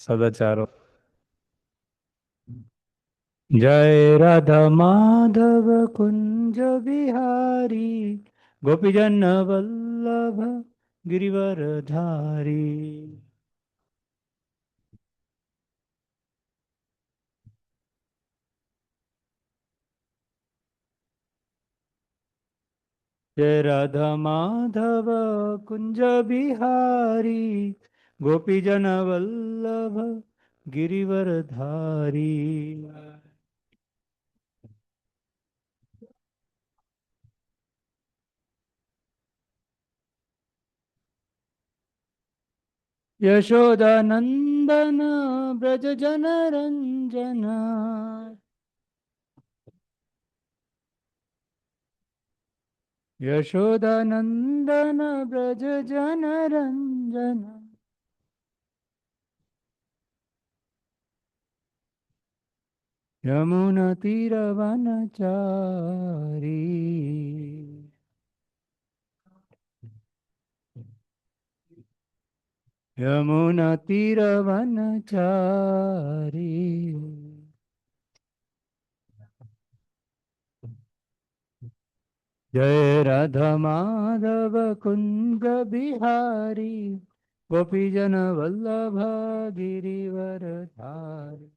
सदाचारो। जय राधा माधव कुंज बिहारी गोपीजन वल्लभ गिरिवरधारी। जय राधा माधव कुंज बिहारी गोपीजन वल्लभ गिरिवरधारी। यशोदानंदन ब्रज जन रंजन। यशोदानंदन ब्रज जन रंजन। यमुना तीरवनचारी। यमुना तीरवनचारी। जय राधा माधव कुंज बिहारी गोपीजन वल्लभ गिरिवरधारी।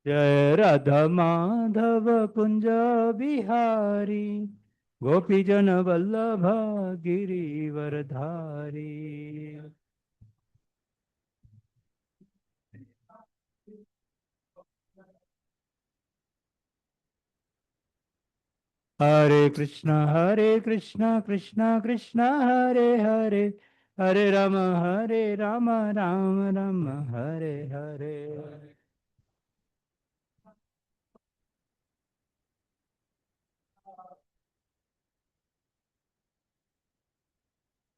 जय राधा माधव कुंज बिहारी गोपीजन वल्लभ गिरिवरधारी। हरे कृष्णा कृष्णा कृष्णा हरे हरे हरे राम राम राम हरे हरे।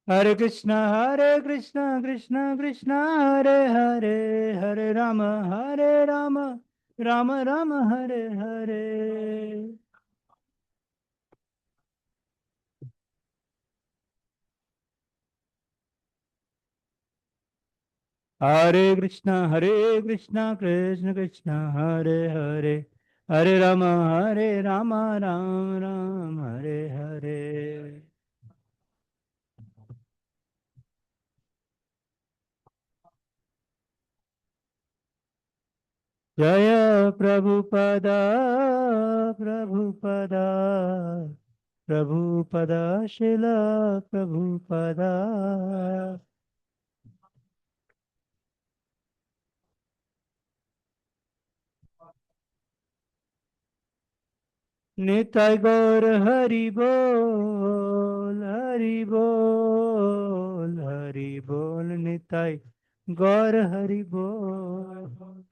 हरे कृष्णा कृष्णा कृष्णा हरे हरे हरे राम राम राम हरे हरे। हरे कृष्णा कृष्ण कृष्ण हरे हरे हरे राम राम राम हरे हरे। जय प्रभुपदा प्रभुपदा प्रभुपदा शिल प्रभुपदा। निताय गौर हरि बोल हरि बोल हरि बोल निताय गौर हरि बोल।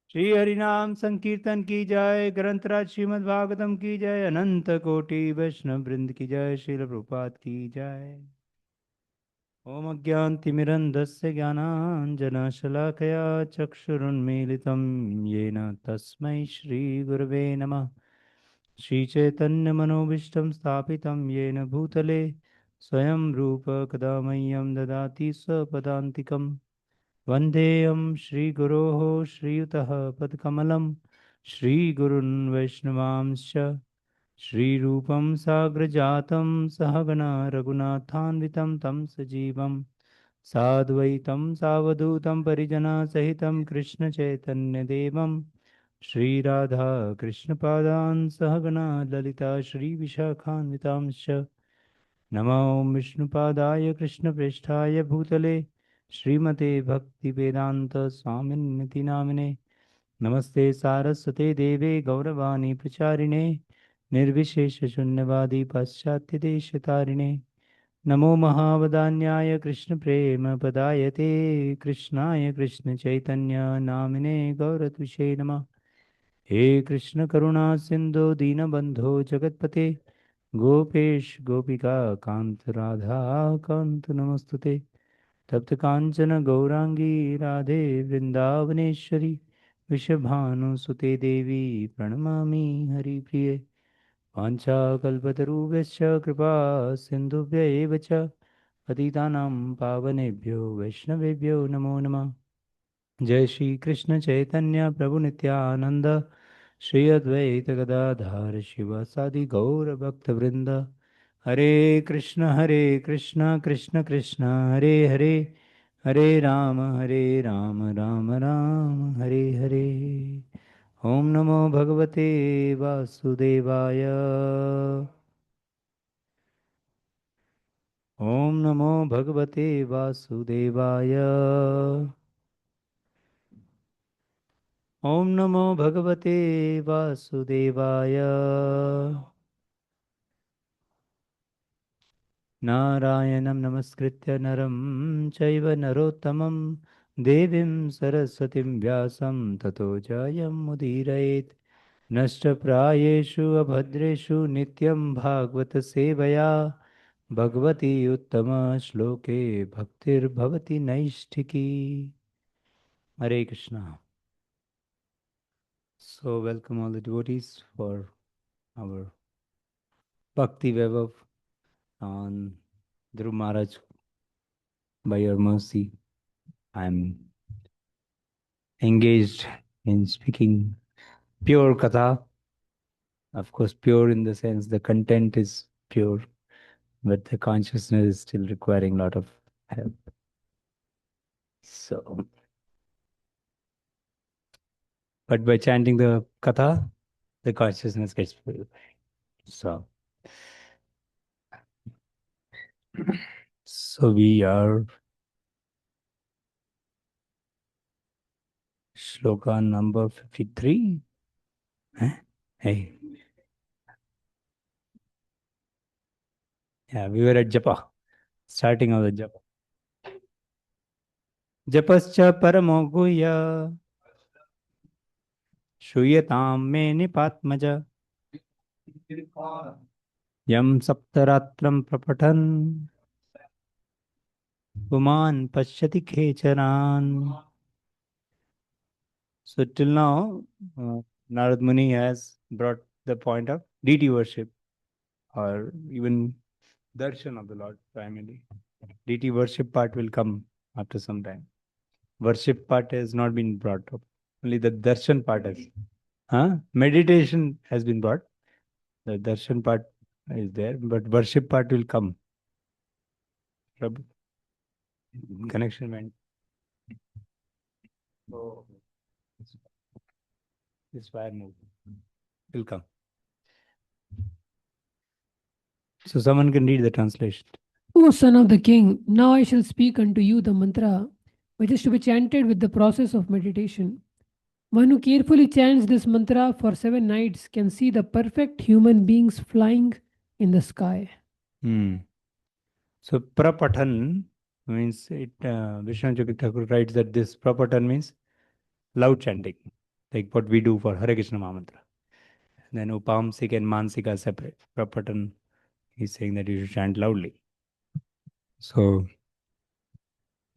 श्री हरिनाम संकीर्तन की जय। ग्रंथराज श्रीमद् भागवतम की जय। अनंत कोटि वैष्णव वृंद की जय। श्रील प्रभुपाद की जय। ओम अज्ञानतिमिरन्धस्य ज्ञानाञ्जनशलाकया चक्षुरुन्मीलितं येन तस्मै श्रीगुरवे नमः। श्रीचैतन्यमनोभीष्टं स्थापितं येन भूतले स्वयं रूप कदा मह्यं ददाति स्वपदान्तिकं। वन्देऽहं श्रीगुरोः श्रीयुतः पदकमलं श्रीगुरुन् वैष्णवांश्च श्रीरूपं साग्रजातं सहगणा रघुनाथान्वितं तं सजीवं साद्वैतं सावधूतं परिजनसहितं कृष्णचैतन्यदेवं श्रीराधा कृष्णपादान् सहगणा ललिता श्रीविशाखान्वितांश्च नमो विष्णुपादाय कृष्णप्रेष्ठाय भूतले श्रीमते भक्तिवेदांत स्वामिन्निति नामिने। नमस्ते सारस्वते देवे गौरवाणी प्रचारिणे निर्विशेष शून्यवादी पाश्चात्य देशतारिणे। नमो महावदान्याय कृष्ण प्रेम पदायते कृष्णाय कृष्ण चैतन्य नामिने गौरतुषे नमः। हे कृष्ण करुणा सिंधु दीनबंधो जगतपते गोपेश गोपिका कांत राधा कांत नमस्तुते। तप्त कांचन गौरांगी राधे वृंदावनेश्वरी विश्वभानुसुते देवी प्रणमामि हरिप्रिये वाञ्छाकल्पतरुभ्यश्च कृपा सिन्धुभ्य एव च पतितानां पावनेभ्यो वैष्णवेभ्यो नमो नमः। जय श्री कृष्ण चैतन्य प्रभु नित्यानंद श्री अद्वैत गदाधर शिवासादि गौर भक्त वृंद। हरे कृष्ण कृष्ण कृष्ण हरे हरे हरे राम राम राम हरे हरे। ओम नमो भगवते वासुदेवाय। ओम नमो भगवते वासुदेवाय। ओम नमो भगवते वासुदेवाय। नारायणं नमस्कृत्य नरं चैव नरोत्तमं देवीं सरस्वतीं व्यासं ततो जयमुदीरयेत्। नष्टप्रायेषु अभद्रेषु नित्यं भागवत सेवया भगवती उत्तमश्लोके भक्तिर्भवति नैष्ठिकी। हरे Krishna. So welcome all the devotees for our Bhakti Vaibhav on Dhruv Maharaj. By your mercy, I am engaged in speaking pure Katha. Of course, pure in the sense the content is pure, but the consciousness is still requiring a lot of help. So, but by chanting the Katha, the consciousness gets purified. So, so we are shloka number 53. Hey. Yeah, we were at Japa, starting of the Japa. Japascha paramo guhya shruyatam me nipatmaja yam saptaratram prapatan puman pashyati khecharan. So till now, Narad Muni has brought the point of deity worship or even darshan of the Lord primarily. Deity worship part will come after some time. Worship part has not been brought up. Only the darshan part has. Meditation has been brought. The darshan part is there, but worship part will come. Prabhu, connection went. So this wire move will come. So someone can read the translation. O son of the king, now I shall speak unto you the mantra, which is to be chanted with the process of meditation. One who carefully chants this mantra for 7 nights can see the perfect human beings flying in the sky. So prapathan means it. Vishnu Thakur writes that this prapathan means loud chanting, like what we do for Hare Krishna Mahamantra. Then upamsik and mansik are separate. Prapathan is saying that you should chant loudly. So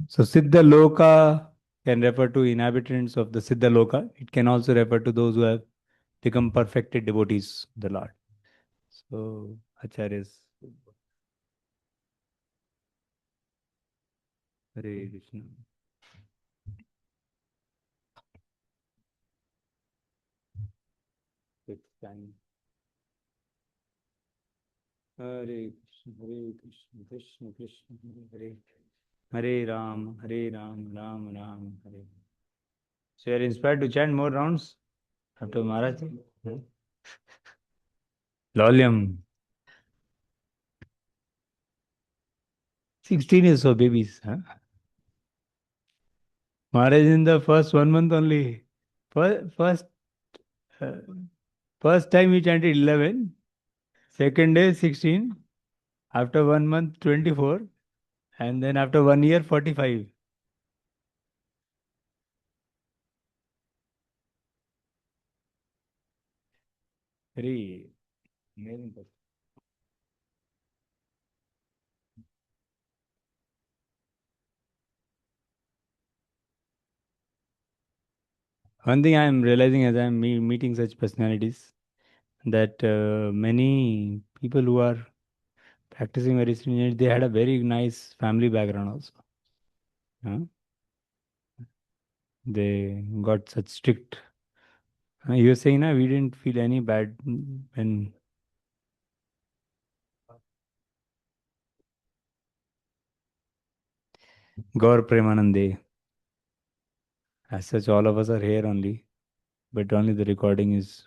Siddha Loka can refer to inhabitants of the Siddha Loka. It can also refer to those who have become perfected devotees of the Lord. So Acharyas. Hare Krishna. Fifth time. Hare Krishna, Krishna Krishna, Hare Hare Ram, Ram Ram, Hare. So you are inspired to chant more rounds after Maharaj? Lolyam. 16 years of babies. Maharaj in the first 1 month only. First, uh, first time he chanted 11. Second day 16. After 1 month 24. And then after 1 year 45. Very amazing person. One thing I am realizing as I am meeting such personalities, that many people who are practicing very stringent, they had a very nice family background also. Huh? They got such strict. You were saying, na, we didn't feel any bad when Gaur Premanande. As such, all of us are here only, but only the recording is.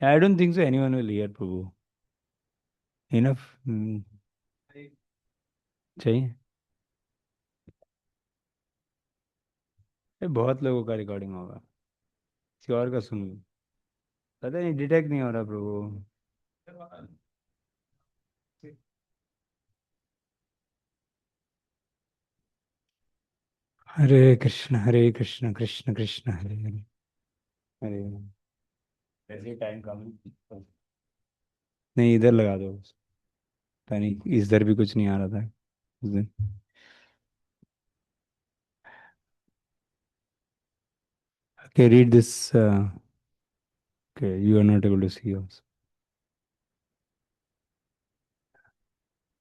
I don't think so. Anyone will hear Prabhu. Enough. चाहिए. ये बहुत लोगों का recording होगा. किसी और का सुन लो. पता नहीं डिटेक्ट नहीं हो रहा प्रभु. हरे कृष्ण कृष्ण कृष्ण हरे हरे हरे. ऐसे टाइम कम. नहीं इधर लगा दो. पता नहीं इधर भी कुछ नहीं आ रहा था उस दिन. Okay, read this. Okay, you are not able to see also.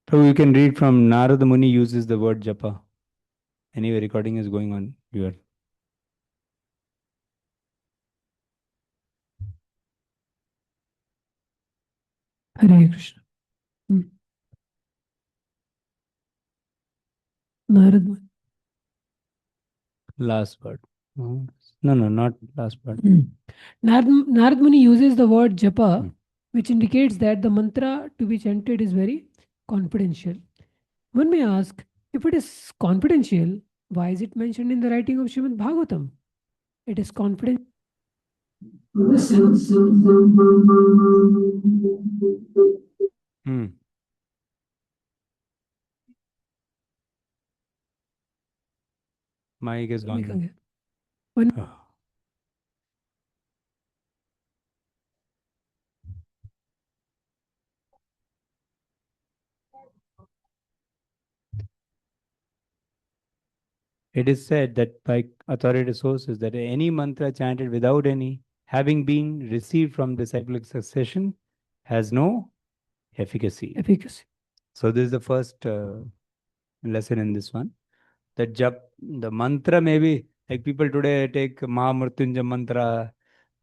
So you can read from Narada Muni uses the word japa. Anyway, recording is going on. You are. Hare Krishna. Narad Muni. Last word. No, not last word. Narad Muni uses the word japa, which indicates that the mantra to be chanted is very confidential. One may ask, if it is confidential, why is it mentioned in the writing of Srimad Bhagavatam? It is confidential. Hmm. Mic is gone. Oh. It is said that by authoritative sources that any mantra chanted without any having been received from disciplic succession has no efficacy. So this is the first lesson in this one. That the mantra maybe like people today take Mahamrityunjay mantra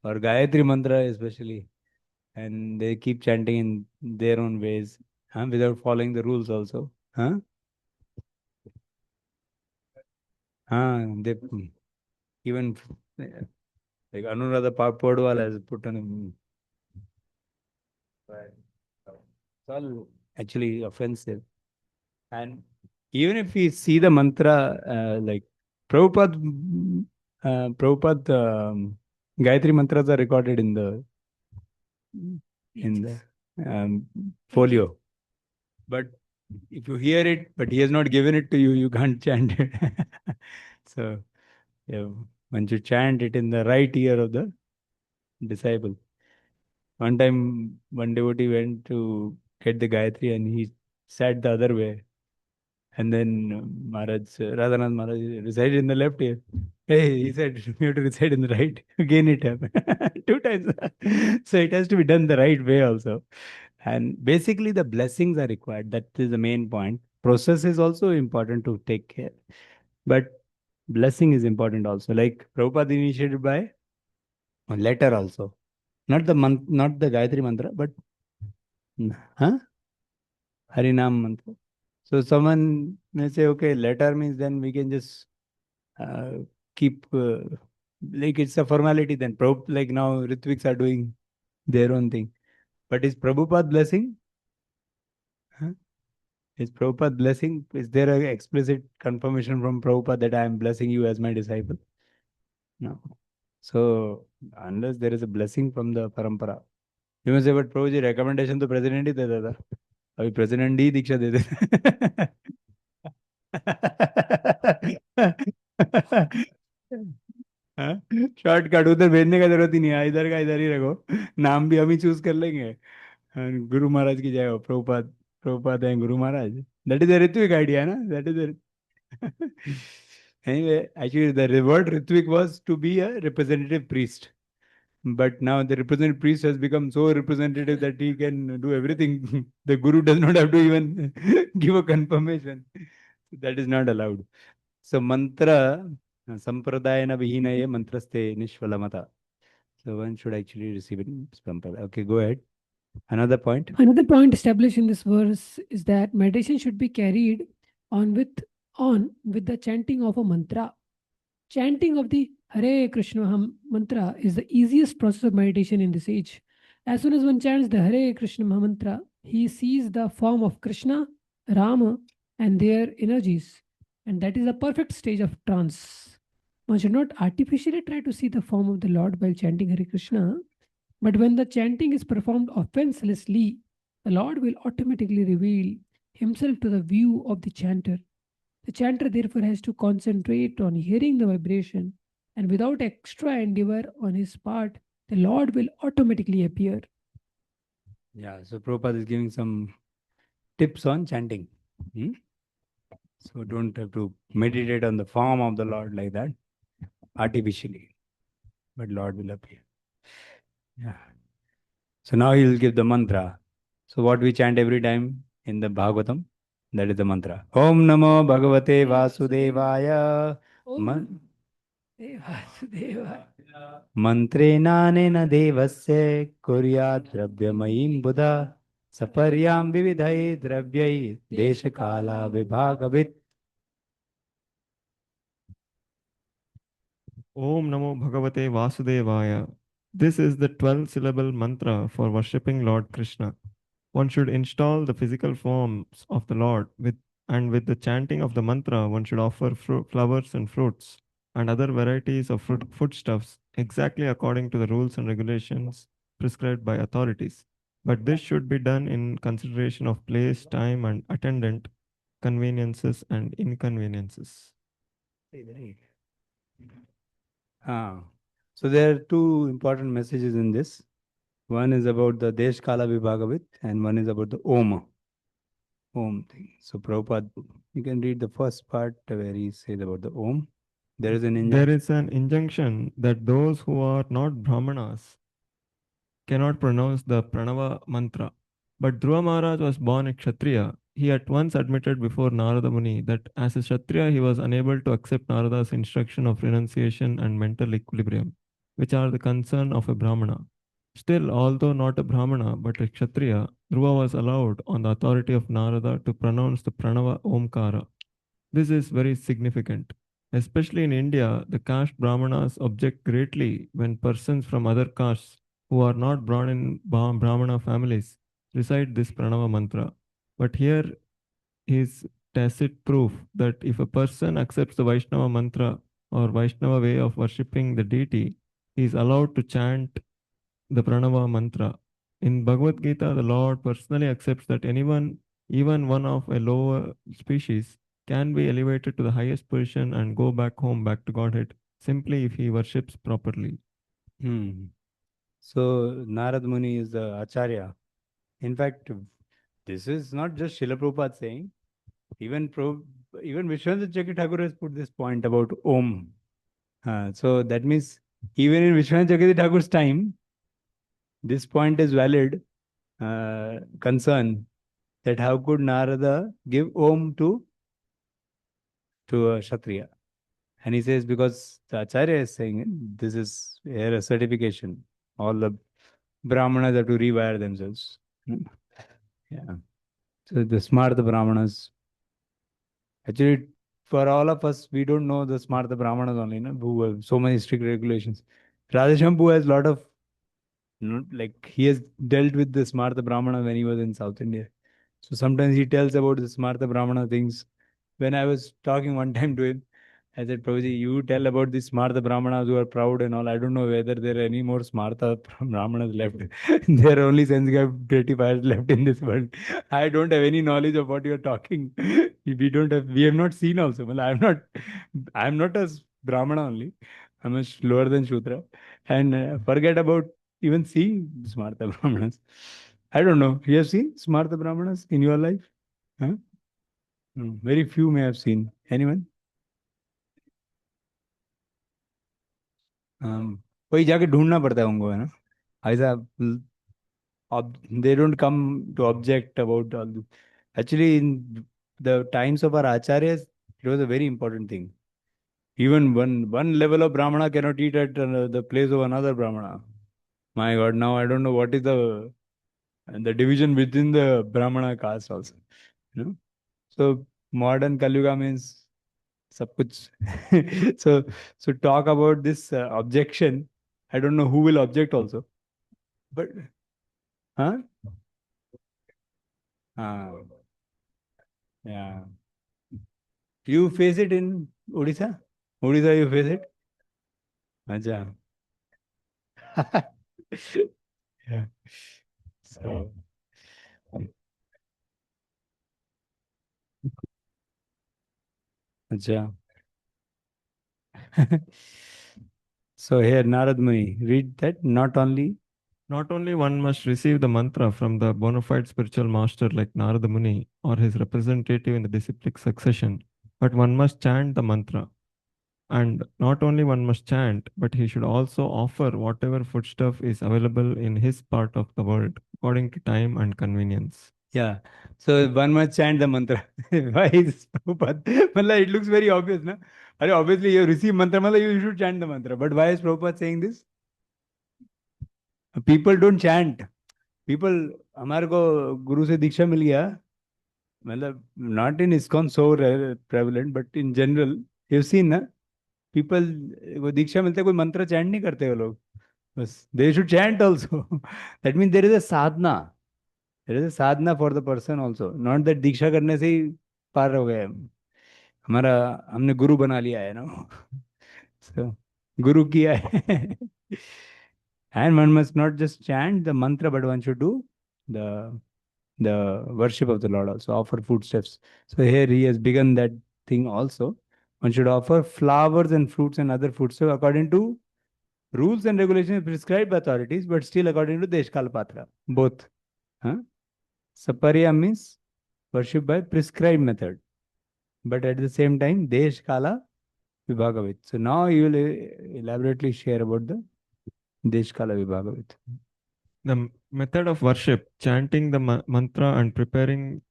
or Gayatri mantra especially, and they keep chanting in their own ways, without following the rules also. They even like Anuradha Podwal has put on. It's all actually offensive. And even if we see the mantra, like Prabhupada Gayatri mantras are recorded in the folio. But if you hear it, but he has not given it to you, you can't chant it. So, yeah, one should chant it in the right ear of the disciple. One time, one devotee went to get the Gayatri and he sat the other way. And then Radhanath Maharaj recited in the left ear. Hey, he said, you have to recite in the right. Again, it happened. 2 times. So it has to be done the right way also. And basically, the blessings are required. That is the main point. Process is also important to take care. But blessing is important also. Like Prabhupada initiated by a letter also. Not the Gayatri mantra, but Harinam mantra. So someone may say, okay, letter means then we can just uh, keep like it's a formality then. Like now Ritviks are doing their own thing. But is Prabhupada blessing? Huh? Is Prabhupada blessing? Is there an explicit confirmation from Prabhupada that I am blessing you as my disciple? No. So unless there is a blessing from the parampara, you must say, but Prabhuji recommendation to president ही देता था. अभी president ही दीक्षा दे दे. Shortcut उधर भेजने का जरूरत ही नहीं है. इधर का इधर ही रखो. नाम भी हम ही चूज कर लेंगे. गुरु महाराज की जय हो. प्रभुपाद प्रभुपाद है Guru Maharaj. That is the ritvik idea ना. That is Anyway, actually, the word Ritvik was to be a representative priest. But now the representative priest has become so representative that he can do everything. The guru does not have to even give a confirmation. That is not allowed. So mantra, sampradayana vihinaye mantraste nishvalamata. So one should actually receive it. Okay, go ahead. Another point. Another point established in this verse is that meditation should be carried on with the chanting of a mantra. Chanting of the Hare Krishna mantra is the easiest process of meditation in this age. As soon as one chants the Hare Krishna mantra, he sees the form of Krishna, Rama, and their energies. And that is a perfect stage of trance. One should not artificially try to see the form of the Lord while chanting Hare Krishna, but when the chanting is performed offenselessly, the Lord will automatically reveal himself to the view of the chanter. The chanter therefore has to concentrate on hearing the vibration, and without extra endeavor on his part, the Lord will automatically appear. Yeah, so Prabhupada is giving some tips on chanting. So don't have to meditate on the form of the Lord like that artificially, but Lord will appear. Yeah. So now he will give the mantra. So what we chant every time in the Bhagavatam, that is the mantra. Om Namo Bhagavate Vasudevaya. Mantrenanena devasya kuryat dravyamyim buddha saparyam vividhai dravyai deshakala vibhagavit. Om Namo Bhagavate Vasudevaya. This is the 12-syllable mantra for worshipping Lord Krishna. One should install the physical forms of the Lord with the chanting of the mantra, one should offer flowers and fruits and other varieties of foodstuffs exactly according to the rules and regulations prescribed by authorities. But this should be done in consideration of place, time, and attendant conveniences and inconveniences. So there are two important messages in this. One is about the Desh Kala Vibhagavit and one is about the Om thing. So Prabhupada, you can read the first part where he says about the Om. There is an injunction that those who are not Brahmanas cannot pronounce the Pranava mantra. But Dhruva Maharaj was born a Kshatriya. He at once admitted before Narada Muni that as a Kshatriya he was unable to accept Narada's instruction of renunciation and mental equilibrium, which are the concern of a Brahmana. Still, although not a Brahmana but a Kshatriya, Dhruva was allowed on the authority of Narada to pronounce the Pranava Omkara. This is very significant. Especially in India, the caste Brahmanas object greatly when persons from other castes who are not born in Brahmana families recite this Pranava mantra. But here is tacit proof that if a person accepts the Vaishnava mantra or Vaishnava way of worshipping the deity, he is allowed to chant the Pranava mantra. In Bhagavad Gita, the Lord personally accepts that anyone, even one of a lower species, can be elevated to the highest position and go back home, back to Godhead, simply if he worships properly. So Narad Muni is the Acharya. In fact, this is not just Srila Prabhupada saying. Even Vishwanath Chakravarti Thakur has put this point about Om. So that means even in Vishwanath Chakravarti Thakur's time, this point is valid concern that how could Narada give Om to a Kshatriya? And he says because the Acharya is saying this is here a certification. All the Brahmanas have to rewire themselves. Yeah. So the Smartha Brahmanas. Actually, for all of us, we don't know the Smartha Brahmanas only, no? Who have so many strict regulations. Radheshampu has a lot of, like, he has dealt with the Smartha Brahmana when he was in South India. So sometimes he tells about the Smartha Brahmana things. When I was talking one time to him, I said, Prabhuji, you tell about the Smartha Brahmanas who are proud and all. I don't know whether there are any more Smartha Brahmanas left. There are only sensitive gratifiers left in this world. I don't have any knowledge of what you are talking. We have not seen also. Well, I'm not a Brahmana only. I'm much lower than Shudra. And forget about even seeing Smartha Brahmanas. I don't know. You have seen Smartha Brahmanas in your life? Huh? Very few may have seen. Anyone? वही जाके ढूंढना पड़ता है उनको, है ना, ऐसा. They don't come to object about all this. Actually, in the times of our acharyas, it was a very important thing. Even one level of brahmana cannot eat at the place of another brahmana. My God, now I don't know what is the division within the brahmana caste also. You know, so modern Kalyuga means sab kuch. so so talk about this objection. I don't know who will object also, but huh? Ah, yeah. You face it in Odisha? Odisha, you face it? Acha. Yeah. So, acha. So here, Narad Muni, read that. Not only one must receive the mantra from the bona fide spiritual master like Narada Muni or his representative in the disciplic succession, but one must chant the mantra. And not only one must chant, but he should also offer whatever foodstuff is available in his part of the world according to time and convenience. Yeah. So one must chant the mantra. Why is Prabhupada? Malla, it looks very obvious, na? Are obviously you receive mantra, Malla, you should chant the mantra. But why is Prabhupada saying this? People don't chant. People, हमारे को गुरु से दीक्षा मिल गया, मतलब not in ISKCON so prevalent, but in general, you've seen ना, people वो दीक्षा मिलता है कोई मंत्र चैंट नहीं करते वो लोग, बस they should chant also. That means there is a sadhana. There is a sadhana for the person also. Not that दीक्षा करने से ही पार हो गए हम. हमारा हमने गुरु बना लिया है ना. So गुरु किया है. And one must not just chant the mantra, but one should do the the worship of the Lord also, offer foodstuffs. So here he has begun that thing also. One should offer flowers and fruits and other foodstuffs according to rules and regulations prescribed by authorities, but still according to Deshkala Patra. Both. Huh? Saparya means worship by prescribed method, but at the same time, Deshkala Vibhagavit. So now you will elaborately share about the Deshkala Vibhagavit. The method of worship, chanting the mantra and preparing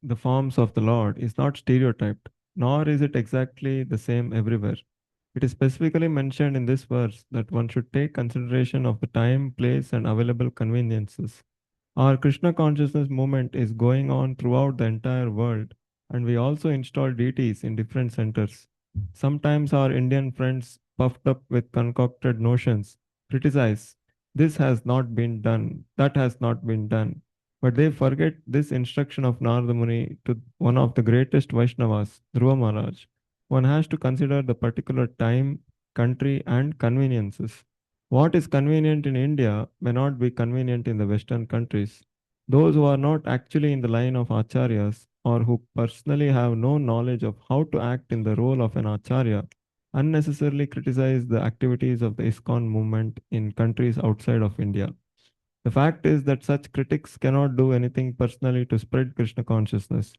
the forms of the Lord, is not stereotyped, nor is it exactly the same everywhere. It is specifically mentioned in this verse that one should take consideration of the time, place, and available conveniences. Our Krishna consciousness movement is going on throughout the entire world, and we also install deities in different centers. Sometimes our Indian friends, puffed up with concocted notions, criticize this has not been done, that has not been done. But they forget this instruction of Narada Muni to one of the greatest Vaishnavas, Dhruva Maharaj. One has to consider the particular time, country, and conveniences. What is convenient in India may not be convenient in the Western countries. Those who are not actually in the line of acharyas or who personally have no knowledge of how to act in the role of an acharya unnecessarily criticize the activities of the ISKCON movement in countries outside of India. The fact is that such critics cannot do anything personally to spread Krishna consciousness.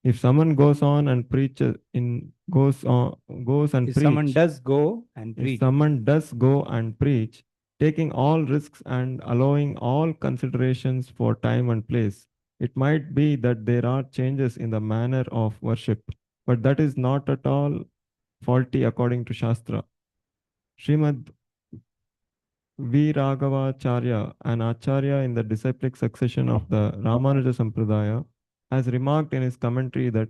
If someone goes on and preaches in goes and If someone preach, does go and if preach, someone does go and preach, taking all risks and allowing all considerations for time and place, it might be that there are changes in the manner of worship, but that is not at all faulty according to Shastra. Srimad Viragavacharya, an acharya in the disciplic succession of the Ramanuja Sampradaya, has remarked in his commentary that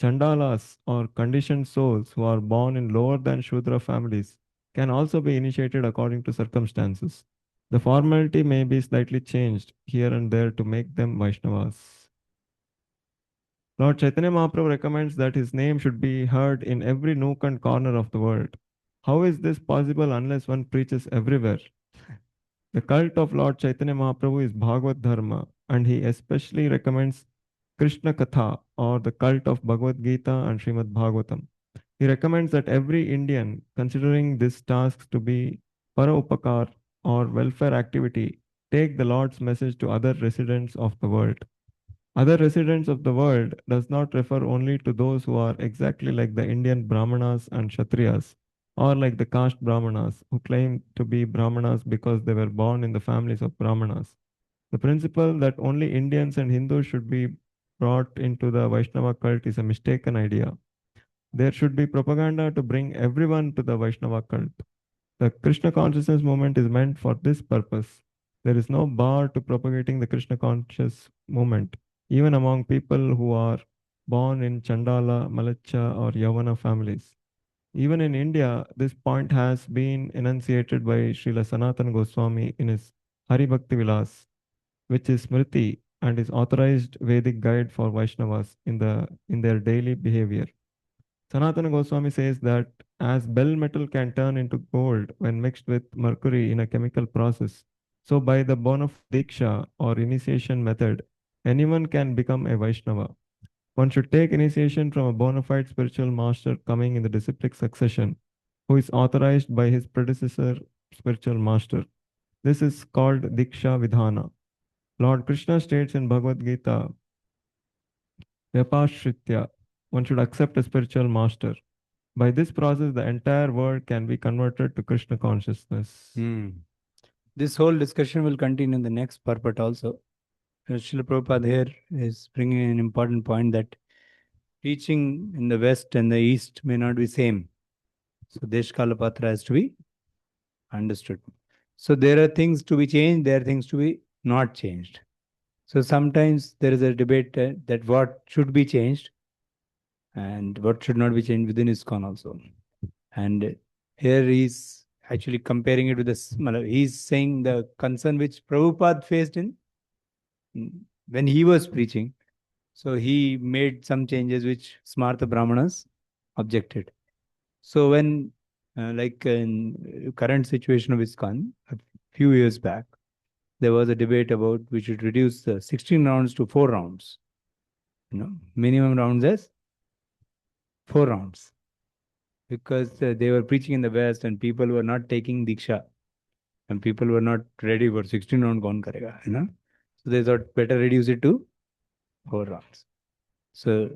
Chandalas or conditioned souls who are born in lower than Shudra families can also be initiated according to circumstances. The formality may be slightly changed here and there to make them Vaishnavas. Lord Chaitanya Mahaprabhu recommends that his name should be heard in every nook and corner of the world. How is this possible unless one preaches everywhere? The cult of Lord Chaitanya Mahaprabhu is Bhagavad Dharma, and he especially recommends Krishna Katha or the cult of Bhagavad Gita and Srimad Bhagavatam. He recommends that every Indian, considering this task to be para or welfare activity, take the Lord's message to other residents of the world. Other residents of the world does not refer only to those who are exactly like the Indian Brahmanas and Kshatriyas, or like the caste Brahmanas who claim to be Brahmanas because they were born in the families of Brahmanas. The principle that only Indians and Hindus should be brought into the Vaishnava cult is a mistaken idea. There should be propaganda to bring everyone to the Vaishnava cult. The Krishna consciousness movement is meant for this purpose. There is no bar to propagating the Krishna conscious movement, even among people who are born in Chandala, Malacha, or Yavana families. Even in India, this point has been enunciated by Srila Sanatana Goswami in his Hari Bhakti Vilas, which is Smriti and is authorized Vedic guide for Vaishnavas in their daily behavior. Sanatana Goswami says that as bell metal can turn into gold when mixed with mercury in a chemical process, so by the bona fide diksha or initiation method, anyone can become a Vaishnava. One should take initiation from a bona fide spiritual master coming in the disciplic succession, who is authorized by his predecessor spiritual master. This is called Diksha Vidhana. Lord Krishna states in Bhagavad Gita, Vyapashritya, one should accept a spiritual master. By this process, the entire world can be converted to Krishna consciousness. This whole discussion will continue in the next purport also. Srila Prabhupada here is bringing an important point that teaching in the West and the East may not be same. So Deshkala Patra has to be understood. So there are things to be changed, there are things to be not changed. So sometimes there is a debate that what should be changed and what should not be changed within ISKCON also. And here he's actually comparing it with this. He's saying the concern which Prabhupada faced in when he was preaching. So he made some changes which Smartha Brahmanas objected. So when, like in current situation of ISKCON, a few years back, there was a debate about we should reduce the 16 rounds to 4 rounds. Minimum rounds as 4 rounds. Because they were preaching in the West and people were not taking Diksha. And people were not ready for 16 round kaun karega, So they thought better reduce it to 4 rounds. So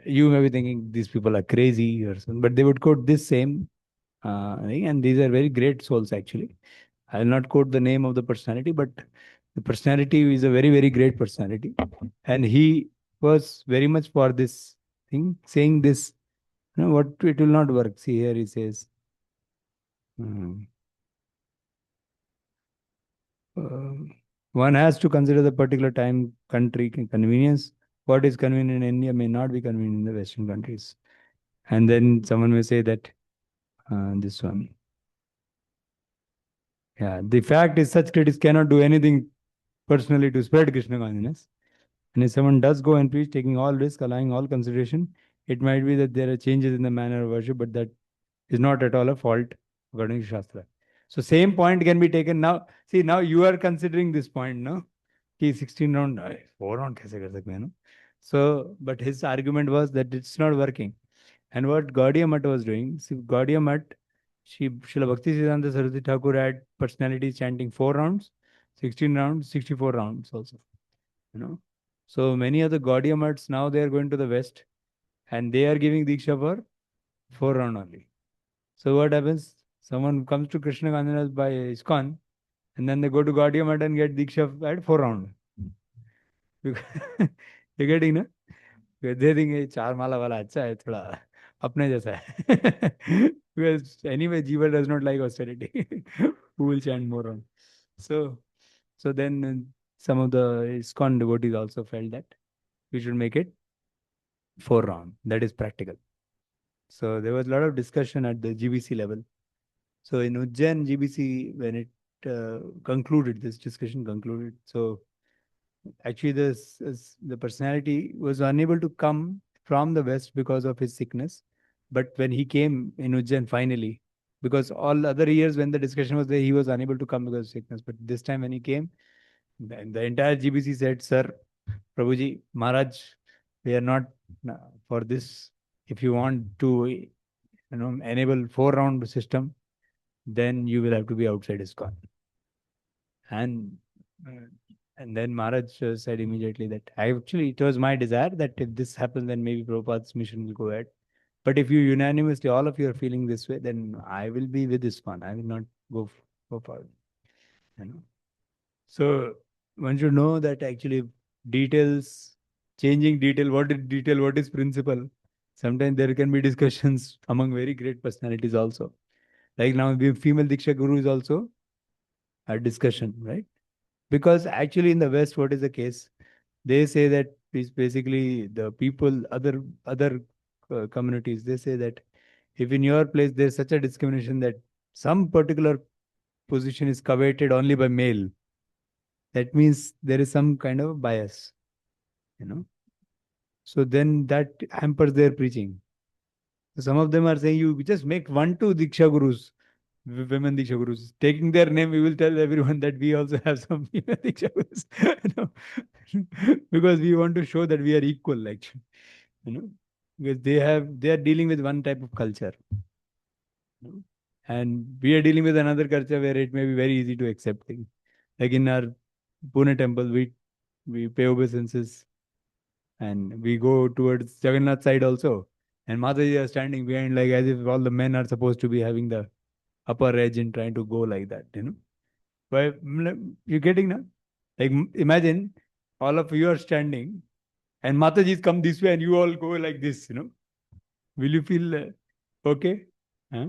you may be thinking these people are crazy or something, but they would quote this same and these are very great souls actually. I will not quote the name of the personality, but the personality is a very, very great personality. And he was very much for this thing, saying this, what it will not work. See, here he says, one has to consider the particular time, country, convenience. What is convenient in India may not be convenient in the Western countries. And then someone may say that this one. Yeah, the fact is such critics cannot do anything personally to spread Krishna consciousness. And if someone does go and preach, taking all risk, allowing all consideration, it might be that there are changes in the manner of worship, but that is not at all a fault according to Shastra. So same point can be taken now. See, now you are considering this point, no? Ki 16 round, 4 round kaise kar sakte hain, no? So, but his argument was that it's not working. And what Gaudiya Math was doing, see, Gaudiya Math, Srila Bhaktisiddhanta Saraswati Thakur had personalities chanting 4 rounds, 16 rounds, 64 rounds also. So many of the Gaudiya Maths now they are going to the West and they are giving Diksha for 4 round only. So what happens? Someone comes to Krishna Consciousness by ISKCON and then they go to Gaudiya Math and get Diksha at 4 round. You're getting, no? They think 4 mala wala acha hai, thoda apne jaisa hai. Because anyway, Jiva does not like austerity. Who will chant more on? So then some of the ISKCON devotees also felt that we should make it 4 round. That is practical. So there was a lot of discussion at the GBC level. So in Ujjain GBC, when it concluded, this discussion concluded. So actually the personality was unable to come from the West because of his sickness. But when he came in Ujjain finally, because all other years when the discussion was there, he was unable to come because of sickness. But this time when he came, the entire GBC said, Sir, Prabhuji, Maharaj, we are not for this. If you want to enable 4 round system, then you will have to be outside ISKCON. And And then Maharaj said immediately that it was my desire that if this happens, then maybe Prabhupada's mission will go ahead. But if you unanimously, all of you are feeling this way, then I will be with ISKCON. I will not go forward. You know. So one should know that actually details, changing detail, what is principle. Sometimes there can be discussions among very great personalities also. Like now, female Diksha Guru is also a discussion, right? Because actually in the West, what is the case? They say that is basically the people, other communities, they say that if in your place there's such a discrimination that some particular position is coveted only by male, that means there is some kind of bias, you know. So then that hampers their preaching. So some of them are saying you just make 1, 2 Diksha Gurus, women Diksha Gurus. Taking their name, we will tell everyone that we also have some female Diksha Gurus. You know? Because we want to show that we are equal, actually. You know, because they are dealing with one type of culture. You know? And we are dealing with another culture where it may be very easy to accept things. Like in our Pune temple, we pay obeisances and we go towards Jagannath side also. And Mataji are standing behind like as if all the men are supposed to be having the upper edge in trying to go like that, you know. But you're getting now? Like imagine all of you are standing and Mataji's come this way and you all go like this, you know. Will you feel okay? Huh?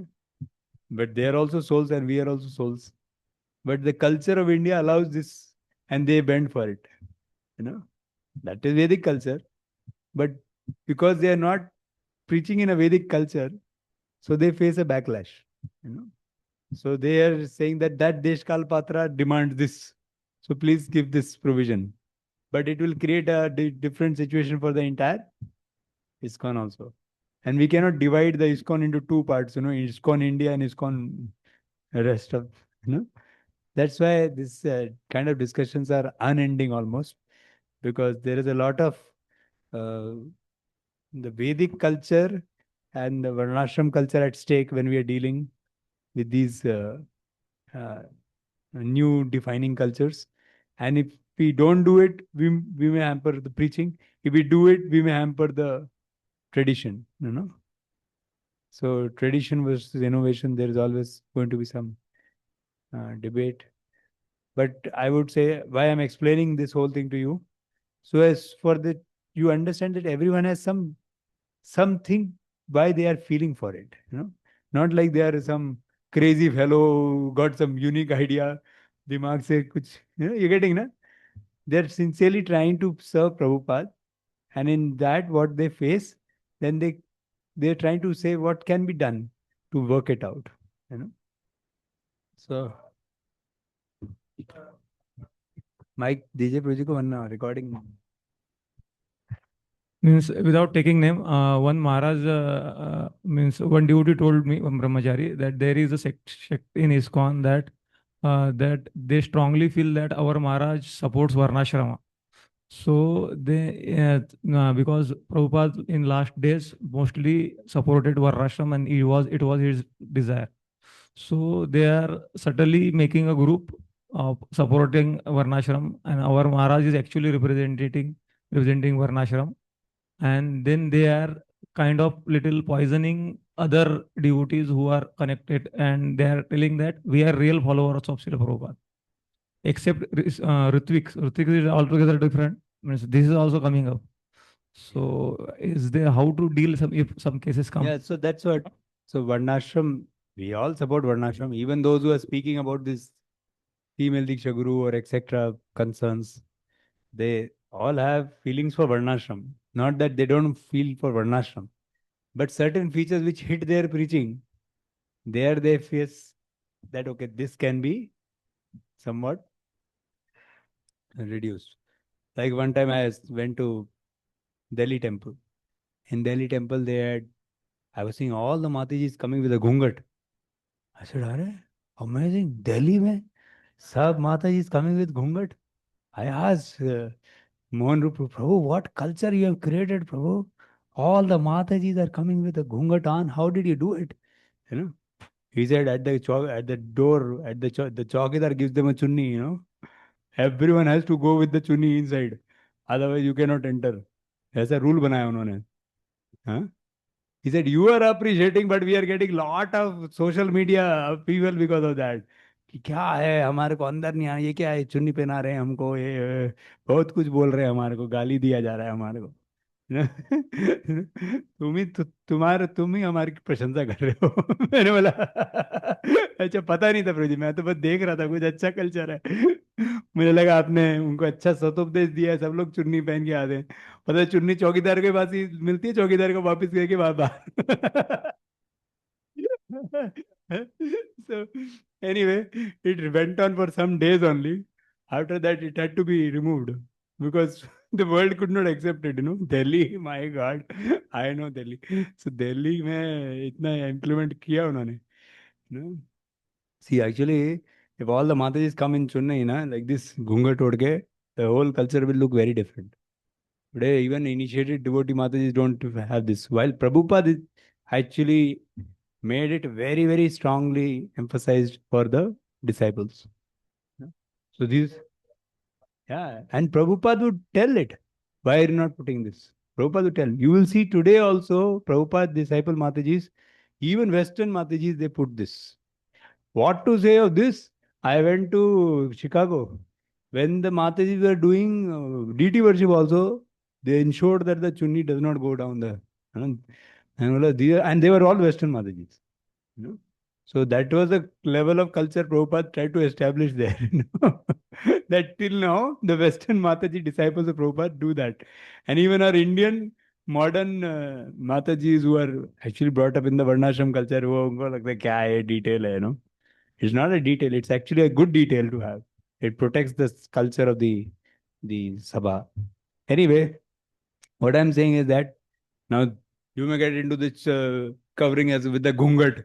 But they are also souls and we are also souls. But the culture of India allows this and they bend for it, you know. That is Vedic culture. But because they are not preaching in a Vedic culture, so they face a backlash, you know. So they are saying that Deshkal Patra demands this. So please give this provision. But it will create a different situation for the entire ISKCON also. And we cannot divide the ISKCON into two parts, you know, ISKCON India and ISKCON rest of, you know. That's why this kind of discussions are unending almost, because there is a lot of uh, the Vedic culture and the Varnashram culture at stake when we are dealing with these uh, new defining cultures. And if we don't do it, we may hamper the preaching. If we do it, we may hamper the tradition, you know. So tradition versus innovation, there is always going to be some debate. But I would say why I'm explaining this whole thing to you. So as for the, you understand that everyone has something why they are feeling for it, you know. Not like they are some crazy fellow who got some unique idea, dimag se kuch, you know, you're getting, na? They're sincerely trying to serve Prabhupada, and in that what they face, then they're trying to say what can be done to work it out, you know. So Mike, DJ Project ko one recording. Means without taking name, one Maharaj means one devotee told me, one brahmachari, that there is a sect in ISKCON that they strongly feel that our Maharaj supports Varnashrama. So they because Prabhupada in last days mostly supported Varnashram and it was his desire. So they are certainly making a group of supporting Varnashram, and our Maharaj is actually representing Varnashram, and then they are kind of little poisoning other devotees who are connected, and they are telling that we are real followers of Srila Prabhupada. Except Ritvik is altogether different. Means this is also coming up. So is there how to deal some if some cases come? Yeah, so that's what. So Varnashram, we all support Varnashram, even those who are speaking about this female Diksha Guru or etc. concerns, they all have feelings for Varnashram. Not that they don't feel for Varnashram, but certain features which hit their preaching, there they face that okay, this can be somewhat reduced. Like one time I went to Delhi temple. In Delhi temple, I was seeing all the Matajis coming with a gungat. I said, "Arey, amazing! Delhi mein, sab Matajis coming with gungat." I asked Mohan Rup, Prabhu, what culture you have created, Prabhu? All the Matajis are coming with a gungat on. How did you do it? You know, he said at the door, at the the chowkidar gives them a chunni, you know. Everyone has to go with the chunni inside. Otherwise you cannot enter. ऐसा rule बनाया उन्होंने. हाँ? He said, you are appreciating, but we are getting lot of social media people because of that. कि क्या है, हमारे को अंदर नहीं आना, ये क्या है, चुन्नी पहना रहे हैं हमको, ये बहुत कुछ बोल रहे हैं, हमारे को गाली दिया जा रहा है हमारे को. तुम ही हमारी प्रशंसा कर रहे हो. मैंने बोला अच्छा, पता नहीं था प्रभु जी, मैं तो बस देख रहा था कुछ अच्छा कल्चर है. मुझे लगा आपने उनको अच्छा सतोपदेश दिया है, सब लोग चुन्नी पहन के आते हैं. पता है चुन्नी चौकीदार के पास ही मिलती है, चौकीदार को वापस करके बाहर. So anyway, it went on for some days only. After that, it had to be removed because the world could not accept it. Delhi, my God, I know Delhi. So Delhi में इतना implement किया उन्होंने. See, actually, if all the Matajis come in Chennai, like this ghungat odke, the whole culture will look very different. Today, even initiated devotee Matajis don't have this. While Prabhupada actually made it very, very strongly emphasized for the disciples. Yeah. So these, yeah, and Prabhupada would tell it. Why are you not putting this? Prabhupada would tell. You will see today also, Prabhupada disciple Matajis, even Western Matajis, they put this. What to say of this? I went to Chicago. When the Matajis were doing deity worship also, they ensured that the chunni does not go down the. And they were all Western Matajis. So that was the level of culture Prabhupada tried to establish there. That till now, the Western Mataji disciples of Prabhupada do that. And even our Indian modern Matajis who are actually brought up in the Varnashram culture, who are like, kya hai, detail hai, It's not a detail, it's actually a good detail to have. It protects the culture of the Sabha. Anyway, what I'm saying is that now you may get into this covering as with the घूंघट.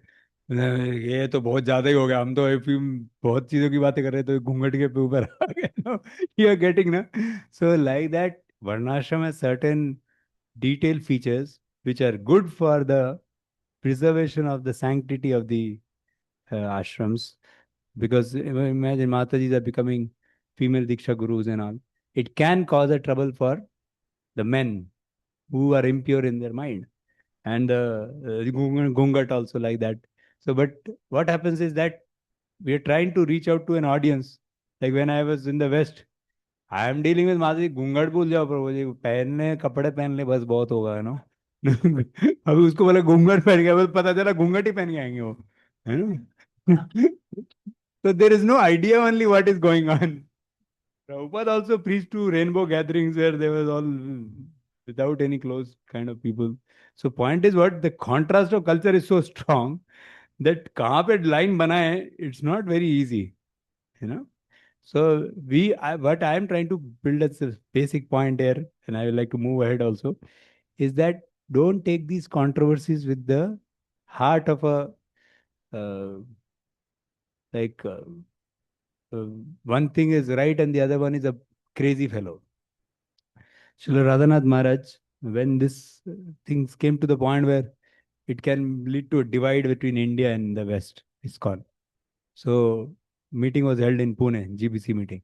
ये तो बहुत ज्यादा ही हो गया, हम तो एक बहुत चीजों की बातें कर रहे थे, घूंघट के ऊपर आ गए. You are getting na. So like that, Varnashram has certain detailed features which are good for the preservation of the sanctity of the ashrams. Because imagine Matajis are becoming female Diksha gurus and all. It can cause a trouble for the men who are impure in their mind. And the Gungat also like that. So, but what happens is that we are trying to reach out to an audience. Like when I was in the West, I am dealing with Matajis, घूंघट भूल जाओ प्रभु जी, पहनने कपड़े पहन ले बस बहुत होगा है ना. अभी उसको बोला घूंघट पहन गया, बस पता चला घूंघट ही पहन के आएंगे वो, है ना. So there is no idea only what is going on. Prabhupada also preached to rainbow gatherings where there was all without any clothes kind of people. So point is what the contrast of culture is so strong that कहाँ पे line बनाए, it's not very easy, you know. So what I am trying to build as a basic point here, and I would like to move ahead also, is that don't take these controversies with the heart of a uh, like uh, one thing is right and the other one is a crazy fellow. Srila Radhanath Maharaj, when this things came to the point where it can lead to a divide between India and the West, ISKCON. So meeting was held in Pune, GBC meeting,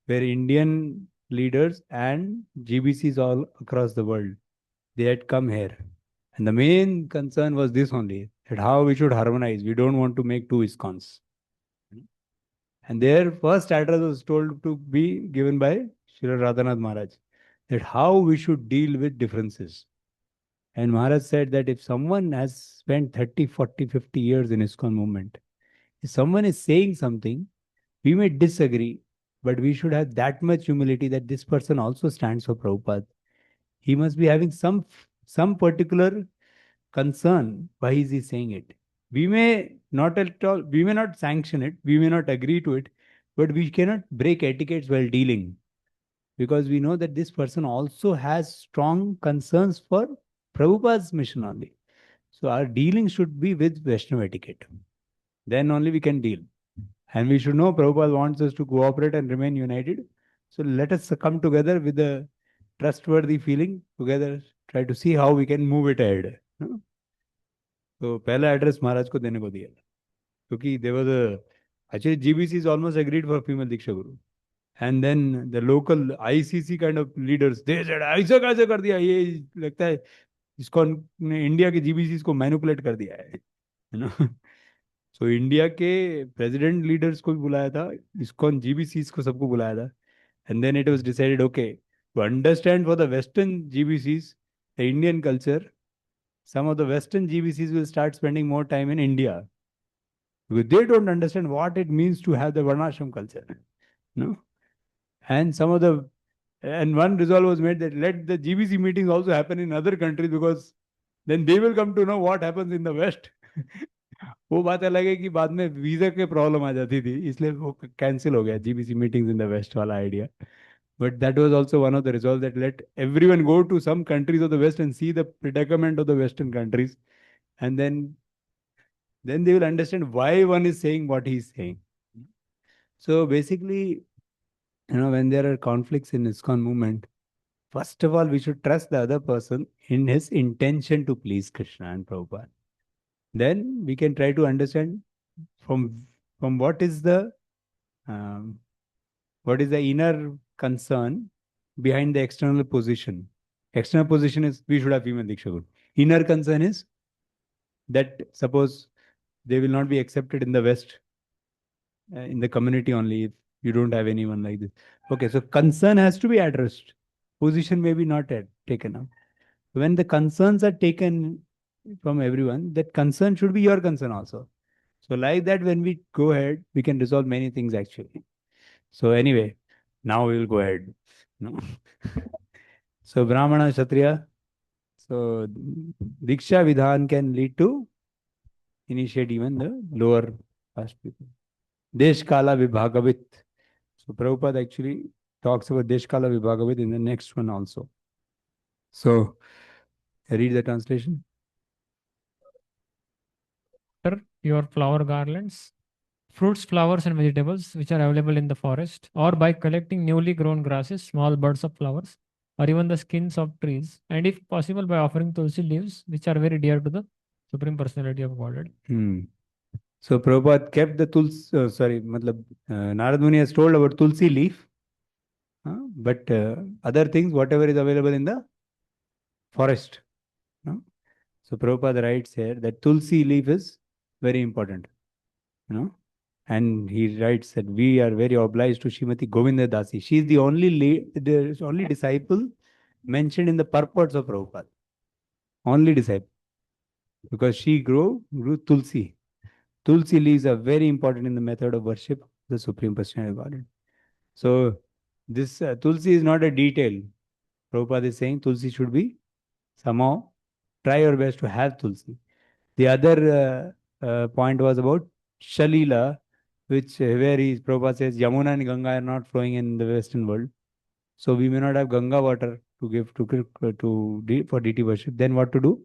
where Indian leaders and GBCs all across the world, they had come here. And the main concern was this only, that how we should harmonize. We don't want to make two ISKCONs. And their first address was told to be given by Srila Radhanath Maharaj, that how we should deal with differences. And Maharaj said that if someone has spent 30, 40, 50 years in ISKCON movement, if someone is saying something, we may disagree, but we should have that much humility that this person also stands for Prabhupada. He must be having some particular concern. Why is he saying it? We may not at all, we may not sanction it, we may not agree to it, but we cannot break etiquettes while dealing, because we know that this person also has strong concerns for Prabhupada's mission only. So our dealing should be with Vaishnava etiquette. Then only we can deal. And we should know Prabhupada wants us to cooperate and remain united. So let us come together with a trustworthy feeling, together try to see how we can move it ahead. तो पहला address महाराज को देने को दिया, क्योंकि there was actually GBC is almost agreed for female Diksha Guru. And then the local ICC kind of leaders, they said, ऐसा कैसे कर दिया, ये लगता है ISKCON ने इंडिया के GBCs को मैनिपुलेट कर दिया है ना. सो इंडिया के प्रेसिडेंट लीडर्स को भी बुलाया था, ISKCON GBCs को सबको बुलाया था. And then it was decided, okay, to understand for the Western GBCs, the Indian culture, some of the Western GBCs will start spending more time in India because they don't understand what it means to have the Varnashram culture. No? And one resolve was made that let the GBC meetings also happen in other countries because then they will come to know what happens in the West. वो बात अलग है कि बाद में visa के problem आ जाती थी, इसलिए वो कैंसिल हो गया GBC meetings in the west वाला idea. But that was also one of the results, that let everyone go to some countries of the West and see the predicament of the Western countries. And then they will understand why one is saying what he is saying. So basically, when there are conflicts in ISKCON movement, first of all, we should trust the other person in his intention to please Krishna and Prabhupada. Then we can try to understand from what is the inner concern behind the external position. External position is we should have female Diksha Guru. Inner concern is that suppose they will not be accepted in the West, in the community only, if you don't have anyone like this. Okay, so concern has to be addressed. Position may be not taken up. When the concerns are taken from everyone, that concern should be your concern also. So like that, when we go ahead, we can resolve many things actually. So anyway, now we will go ahead. No? So Brahmana, Kshatriya, so Diksha Vidhan can lead to initiate even the lower caste people. Desh Kala Vibhagavit. So Prabhupada actually talks about Desh Kala Vibhagavit in the next one also. So read the translation. Your flower garlands, fruits, flowers, and vegetables which are available in the forest, or by collecting newly grown grasses, small buds of flowers, or even the skins of trees, and if possible, by offering tulsi leaves, which are very dear to the Supreme Personality of Godhead. So Prabhupada kept the Tulsi, Narad Muni has told about Tulsi leaf, but other things, whatever is available in the forest. No? So Prabhupada writes here that Tulsi leaf is very important. And he writes that we are very obliged to Srimati Govinda Dasi. She is the only disciple mentioned in the purports of Prabhupada. Only disciple. Because she grew Tulsi. Tulsi leaves are very important in the method of worship of the Supreme Personality of Godhead. So this Tulsi is not a detail. Prabhupada is saying Tulsi should be somehow try your best to have Tulsi. The other point was about Shalila, which where Prabhupada says Yamuna and Ganga are not flowing in the Western world. So we may not have Ganga water to give for deity worship. Then what to do?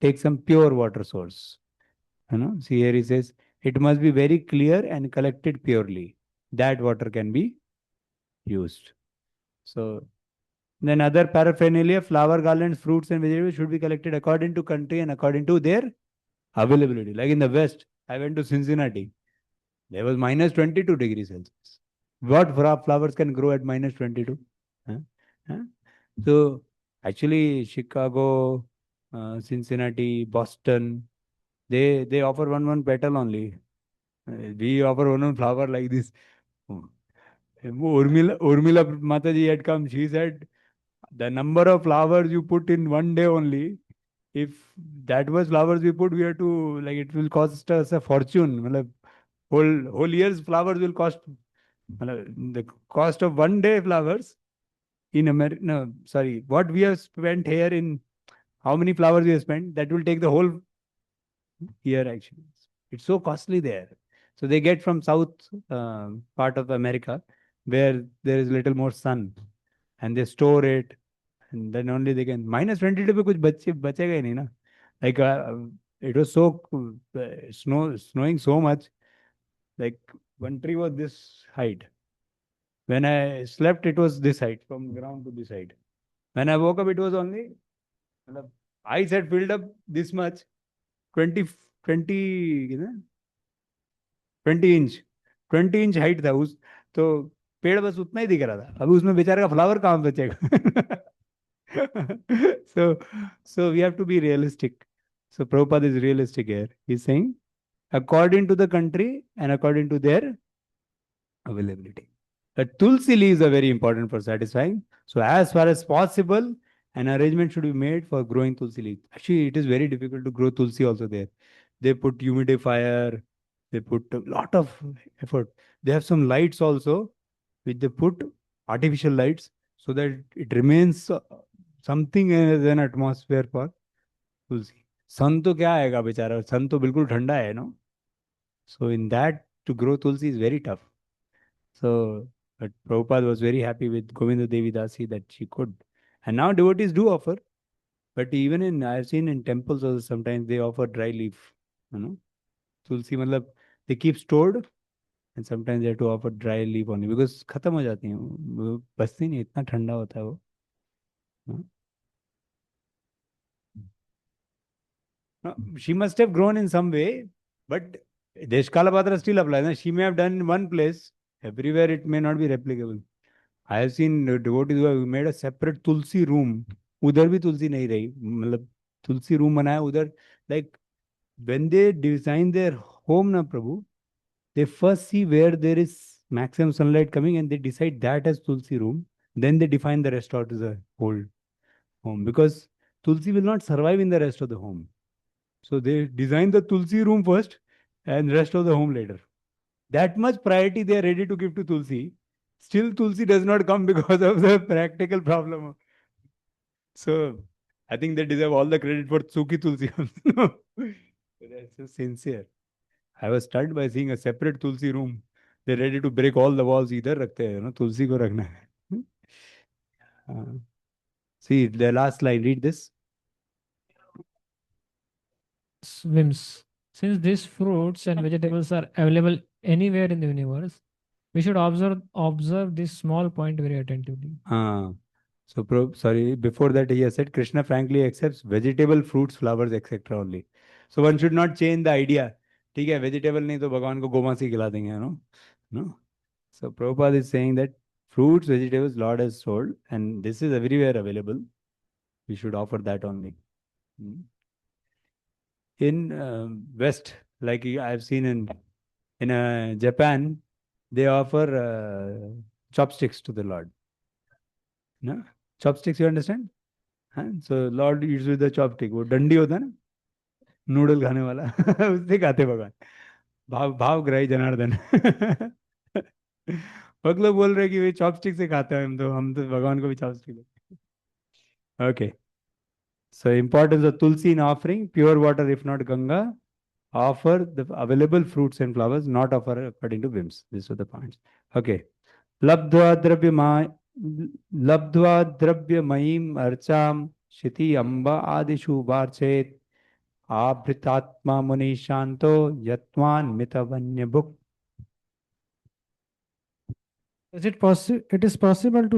Take some pure water source. See here he says, it must be very clear and collected purely. That water can be used. So then other paraphernalia, flower garlands, fruits and vegetables should be collected according to country and according to their availability. Like in the West, I went to Cincinnati. There was minus 22 degrees Celsius. What flowers can grow at minus 22? So actually Chicago, Cincinnati, Boston, they offer one petal only. We offer one flower like this. Urmila Mataji had come. She said, the number of flowers you put in one day only, if that was flowers we put, we have to, it will cost us a fortune. Whole year's flowers will cost, the cost of one day flowers in America. No, sorry, what we have spent here in how many flowers we have spent, that will take the whole year actually. It's so costly there. So they get from south part of America where there is little more sun, and they store it, and then only they can. Minus 22 पे कुछ बचेगा ही नहीं ना. Like it was so snowing so much. Like one tree was this height. When I slept, it was this height from ground to this height. When I woke up, it was only eyes had filled up this much, 20 20 20 inch 20 inch height था उस. तो पेड़ बस उतना ही दिख रहा था, अभी उसमें बेचारे का फ्लावर कहाँ बचेगा. So we have to be realistic. So Prabhupada is realistic here. He's saying according to the country and according to their availability. The tulsi leaves are very important for satisfying. So as far as possible, an arrangement should be made for growing tulsi leaves. Actually, it is very difficult to grow tulsi also there. They put humidifier, they put a lot of effort. They have some lights also, which they put artificial lights so that it remains something as an atmosphere for tulsi. Sun तो क्या आएगा बेचारा, sun तो बिल्कुल ठंडा है, no? So in that to grow tulsi is very tough. So, but Prabhupada was very happy with Govinda Devi Dasi that she could. And now devotees do offer, but even in, I've seen in temples also sometimes they offer dry leaf, you know. Tulsi matlab, they keep stored and sometimes they have to offer dry leaf only because खत्म हो जाती हैं वो बसती नहीं, इतना ठंडा होता है वो. हाँ. No, she must have grown in some way, but Deshkala Patra still applies. Na? She may have done in one place, everywhere it may not be replicable. I have seen devotees who have made a separate tulsi room. उधर भी तुलसी नहीं रही, मतलब तुलसी room बनाया उधर. Like when they design their home na Prabhu, they first see where there is maximum sunlight coming and they decide that as tulsi room. Then they define the rest out as a whole home because tulsi will not survive in the rest of the home. So they design the tulsi room first and rest of the home later. That much priority they are ready to give to tulsi. Still tulsi does not come because of the practical problem. So I think they deserve all the credit for Suki Tulsi. No. That's so sincere. I was stunned by seeing a separate Tulsi room. They're ready to break all the walls. इधर रखते हैं, Tulsi को रखना है. See the last line. Read this. Whims. Since these fruits and vegetables are available anywhere in the universe, we should observe this small point very attentively. So, sorry, before that he has said Krishna frankly accepts vegetable, fruits, flowers, etc. only. So one should not change the idea. ठीक है, vegetable नहीं तो भगवान को गोमांस ही खिला देंगे, no. So Prabhupada is saying that fruits, vegetables, Lord has sold, and this is everywhere available. We should offer that only. In West, like I've seen in Japan, they offer chopsticks to the Lord. No? Chopsticks, you understand? हाँ, so Lord eats with the chopstick. वो डंडी होता है ना, noodle खाने वाला. उससे खाते भगवान. भाव ग्राही जनार्दन. बहुत लोग बोल रहे हैं कि वे चॉपस्टिक से खाते हैं, हम तो भगवान को भी चॉपस्टिक देते. Okay. So importance of tulsi in offering, pure water if not Ganga, offer the available fruits and flowers, not offer according to whims. These are the points. Okay. Labdva द्रव्य मयीम अर्चाम शिति अम्बा आदिशु वार्चेत आभृतात्मा मुनि Shanto यत्वान मितवन्य भुक्. It is possible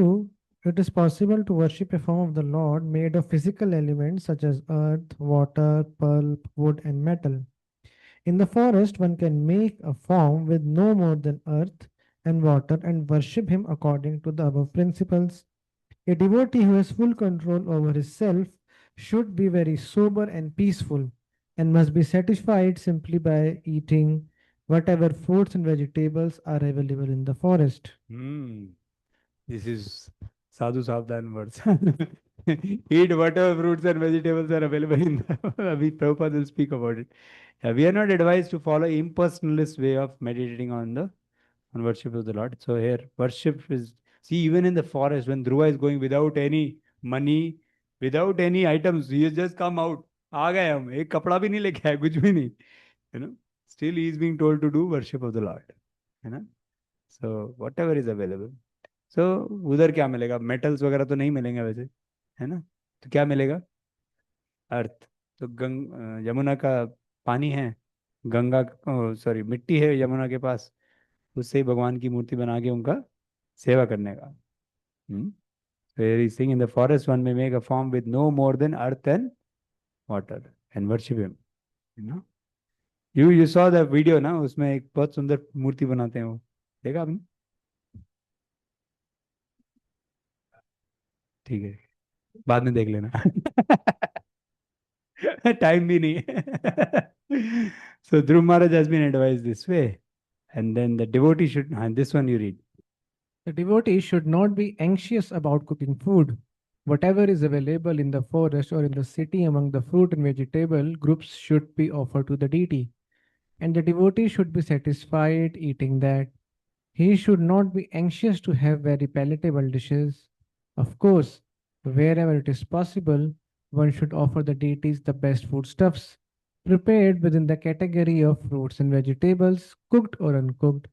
to worship a form of the Lord made of physical elements such as earth, water, pulp, wood, and metal. In the forest, one can make a form with no more than earth and water and worship him according to the above principles. A devotee who has full control over his self should be very sober and peaceful and must be satisfied simply by eating whatever fruits and vegetables are available in the forest. This is sadhu savdhan words. Eat whatever fruits and vegetables are available in the. Prabhupada will speak about it. We are not advised to follow impersonalist way of meditating on worship of the Lord. So here worship is, see, even in the forest when Dhruva is going without any money, without any items, he has just come out. आ गए हम, एक कपड़ा भी नहीं लेके आए, कुछ भी नहीं. Still he is being told to do worship of the Lord. So whatever is available. So उधर क्या मिलेगा? मेटल्स वगैरह तो नहीं मिलेंगे वैसे, है ना? तो क्या मिलेगा? अर्थ. तो यमुना का पानी है, गंगा सॉरी मिट्टी है यमुना के पास, उससे भगवान की मूर्ति बना के उनका सेवा करने का. Where he's saying in the forest one may make a form with no more than earth and water and worship him. You saw the video ना, उसमें एक बहुत सुंदर मूर्ति बनाते हैं वो, देखा आपने? ठीक है, बाद में देख लेना। टाइम भी नहीं है। So Dhruv Maharaj has been advised this way, and then the devotee should. And this one you read. The devotee should not be anxious about cooking food. Whatever is available in the forest or in the city among the fruit and vegetable groups should be offered to the deity, and the devotee should be satisfied eating that. He should not be anxious to have very palatable dishes. Of course, wherever it is possible, one should offer the deities the best foodstuffs, prepared within the category of fruits and vegetables, cooked or uncooked.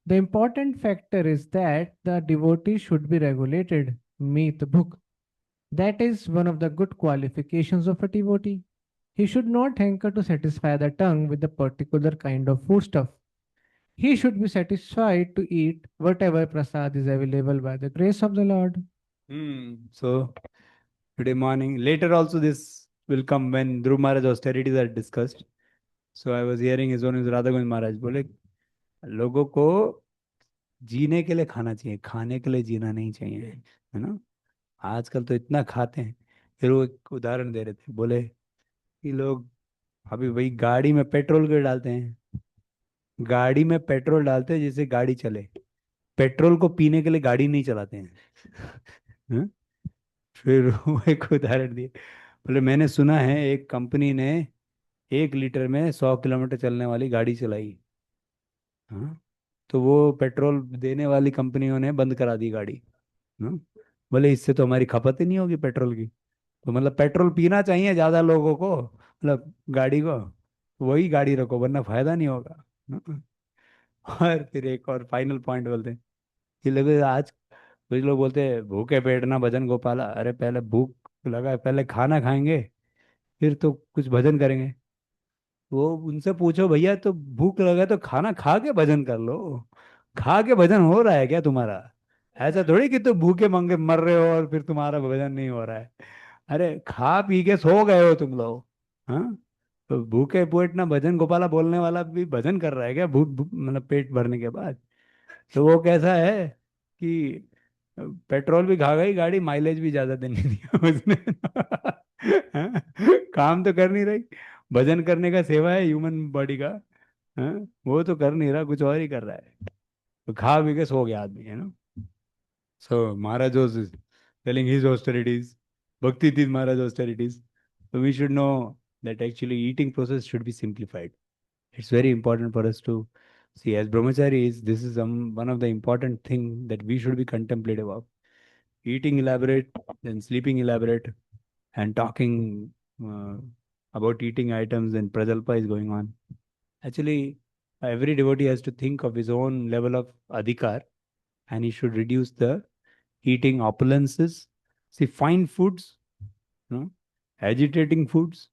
The important factor is that the devotee should be regulated, meet book. That is one of the good qualifications of a devotee. He should not hanker to satisfy the tongue with a particular kind of foodstuff. He should be satisfied to eat whatever prasad is available by the grace of the Lord. So today morning, later also this will come when Dhruv Maharaj austerities are discussed. So I was hearing his own Radha Govind Maharaj बोले लोगों को जीने के लिए खाना चाहिए, खाने के लिए जीना नहीं चाहिए, है ना। आजकल तो इतना खाते हैं। फिर वो एक उदाहरण दे रहे थे, बोले कि लोग अभी वही गाड़ी में पेट्रोल क्यों डालते हैं, गाड़ी में पेट्रोल डालते हैं जिससे गाड़ी चले, पेट्रोल को पीने के लिए गाड़ी नहीं चलाते हैं। हाँ? फिर वो एक उदाहरण दिए, बोले मैंने सुना है एक कंपनी ने 1 लीटर में 100 किलोमीटर चलने वाली गाड़ी चलाई। हाँ, तो वो पेट्रोल देने वाली कंपनियों ने बंद करा दी गाड़ी। हाँ, बोले इससे तो हमारी खपत ही नहीं होगी पेट्रोल की। तो मतलब पेट्रोल पीना चाहिए ज़्यादा लोगों को, मतलब गाड़ी को, वही गाड़ी रखो वरना फायदा नहीं होगा। हाँ? और फिर एक और फाइनल पॉइंट बोलते हैं कि लोग आज, कुछ लोग बोलते हैं भूखे पेट ना भजन गोपाला। अरे पहले भूख लगा, पहले खाना खाएंगे फिर तो कुछ भजन करेंगे। वो उनसे पूछो भैया तो भूख लगा तो खाना खा के भजन कर लो, खा के भजन हो रहा है क्या तुम्हारा? ऐसा थोड़ी कि तुम भूखे मंगे मर रहे हो और फिर तुम्हारा भजन नहीं हो रहा है। अरे खा पी के सो गए हो तुम लोग। हाँ, तो भूखे पेट ना भजन गोपाला बोलने वाला भी भजन कर रहा है क्या मतलब पेट भरने के बाद? तो वो कैसा है कि पेट्रोल भी खा गई गाड़ी, माइलेज भी ज्यादा देने दिया उसने। हाँ? काम तो कर नहीं रही, भजन करने का सेवा है ह्यूमन बॉडी का। हाँ? वो तो कर नहीं रहा, कुछ और ही कर रहा है। तो खा पी के सो गया आदमी, है ना। So Maharaj was telling his austerities, Bhakti Tirth Maharaj austerities. So we should know that actually eating process should be simplified. It's very important for us to see as brahmacharis. This is one of the important thing that we should be contemplative of. Eating elaborate, then sleeping elaborate, and talking uh, about eating items, and prajalpa is going on. Actually, every devotee has to think of his own level of adhikar, and he should reduce the eating opulences. See, fine foods, you know, agitating foods,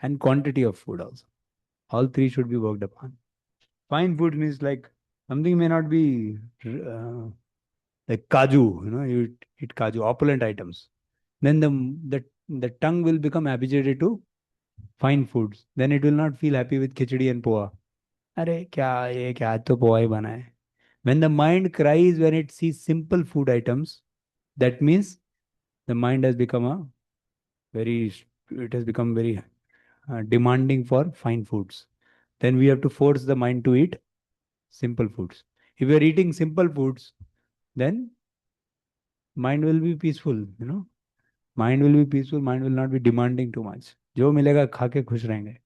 and quantity of food also. All three should be worked upon. Fine food means like something may not be like kaju, you eat kaju, opulent items. Then the tongue will become habituated to fine foods. Then it will not feel happy with khichdi and poha. अरे क्या ये, क्या आज तो पोहा ही बना है. When the mind cries when it sees simple food items, that means the mind has become it has become very demanding for fine foods. Then we have to force the mind to eat simple foods. If you are eating simple foods, then mind will be peaceful. Mind will be peaceful, mind will not be demanding too much. जो मिलेगा खा के खुश रहेंगे.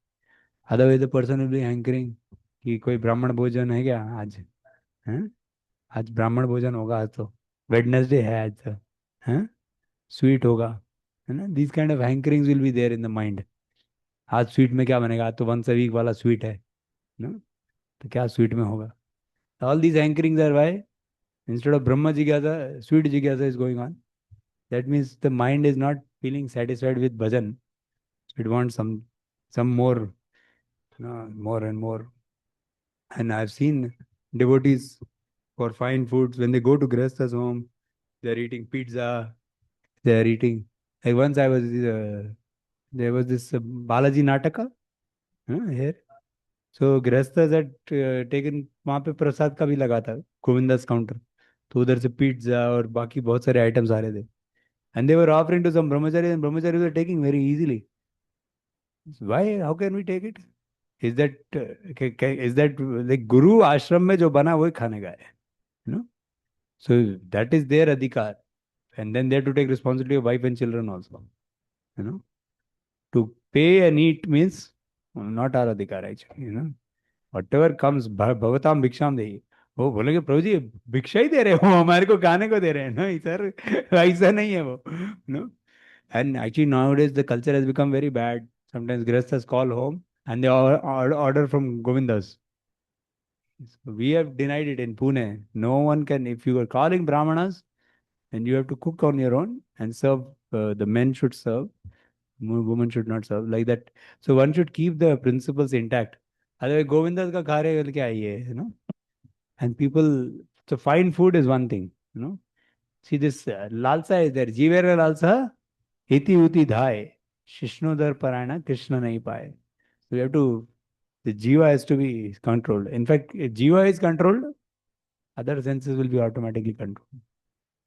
Otherwise the person will be hankering कि कोई ब्राह्मण भोजन है क्या आज, हैं? आज ब्राह्मण भोजन होगा, आज तो वेडनेसडे है, आज तो हैं, स्वीट होगा, है ना. These kind of hankerings will be there in the mind. आज स्वीट में क्या बनेगा, आज तो वंस अ वीक वाला स्वीट है ना, तो क्या स्वीट में होगा. All these hankerings are why instead of ब्रह्म जिज्ञासा, स्वीट जिज्ञासा is going on. That means the mind is not feeling satisfied with bhajan. It wants some more and more. And I've seen devotees for fine foods when they go to Grihastha's home, they're eating pizza, they're eating. Like once I was there was this Balaji Nataka here. So Grihasthas had taken, वहाँ पे प्रसाद का भी लगा था Govindas counter. तो उधर से pizza और बाकी बहुत सारे आइटम्स आ रहे थे. And they were offering to some brahmacharis, and brahmacharis were taking very easily. Why? How can we take it? Is that like guru ashram में जो बना वही खाने का है? You know? So that is their adhikar. And then they have to take responsibility of wife and children also. You know? To pay and eat means not our adhikar actually. You know? Whatever comes, भवताम भिक्षाम देही. वो बोलेंगे प्रभु जी भिक्षा ही दे रहे हो, हमारे को खाने को दे रहे हैं ना सर, ऐसा नहीं है वो. No? And actually nowadays the culture has become very bad. Sometimes grihasthas call home and they order from Govindas. So we have denied it in Pune. No one can, if you are calling Brahmanas, then you have to cook on your own and serve. The men should serve, women should not serve, like that. So one should keep the principles intact. Otherwise, Govindas ka kha rahe kya hai, you know. And people, so fine food is one thing, you know. See this lalsa is there. Jivera lalsa, iti uti dhai, Shishnodar parana, Krishna nahi paye. So we have to, the jiva has to be controlled. In fact, if jiva is controlled, other senses will be automatically controlled.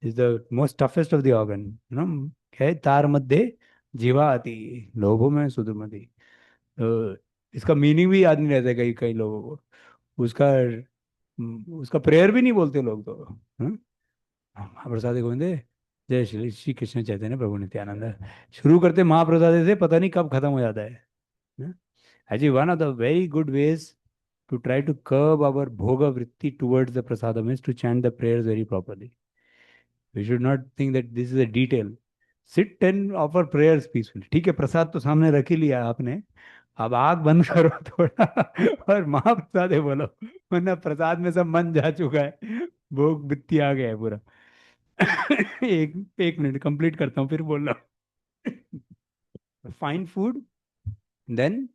Is the most toughest of the organ. You know, है तार मध्य जीवा आती लोभों में सुधुमति. तो इसका meaning भी याद नहीं रहता है कई कई लोगों को. उसका उसका प्रेयर भी नहीं बोलते लोग तो. महाप्रसाद गोविंदे जय श्री श्री कृष्ण चैतन्य प्रभु नित्यानंद शुरू करते महाप्रसाद से पता नहीं कब खत्म हो जाता है. Actually, one of the very good ways to try to curb our bhoga vritti towards the prasadam is to chant the prayers very properly. We should not think that this is a detail. Sit and offer prayers peacefully. ठीक है, प्रसाद तो सामने रख ही लिया आपने, अब आग बंद करो थोड़ा और महाप्रसाद है बोलो, वरना प्रसाद में सब मन जा चुका है, भोग वृत्ति आ गया है पूरा. एक मिनट कंप्लीट करता हूँ फिर बोल रहा हूँ. Fine food, then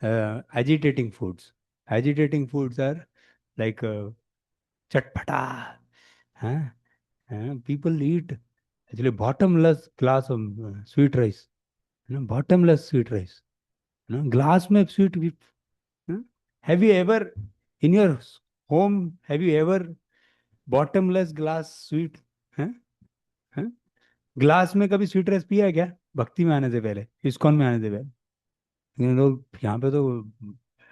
agitating foods. Agitating foods are like chatpata. Huh? People eat actually bottomless glass of sweet rice. You know, bottomless sweet rice. You know, glass में sweet. Have you ever in your home? Have you ever bottomless glass sweet? Huh? Huh? Glass में कभी sweet rice पिया है क्या? भक्ति में आने से पहले, इस्कॉन में आने से पहले. लेकिन लोग यहाँ पे तो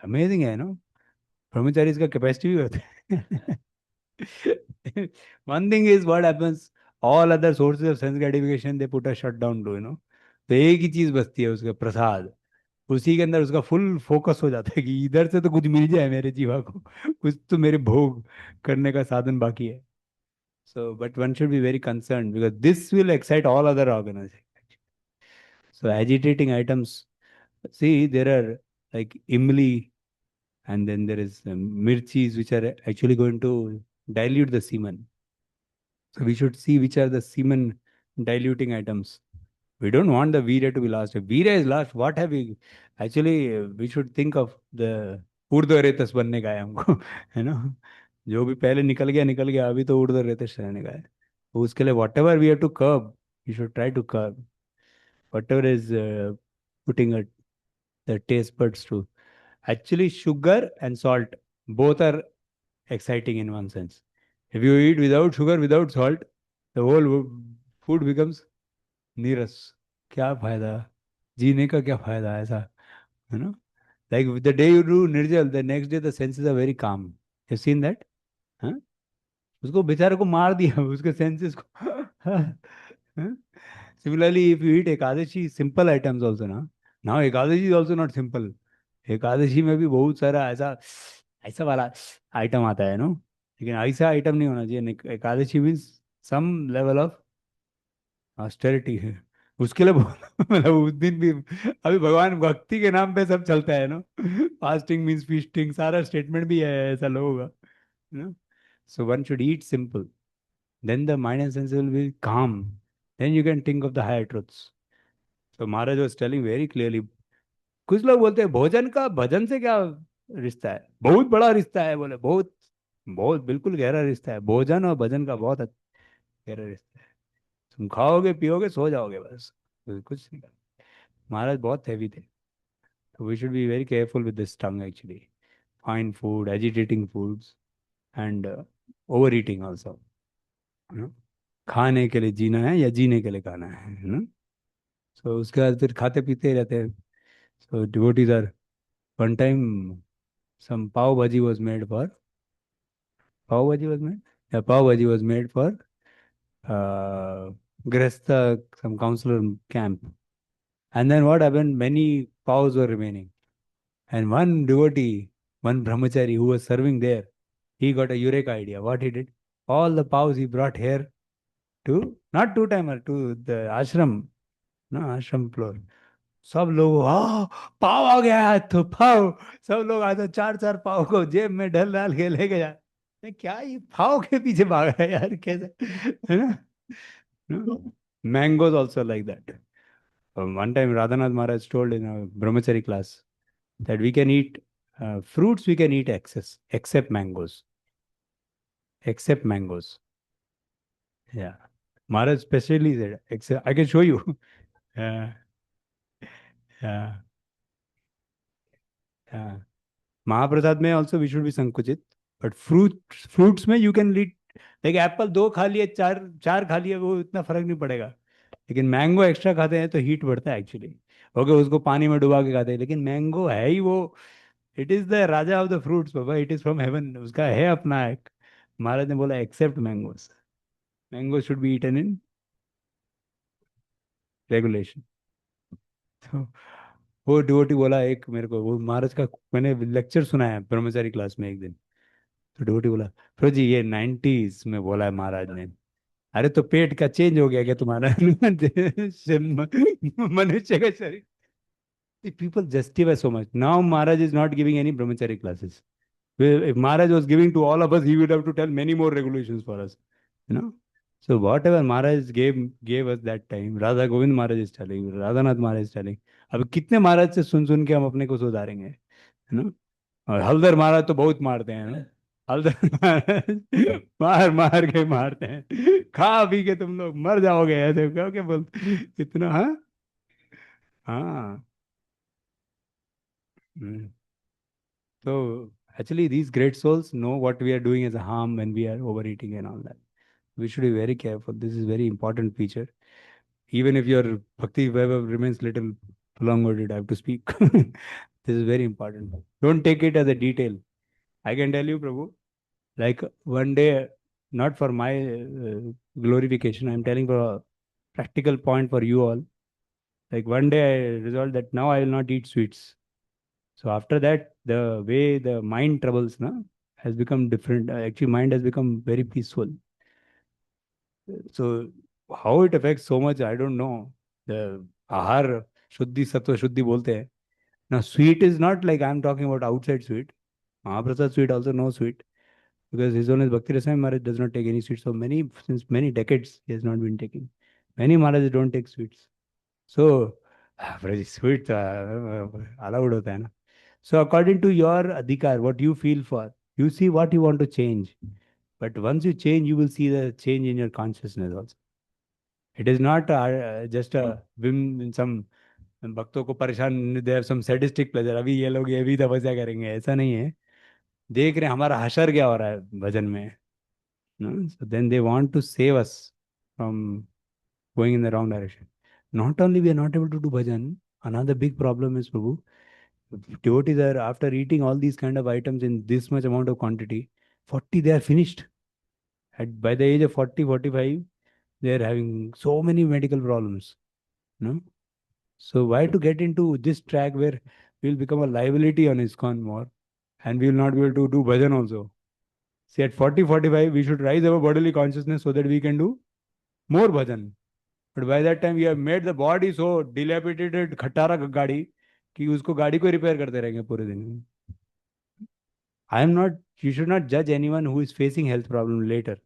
अमेजिंग है ना, ब्रह्मचारी इसका कैपेसिटी भी होता है. One thing is what happens, all other sources of sense gratification they put a shut down to, you know. तो एक ही चीज बचती है उसका प्रसाद, उसी के अंदर उसका फुल फोकस हो जाता है कि इधर से तो कुछ मिल जाए मेरे जीवा को, कुछ तो मेरे भोग करने का साधन बाकी है. So but one should be very concerned because this will excite all other organs. So agitating items, see there are like imli, and then there is mirchis which are actually going to dilute the semen. So we should see which are the semen diluting items. We don't want the virya to be lost. If virya is lost, what have we? Actually, we should think of the ऊर्ध्वरेतस बनने का है हमको, है ना. जो भी पहले निकल गया अभी तो ऊर्ध्वरेतस रहने का है. तो उसके लिए whatever we have to curb, we should try to curb. Whatever is putting the taste buds to. Actually, sugar and salt both are exciting in one sense. If you eat without sugar, without salt, the whole food becomes नीरस. क्या फायदा जीने का, क्या फायदा ऐसा, है ना. Like the day you do निर्जल, the next day the senses are very calm. You seen that? हाँ? उसको बेचारे को मार दिया उसके senses को. हाँ? Similarly, if you eat Ekadashi, simple items also ना. Now Ekadashi is also not simple. Ekadashi में भी बहुत सारा ऐसा ऐसा वाला आइटम आता है नो, लेकिन ऐसा आइटम नहीं होना चाहिए. Ekadashi means some level of austerity है उसके लिए. मतलब उस दिन भी अभी भगवान भक्ति के नाम पे सब चलता है नो, फास्टिंग मीन्स फीस्टिंग, सारा स्टेटमेंट भी है ऐसा लोगों का, no. So one should eat simple, then the mind and sense will be calm, then you can think of the higher truths. So Maharaj was telling very clearly. कुछ लोग बोलते हैं भोजन का भजन से क्या रिश्ता है, बहुत बड़ा रिश्ता है. बोले बहुत बहुत बिल्कुल गहरा रिश्ता है, भोजन और भजन का बहुत गहरा रिश्ता है. तुम खाओगे पियोगे सो जाओगे बस, कुछ नहीं. महाराज बहुत हैवी थे. तो we should be very careful with this tongue actually. Fine food, agitating foods, and over eating also. खाने के लिए जीना है या जीने के लिए खाना है ना. सो उसके बाद फिर खाते पीते ही रहते हैं. So devotees are, one time some pav bhaji was made for, pav bhaji was made, yeah, pav bhaji was made for uh, grihastha, some counselor camp. And then what happened, many pavs were remaining, and one devotee, one brahmachari who was serving there, he got a eureka idea. What he did, all the pavs he brought here to, not two timer, to the ashram, no, ashram floor. सब लोग हाँ पाव आ गया है तो पाव. सब लोग आते चार चार पाव को जेब में ढल डाल के लेके जा. क्या ये पाव के पीछे भाग रहा है यार, कैसे, है ना. Mangoes also like that. One time Radhanath Maharaj told in a brahmachari class that we can eat fruits, we can eat excess except mangoes. Except mangoes. Yeah. Maharaj specially said, except, I can show you. Yeah. Yeah. Yeah. महाप्रसाद में also we should B संकुचित. But fruits में you can lead. Like Apple दो खा लिए, चार चार खा लिए, वो इतना फर्क नहीं पड़ेगा. लेकिन मैंगो एक्स्ट्रा खाते हैं तो हीट बढ़ता है एक्चुअली. ओके, उसको पानी में डुबा के खाते हैं, लेकिन मैंगो है ही वो. It is the raja of the fruits baba. It is from heaven. उसका है अपना एक. महाराज ने बोला except mangoes. Mango should be eaten in regulation. तो वो डिवोटी बोला एक मेरे को, वो महाराज का मैंने लेक्चर सुना है ब्रह्मचारी क्लास में एक दिन. तो डिवोटी बोला, प्रभु जी ये 90s में बोला है महाराज ने. अरे तो पेट का चेंज हो गया क्या तुम्हारा? मनुष्य का शरीर. People justify so much. Now Maharaj is not giving any Brahmachari classes. If Maharaj was giving to all of us, he would have to tell many more regulations for us. You know? So whatever Maharaj gave us that time, Radha Govind Maharaj is telling, Radhanath Maharaj is telling. अब कितने महाराज से सुन सुन के हम अपने को सुधारेंगे, है ना. और हल्दर महाराज तो बहुत मारते हैं ना. हल्दर महाराज मार मार के मारते हैं. खा पी के तुम लोग मर जाओगे ऐसे क्या क्या बोलते इतना. हाँ. हाँ. हम्म. So actually, these great souls know what we are doing as a harm when we are overeating and all that. We should be very careful. This is very important feature. Even if your bhakti Vaibhav remains little long-worded, I have to speak. This is very important. Don't take it as a detail. I can tell you, Prabhu, like one day, not for my glorification, I'm telling for a practical point for you all. Like one day I resolved that now I will not eat sweets. So after that, the way the mind troubles na, has become different. Actually, mind has become very peaceful. So how it affects so much, I don't know. The ahar shuddhi, sattva shuddhi bolte hai. Now sweet is not like I'm talking about outside sweet. Mahaprasad sweet also no sweet. Because His Holiness Bhakti Rasamrita Maharaj does not take any sweets. So many, since many decades, he has not been taking. Many Maharajas don't take sweets. So, sweet allowed hota hai na. So according to your adhikar, what you feel for, you see what you want to change. But once you change, you will see the change in your consciousness also. It is not just a whim in some भक्तों को परेशान, they have some sadistic pleasure. अभी ये लोग ये भी तपस्या करेंगे, ऐसा नहीं है. देख रहे हैं हमारा हशर क्या हो रहा है भजन में. So then they want to save us from going in the wrong direction. Not only we are not able to do bhajan, another big problem is, Prabhu, devotees are, after eating all these kind of items in this much amount of quantity, 40 they are finished. By the age of 40, 45, they are having so many medical problems. No? So why to get into this track where we will become a liability on ISKCON more, and we will not be able to do bhajan also. See, at 40, 45, we should rise our bodily consciousness so that we can do more bhajan. But by that time, we have made the body so dilapidated, खटारा गाड़ी, कि उसको गाड़ी को repair करते रहेंगे पूरे दिन. I am not, you should not judge anyone who is facing health problem later.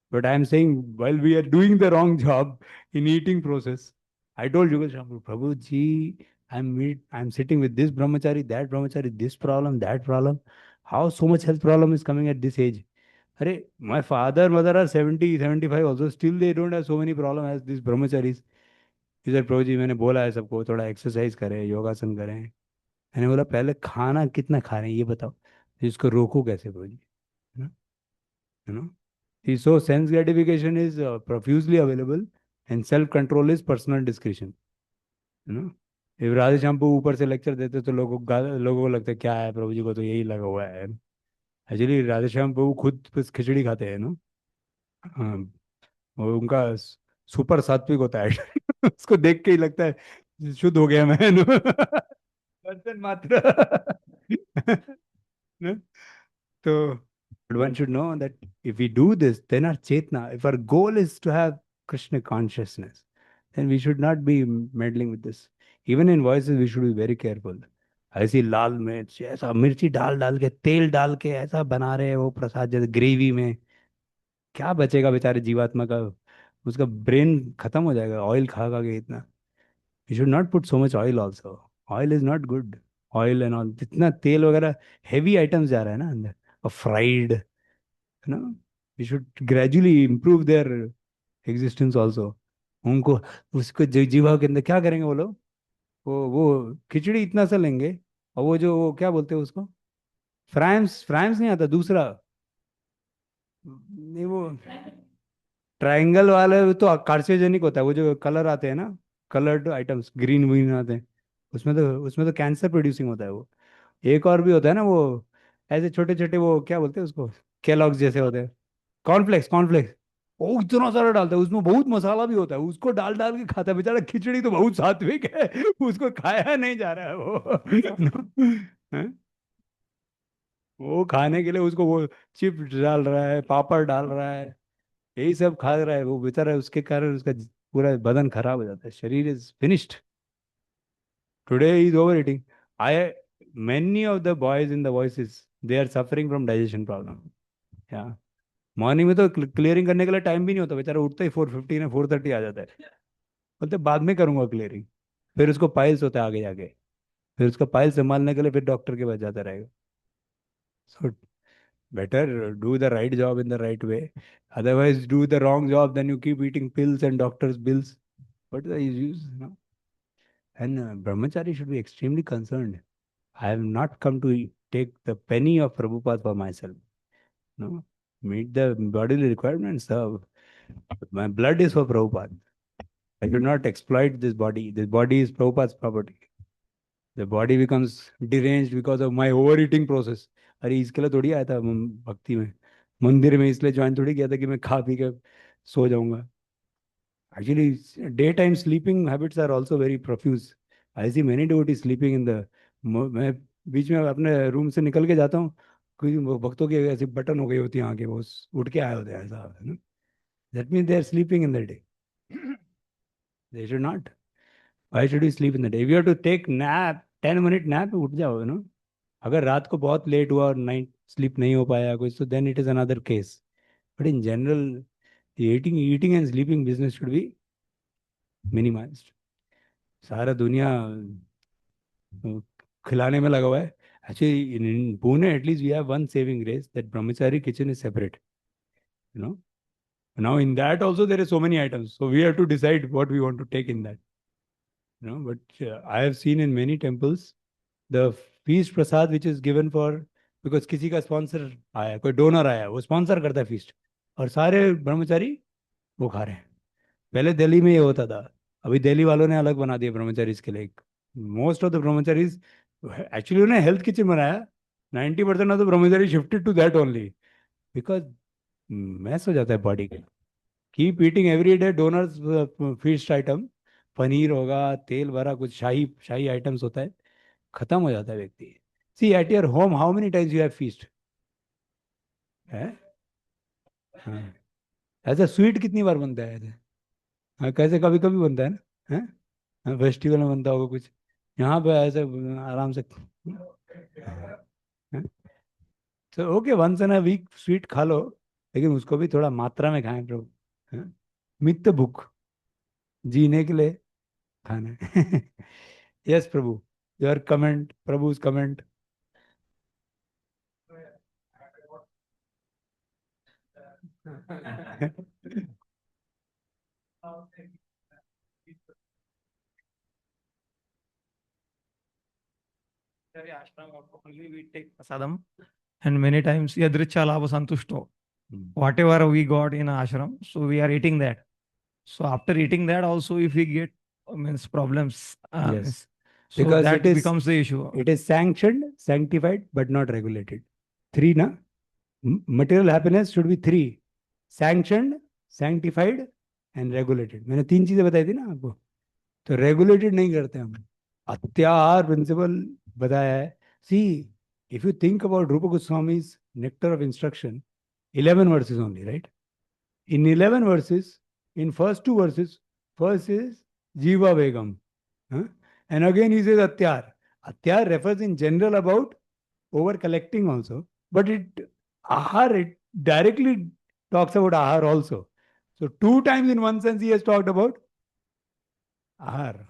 But I am saying, while we are doing the wrong job in eating process, I told you, Prabhu ji, I'm sitting with this brahmachari, this problem, that problem. How so much health problem is coming at this age? Arey, my father, mother are 70, 75 also. Still they don't have so many problems as these brahmacharis. इधर प्रभु जी मैंने बोला है सबको थोड़ा exercise करें, योगासन करें. मैंने बोला पहले खाना कितना खा रहे हैं ये बताओ, इसको रोको कैसे प्रभु जी, है ना. So sense gratification is profusely available, and self control is personal discretion. You know, if Radhe Shyam प्रभु ऊपर से लेक्चर देते तो लोगों को लगता है क्या है, प्रभु जी को तो यही लगा हुआ है। एक्चुअली राधे श्याम प्रभु खुद बस खिचड़ी खाते हैं ना। हाँ, वो उनका सुपर सात्विक होता है। उसको देख के ही लगता है शुद्ध हो गया मैं। दर्शन मात्र। न? So, but one should know that if we do this, then our chetna, if our goal is to have Krishna consciousness, then we should not be meddling with this. Even in voices, we should be very careful. ऐसी लाल मिर्च, ऐसा मिर्ची डाल डाल के, तेल डाल के ऐसा बना रहे हैं वो प्रसाद जैसे ग्रेवी में। क्या बचेगा बेचारे जीवात्मा का? उसका ब्रेन खत्म हो जाएगा ऑयल खा खा के इतना। You should not put so much oil also. Oil is not good. Oil and all, जितना तेल वगैरह हेवी आइटम्स जा रहा है ना अंदर, और फ्राइड, है ना। We should gradually improve their existence also. उनको उसको जीवा के अंदर क्या करेंगे वो लोग? वो खिचड़ी इतना सा लेंगे, और वो जो वो क्या बोलते हैं उसको, फ्राइम्स, फ्राइम्स नहीं आता दूसरा, नहीं वो ट्रायंगल वाला, वो तो कार्सिनोजेनिक होता है। वो जो कलर आते हैं ना, कलर्ड आइटम्स ग्रीन ग्रीन आते हैं, उसमें तो कैंसर प्रोड्यूसिंग होता है वो। एक और भी होता है ना वो, ऐसे छोटे छोटे, वो क्या बोलते हैं उसको, केलॉग्स जैसे होते हैं, कॉर्नफ्लेक्स, कॉर्नफ्लेक्स। वो इतना सारा डालता है, उसमें बहुत मसाला भी होता है, उसको डाल डाल के खाता है बेचारा। खिचड़ी तो बहुत सात्विक है, उसको खाया नहीं जा रहा है वो। हैं? वो खाने के लिए उसको वो चिप्स डाल रहा है, पापड़ डाल रहा है, यही सब खा रहा है वो बेचारा। उसके कारण उसका पूरा बदन खराब हो जाता है, शरीर is finished. Today is over eating. I Many of the boys in the voices, they are suffering from digestion problem. Yeah. Morning में तो क्लियरिंग करने के लिए टाइम भी नहीं होता, बेचारा उठते ही 4:15 या 4:30 आ जाता है। बोलते बाद में करूंगा क्लियरिंग। फिर उसको पाइल्स होता है आगे जाके, फिर उसका पाइल संभालने के लिए फिर डॉक्टर के पास जाता रहेगा। So better do the right job in the right way, otherwise do the wrong job, then you keep eating pills and doctors bills. What is the use? No? And brahmachari should be extremely concerned. I have not come to take the penny of Prabhupada for myself. No, meet the bodily requirements. My blood is for Prabhupada. I should not exploit this body. This body is Prabhupada's property. The body becomes deranged because of my overeating process. अरे इसके लिए थोड़ी आया था भक्ति में, मंदिर में इसलिए ज्वाइन थोड़ी किया था कि मैं खा पी के सो जाऊंगा। Actually, daytime sleeping habits are also very profuse. I see many devotees sleeping in the. मैं बीच में अपने रूम से निकल के जाता हूँ, कोई भक्तों की ऐसी बटन हो गई होती है आगे, वो उठ के आए होते हैं ऐसा, है ना। That means they are sleeping in the day. They should not. Why should you sleep in the day? If you have to take nap, 10 minute nap, उठ जाओ, यू नो। अगर रात को बहुत लेट हुआ और नाइट स्लीप नहीं हो पाया कुछ, तो then it is another case. But in general, eating and sleeping business should be minimized. सारा दुनिया खिलाने में लगा हुआ है। Actually in Pune at least we have one saving grace, that brahmachari kitchen is separate, you know. Now in that also there is so many items, so we have to decide what we want to take in that, you know. But I have seen in many temples the feast Prasad which is given for, because किसी का sponsor आया, कोई donor आया, वो sponsor करता है feast, और सारे ब्रह्मचारी वो खा रहे हैं। पहले दिल्ली में ये होता था, अभी दिल्ली वालों ने अलग बना दिया ब्रह्मचारीज के लिए। Most of the brahmacharis, actually उन्हें हेल्थ किचन बनाया, 90% of the brahmachari shifted to that only, because mess हो जाता है बॉडी के। Keep eating every day donors feast item, paneer होगा, तेल भरा कुछ शाही शाही आइटम्स होता है, खत्म हो जाता है व्यक्ति। See at your home how many times you have feast है? हाँ, ऐसा स्वीट कितनी बार बनता है ऐसे? हाँ, कैसे कभी कभी बनता है ना, है? फेस्टिवल में बनता होगा कुछ, यहाँ पे ऐसे आराम से। तो okay, once in a week sweet खा लो, लेकिन उसको भी थोड़ा मात्रा में खाएं प्रभु, हैं? मित्त भूख, जीने के लिए खाना है। Yes prabhu, your comment, prabhu's comment. Ashram only we take prasadam, and many times yadricha labha santushto. whatever we got in ashram, so we are eating that. So after eating that also, if we get means problems, Yes. so Because that it is becomes the issue. it is sanctioned, sanctified, but not regulated. Three, na? Material happiness should be three: sanctioned, sanctified, and regulated. मैंने तीन चीजें बताई थी ना आपको. तो regulated नहीं करते हम. अत्याहार principle बताया है. See, if you think about Rupa Goswami's nectar of instruction, 11 verses only, right? In 11 verses, in first two verses, first is Jiva Vegam. Huh? And again he says Atyar. Atyar refers in general about over collecting also. But Ahar, it directly talks about Ahar also. So two times in one sense he has talked about Ahar.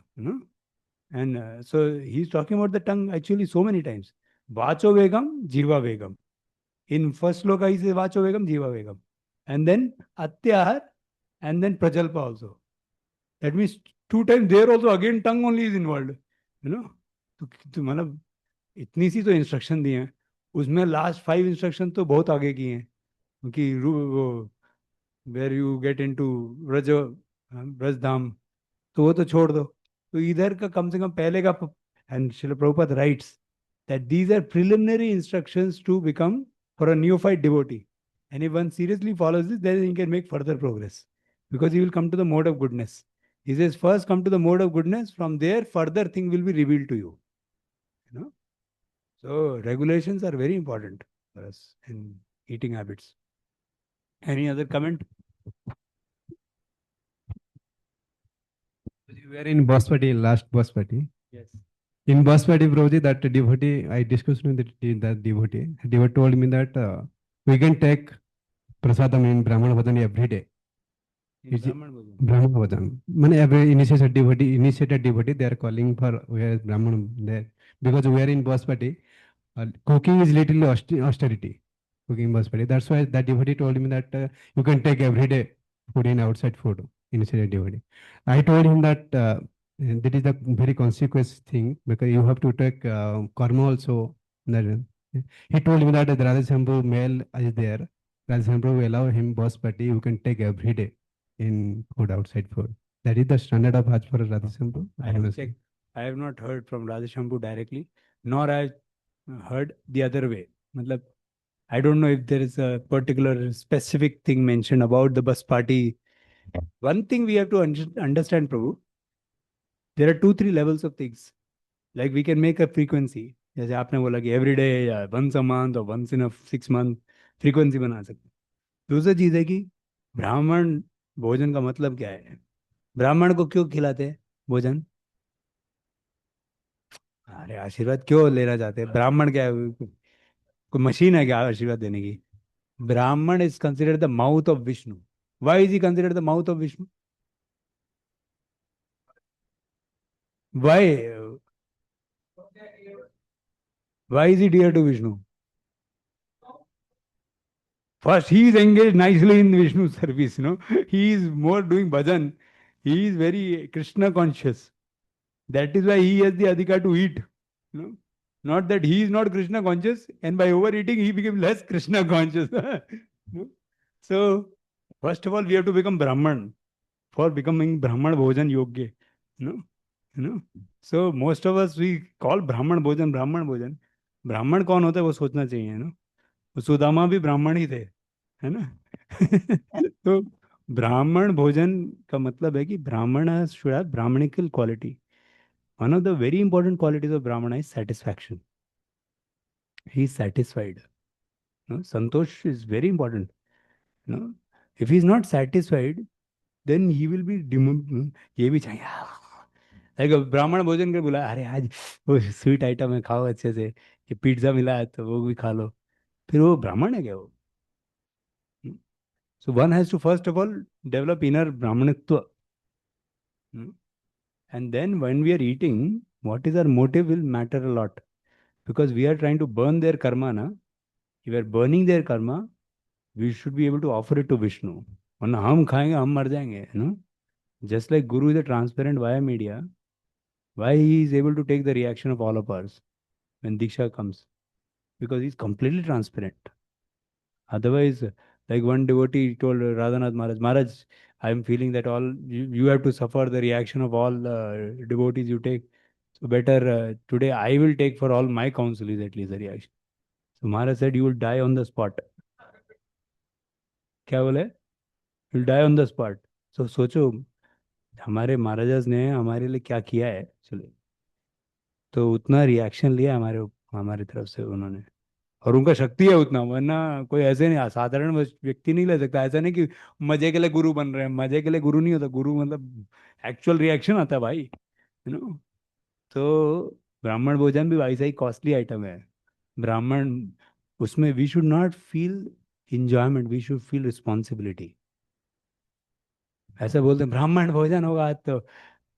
And so he's talking about the tongue actually so many times. Vacho Vegam, Jiva Vegam. In first sloka he says Vacho Vegam, Jiva Vegam. And then Atyahar, and then Prajalpa also. That means two times there also again tongue only is involved. तो मतलब इतनी सी तो instruction दी हैं, उसमें last 5 instruction तो बहुत आगे की हैं, क्योंकि वो where you get into Braj Dham, तो वो तो छोड़ दो. तो इधर का कम से कम पहले का. And Srila Prabhupada rights that these are preliminary instructions to become for a neophyte devotee. And if one seriously follows this, then he can make further progress, because he will come to the mode of goodness. He says, first come to the mode of goodness, from there further thing will be revealed to you. So regulations are very important for us in eating habits. Any other comment? We were in Baspati, last Baspati. Yes. In Baspati, Prabhuji, that devotee, I discussed with that devotee. The devotee told me that we can take prasadam in Brahman Bhajan every day. In Brahman Bhajan. Brahman Bhajan. Many every initiated devotee, they are calling for where Brahman there. Because we are in Baspati, cooking is little austerity. Cooking in Baspati. That's why that devotee told me that you can take every day food in outside food. Initiated devotee. I told him that that is the very consequence thing, because you have to take karma also. That, he told me that the Radha Shambhu male is there. Radha Shambhu will allow him Baspati, you can take every day in food, outside food. That is the standard of Hajj for Radha Shambhu. I have checked. I have not heard from Radha Shambhu directly, nor I heard the other way. Matlab, I don't know if there is a particular specific thing mentioned about the bus party. One thing we have to understand, Prabhu, there are 2-3 levels of things. Like we can make a frequency. जैसे आपने बोला कि every day या once a month or once in a 6 month frequency बना सकते. दूसरी चीज़ है कि ब्राह्मण भोजन का मतलब क्या है. ब्राह्मण को क्यों खिलाते हैं भोजन? अरे आशीर्वाद क्यों लेना चाहते हैं? ब्राह्मण क्या है, कोई मशीन है क्या आशीर्वाद देने की? Brahmin is considered the mouth of Vishnu. Why is he considered the mouth of Vishnu? Why why is he dear to Vishnu? First, he is engaged nicely in Vishnu service. He is more doing bhajan. He is very Krishna conscious. That is why he has the adhikar to eat. Not that he is not Krishna conscious, and by overeating he became less Krishna conscious. So, first of all, we have to become Brahman. For becoming Brahman Bhojan Yogya. So, most of us, we call Brahman Bhojan Brahman Bhojan. ब्राह्मण कौन होता है वो सोचना चाहिए ना. सुदामा भी ब्राह्मण ही थे, है ना. तो ब्राह्मण भोजन का मतलब है कि Brahmin should have Brahminical quality. One of the very important qualities of Brahmana is satisfaction. He is satisfied. Santosh is very important. If he is not satisfied, then he will be ये भी चाहिए. like ब्राह्मण भोजन के बोला, अरे आज वो स्वीट आइटम है, खाओ अच्छे से, ये पिज्जा मिला है तो वो भी खा लो. फिर वो ब्राह्मण है क्या वो? So one has to first of all develop inner brahmanitva. And then when we are eating, what is our motive will matter a lot. Because we are trying to burn their karma. If we are burning their karma, we should be able to offer it to Vishnu. वरना हम खाएंगे हम मर जाएंगे. Just like Guru is a transparent via media, why he is able to take the reaction of all of us when Diksha comes? Because he is completely transparent. Otherwise, Like one devotee told Radhanath Maharaj, I am feeling that all you have to suffer the reaction of all devotees you take. So better today I will take for all my counsel is at least the reaction. So Maharaj said, you will die on the spot. क्या बोले? You'll die on the spot. So सोचो हमारे महाराजाज ने हमारे लिए क्या किया है, चलो तो उतना रिएक्शन लिया हमारे तरफ से उन्होंने, और उनका शक्ति है उतना, वरना कोई ऐसे नहीं साधारण व्यक्ति नहीं ले सकता। ऐसा नहीं कि मजे के लिए गुरु बन रहे हैं, मजे के लिए गुरु नहीं होता, गुरु मतलब एक्चुअल रिएक्शन आता है भाई, यू नो। तो ब्राह्मण भोजन भी वैसा ही कॉस्टली आइटम है। ब्राह्मण उसमें we should not feel enjoyment, we should feel responsibility. ऐसा बोलते हैं ब्राह्मण भोजन होगा आज, तो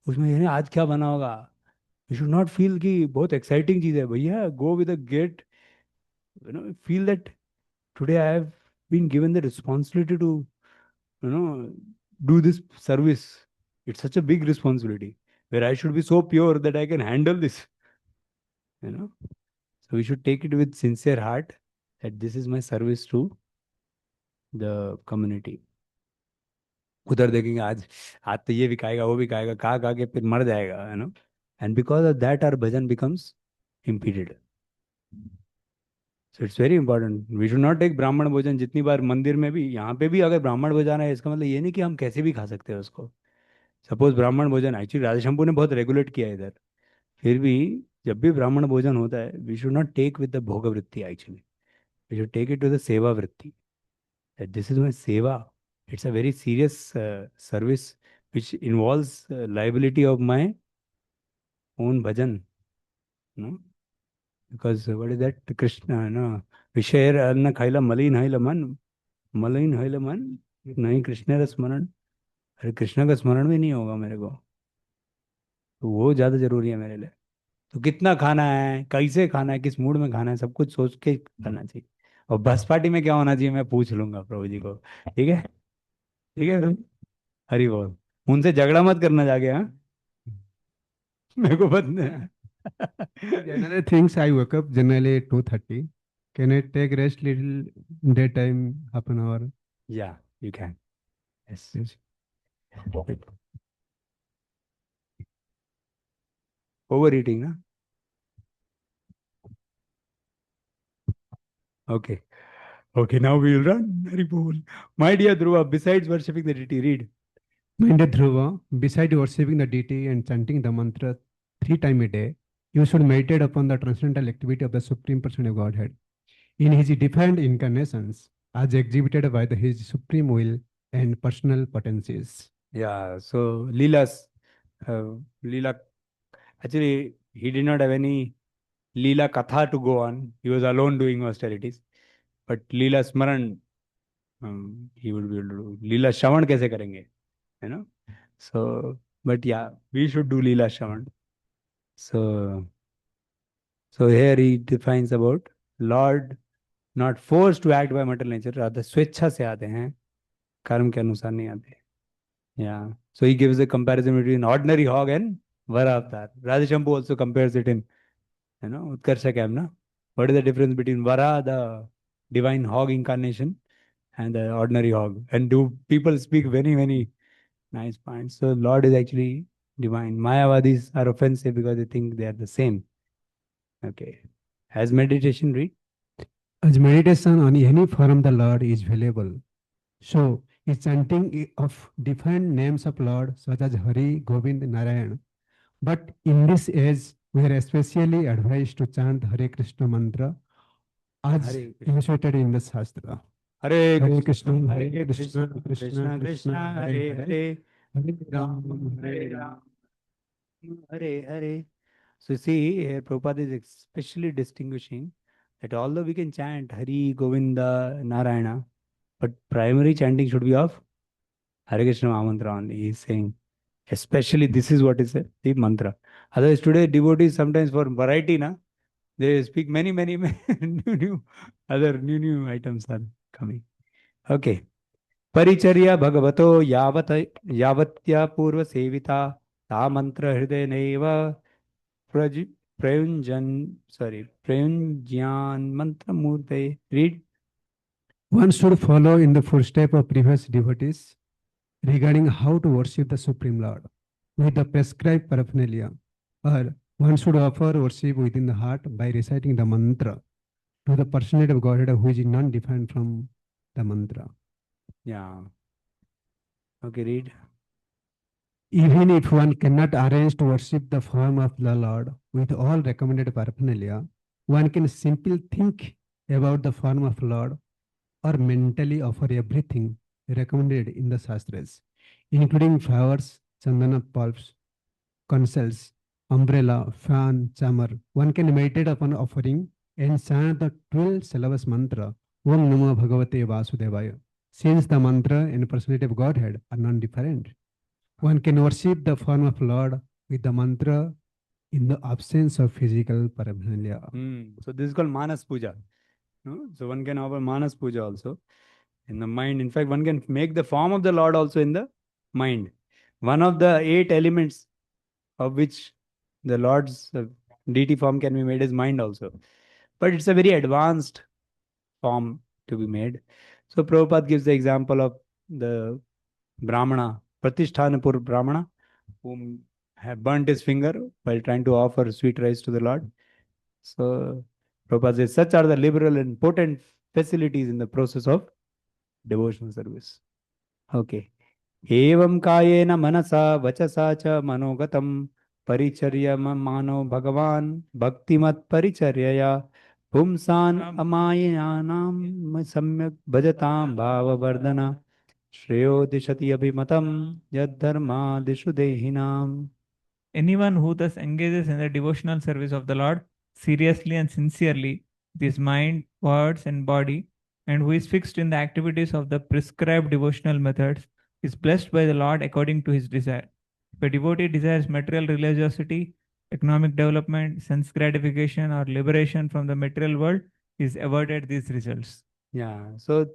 उसमें ये नहीं आज क्या बना होगा। वी शुड नॉट फील कि बहुत एक्साइटिंग चीज़ है भैया, go with a gate, you know, feel that today I have been given the responsibility to, you know, do this service. It's such a big responsibility where I should be so pure that I can handle this, you know. So we should take it with sincere heart that this is my service to the community. उधर देखेंगे आज, आज तो ये भी खाएगा वो भी खाएगा, खा के फिर मर जाएगा, you know. And because of that our bhajan becomes impeded. So it's very important, we should not take Brahmin bhojan. जितनी बार मंदिर में भी, यहाँ पे भी अगर ब्राह्मण भोजन है, इसका मतलब ये नहीं कि हम कैसे भी खा सकते हैं उसको। सपोज ब्राह्मण भोजन, एक्चुअली राधे शंभू ने बहुत रेगुलेट किया है इधर, फिर भी जब भी ब्राह्मण भोजन होता है we should not take with the भोग वृत्ति, actually we should take it to the सेवा वृत्ति, दैट दिस इज माई सेवा। It's a very serious service which involves liability of my own भजन, no. Because what is that? Krishna, no. विषय अन्न खाइला मलिन है मन, मलिन है मन, नहीं कृष्ण का स्मरण। अरे कृष्ण का स्मरण भी नहीं होगा मेरे को, तो वो ज़्यादा जरूरी है मेरे लिए। तो कितना खाना है, कैसे खाना है, किस मूड में खाना है, सब कुछ सोच के करना चाहिए। और बस पार्टी में क्या होना चाहिए मैं पूछ लूंगा प्रभु जी को, ठीक है? ठीक है प्रभु? हरि बोल। उनसे झगड़ा मत करना जाके, हाँ, मेरे को पता नहीं। Generally things I wake up generally 2:30. Can I take rest little daytime half an hour? Yeah, you can. Yes. Yes. Overeating, ना? Okay. Okay, now we will run. Hari bol. My dear Dhruva, besides worshipping the deity, read. My dear Dhruva, beside worshipping the deity and chanting the mantra 3 times a day, you should meditate upon the transcendental activity of the Supreme Person of Godhead in his defined incarnations, as exhibited by his supreme will and personal potencies. Yeah, so Leela's, Leela, actually, he did not have any Leela Katha to go on. He was alone doing austerities. But Leela Smaran, he would be able to do. Leela Shravan कैसे करेंगे, you know? So, but yeah, we should do Leela Shravan. So here he defines about Lord not forced to act by material nature, rather स्वेच्छा से आते हैं, कर्म के अनुसार नहीं आते। Yeah. So he gives a comparison between ordinary hog and Vara avatar. Radha Shambhu also compares it in, you know, Utkarsha Kamna. What is the difference between Vara, the divine hog incarnation, and the ordinary hog? And do people speak very, very nice points? So Lord is actually divine. Mayavadis are offensive because they think they are the same. Okay. Has meditation read? As meditation on any form the Lord is valuable. So, is chanting of different names of Lord, such as Hari, Govind, Narayan. But in this age, we are especially advised to chant Hare Krishna mantra as Hare Krishna. illustrated in the Shastra. Hare Hare Krishna, Krishna, Hare Hare Krishna, Krishna, Krishna Krishna Krishna, Krishna, Hare Hare Hare, Hare Ram, Hare Ram. Hare Hare. So you see, here Prabhupada is especially distinguishing that although we can chant Hari, Govinda, Narayana, but primary chanting should be of Hare Krishna Mahamantra only. He is saying, especially this is what is the mantra. Otherwise, today devotees sometimes for variety, na, they speak many, many, new new items are coming. Okay. परिचर्या भगवतो यावत यावत्या पूर्व सेविता ता मंत्र हृदय नैव प्रज प्रयुंजन sorry प्रयुंज्यान मंत्र मूर्ते read. One should follow in the footsteps of previous devotees regarding how to worship the Supreme Lord with the prescribed paraphernalia, or one should offer worship within the heart by reciting the mantra to the personality of Godhead who is non-defined from the mantra. Yeah. Okay, read. Even if one cannot arrange to worship the form of the Lord with all recommended paraphernalia, one can simply think about the form of Lord or mentally offer everything recommended in the Shastras, including flowers, chandana pulps, consoles, umbrella, fan, chamar. One can meditate upon offering and chant the 12 syllabus mantra, Om Namo Bhagavate Vasudevaya. Since the mantra and personality of Godhead are non-different, one can worship the form of Lord with the mantra in the absence of physical paraphernalia. So this is called Manas Puja. No? So one can offer Manas Puja also in the mind. In fact, one can make the form of the Lord also in the mind. One of the 8 elements of which the Lord's deity form can be made is mind also. But it's a very advanced form to be made. So Prabhupada gives the example of the Brahmana, Pratishthana Brahmana, whom had burnt his finger while trying to offer sweet rice to the Lord. So Prabhupada says, such are the liberal and potent facilities in the process of devotional service. Okay. Evam kayena manasa vachasa cha manogatam paricharya mano bhagavan bhaktimat paricharyaya pumsan amayanam samyak bhajatam bhavavardhana shreyo dishati abhimatam yad dharma dishu dehinam. Anyone who thus engages in the devotional service of the Lord seriously and sincerely with his mind, words, and body, and who is fixed in the activities of the prescribed devotional methods, is blessed by the Lord according to his desire. If a devotee desires material religiosity, economic development, sense gratification, or liberation from the material world, he is awarded these results. Yeah. So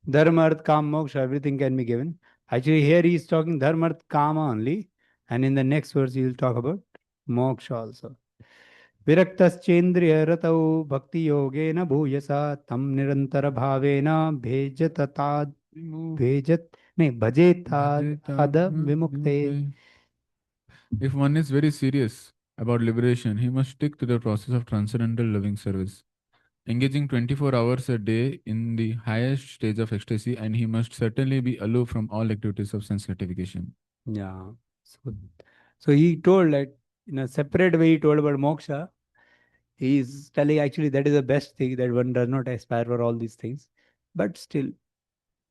dharma, arth, kam, moksha, everything can be given. Actually, here he is talking dharma, arth, kama only. And in the next verse, he will talk about moksha also. Viraktaschendriya ratau bhakti yogena bhuyasa tam nirantara bhavena bhejatatad bhajetad ada vimukte. If one is very serious about liberation, he must stick to the process of transcendental loving service, engaging 24 hours a day in the highest stage of ecstasy, and he must certainly be aloof from all activities of sense gratification. Yeah. So he told that in a separate way, he told about moksha. He is telling actually that is the best thing, that one does not aspire for all these things. But still,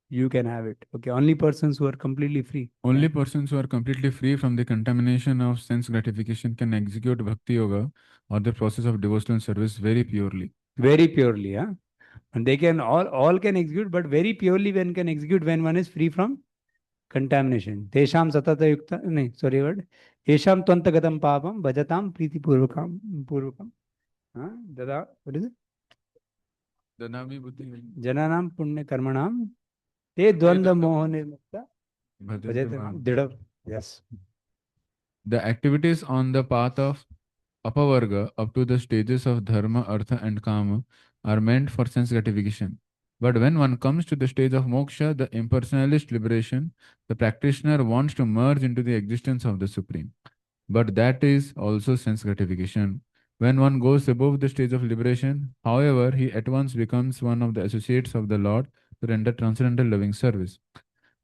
you can have it. Okay. Only persons who are completely free. Only persons who are completely free from the contamination of sense gratification can execute bhakti yoga or the process of devotional service very purely. Very purely, huh? And they can all can execute, but very purely one can execute when one is free from contamination. Tesham satata yukta, no, sorry, word. Esham twantagatam papam bhajatam priti purvakam. Dada, what is it? Jananam punya karmanam te dvanda mohane mukta bhajatam dida. Yes. The activities on the path of Apavarga up to the stages of dharma, artha, and kama are meant for sense gratification. But when one comes to the stage of moksha, the impersonalist liberation, the practitioner wants to merge into the existence of the Supreme. But that is also sense gratification. When one goes above the stage of liberation, however, he at once becomes one of the associates of the Lord to render transcendental loving service.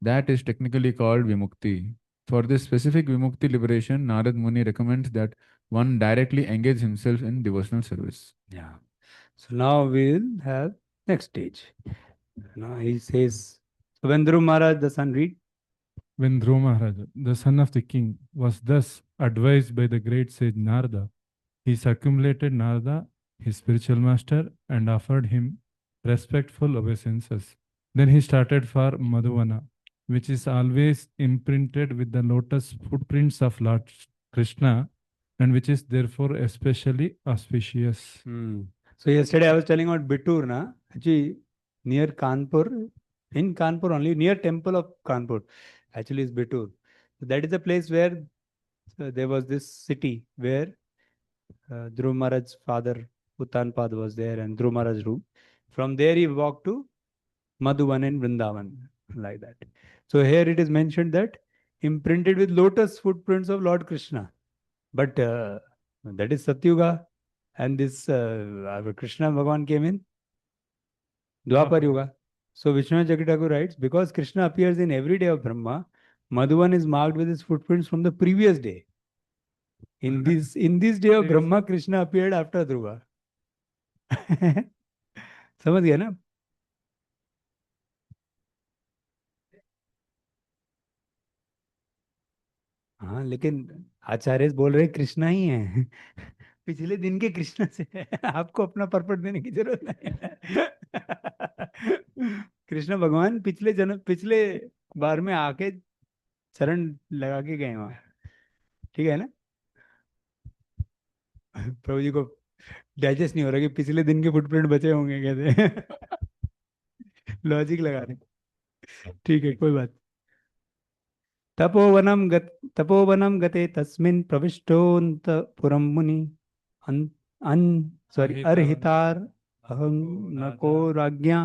That is technically called vimukti. For this specific vimukti liberation, Narad Muni recommends that one directly engage himself in devotional service. Yeah. So now we'll have next stage. Now he says, so when Dhruv Maharaj, the son, read. When Dhruva Maharaj, the son of the king, was thus advised by the great sage Narada, he circumambulated Narada, his spiritual master, and offered him respectful obeisances. Then he started for Madhuvana, which is always imprinted with the lotus footprints of Lord Krishna, and which is therefore especially auspicious. So yesterday I was telling about Bittur, na? Actually, near Kanpur, in Kanpur only, near temple of Kanpur, actually is Bittur. So that is the place where there was this city where Dhruv Maharaj's father, Uttanpad, was there, and Dhruv Maharaj's room. From there he walked to Madhuvan and Vrindavan, like that. So here it is mentioned that imprinted with lotus footprints of Lord Krishna. But that is Satyuga, and this Krishna Bhagavan came in Dwapar Yuga. So Vishnu Jagataku writes, because Krishna appears in every day of Brahma, Madhuvan is marked with his footprints from the previous day. In this day of Brahma, Krishna appeared after Dhruva. समझ गया ना? हाँ, लेकिन आचार्य बोल रहे कृष्णा ही है. पिछले दिन के कृष्णा से आपको अपना परपट देने की जरूरत नहीं है. कृष्ण भगवान पिछले बार में आके चरण लगा के गए वहां. ठीक है ना? प्रभु जी को डाइजेस्ट नहीं हो रहा कि पिछले दिन के फुटप्रिंट बचे होंगे कहते. लॉजिक लगा रहे. ठीक है, कोई बात. तपोवनम गते तस्मिन् प्रविष्टोऽन्तपुरं मुनि अर्हितार अहं नको राज्ञा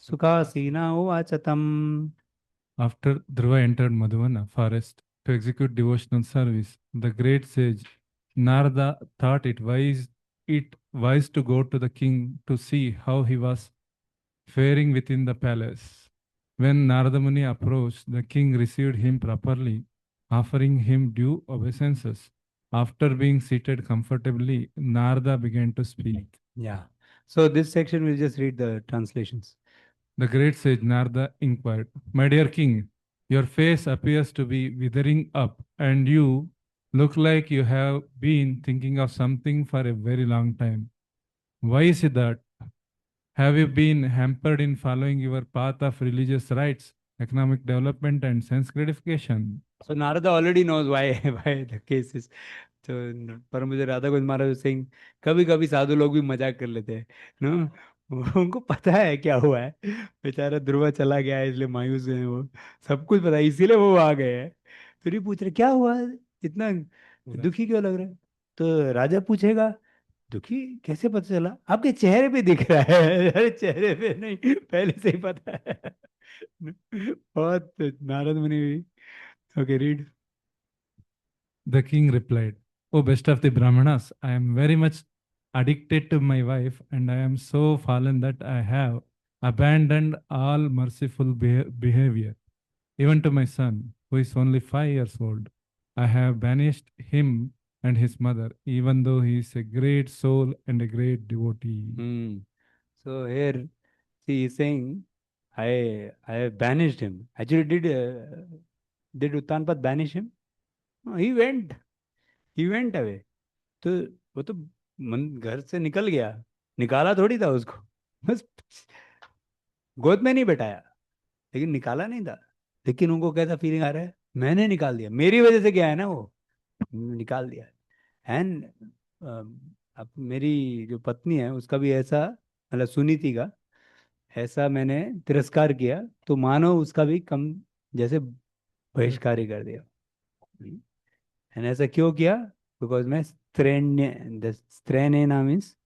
सुखासीना उवाच तम्. After Dhruva entered Madhuvana forest to execute devotional service, the great sage Narada thought it wise to go to the king to see how he was faring within the palace. When Narada Muni approached, the king received him properly, offering him due obeisances. After being seated comfortably, Narada began to speak. Yeah. So this section we'll just read the translations. The great sage Narada inquired, "My dear king, your face appears to be withering up, and you look like you have been thinking of something for a very long time. Why is it that? Have you been hampered in following your path of religious rites, economic development, and sense gratification?" So Narada already knows why the case is. तो पर मुझे राधा गोविंद महाराज सिंह कभी कभी साधु लोग भी मजाक कर लेते हैं ना. उनको पता है क्या हुआ है. बेचारा ध्रुवा चला गया है इसलिए मायूस हैं वो. सब कुछ पता है इसीलिए वो आ गए हैं. फिर भी पूछ रहे क्या हुआ है, इतना दुखी क्यों लग रहा है. तो राजा पूछेगा दुखी कैसे पता चला, आपके चेहरे पे दिख रहा है. अरे चेहरे पे नहीं, पहले से ही पता है. बहुत नारद मुनि भी. Okay, read. The king replied, "O best of the Brahmanas, I am very much addicted to my wife, and I am so fallen that I have abandoned all merciful behavior. Even to my son, who is only 5 years old, I have banished him and his mother, even though he is a great soul and a great devotee." So here, see, he's saying, I have banished him. Actually, did Uttanpat banish him? No, he went away. तो वो तो घर से निकल गया, निकाला थोड़ी था उसको. बस गोद में नहीं बैठाया, लेकिन निकाला नहीं था. लेकिन उनको कैसा फीलिंग आ रहा है, मैंने निकाल दिया, मेरी वजह से गया है ना वो, निकाल दिया. एंड अब मेरी जो पत्नी है उसका भी ऐसा, मतलब सुनीति का ऐसा मैंने तिरस्कार किया, तो मानो उसका भी कम जैसे बहिष्कार ही कर दिया. एंड ऐसा क्यों किया? बिकॉज मैं स्त्रैनेना means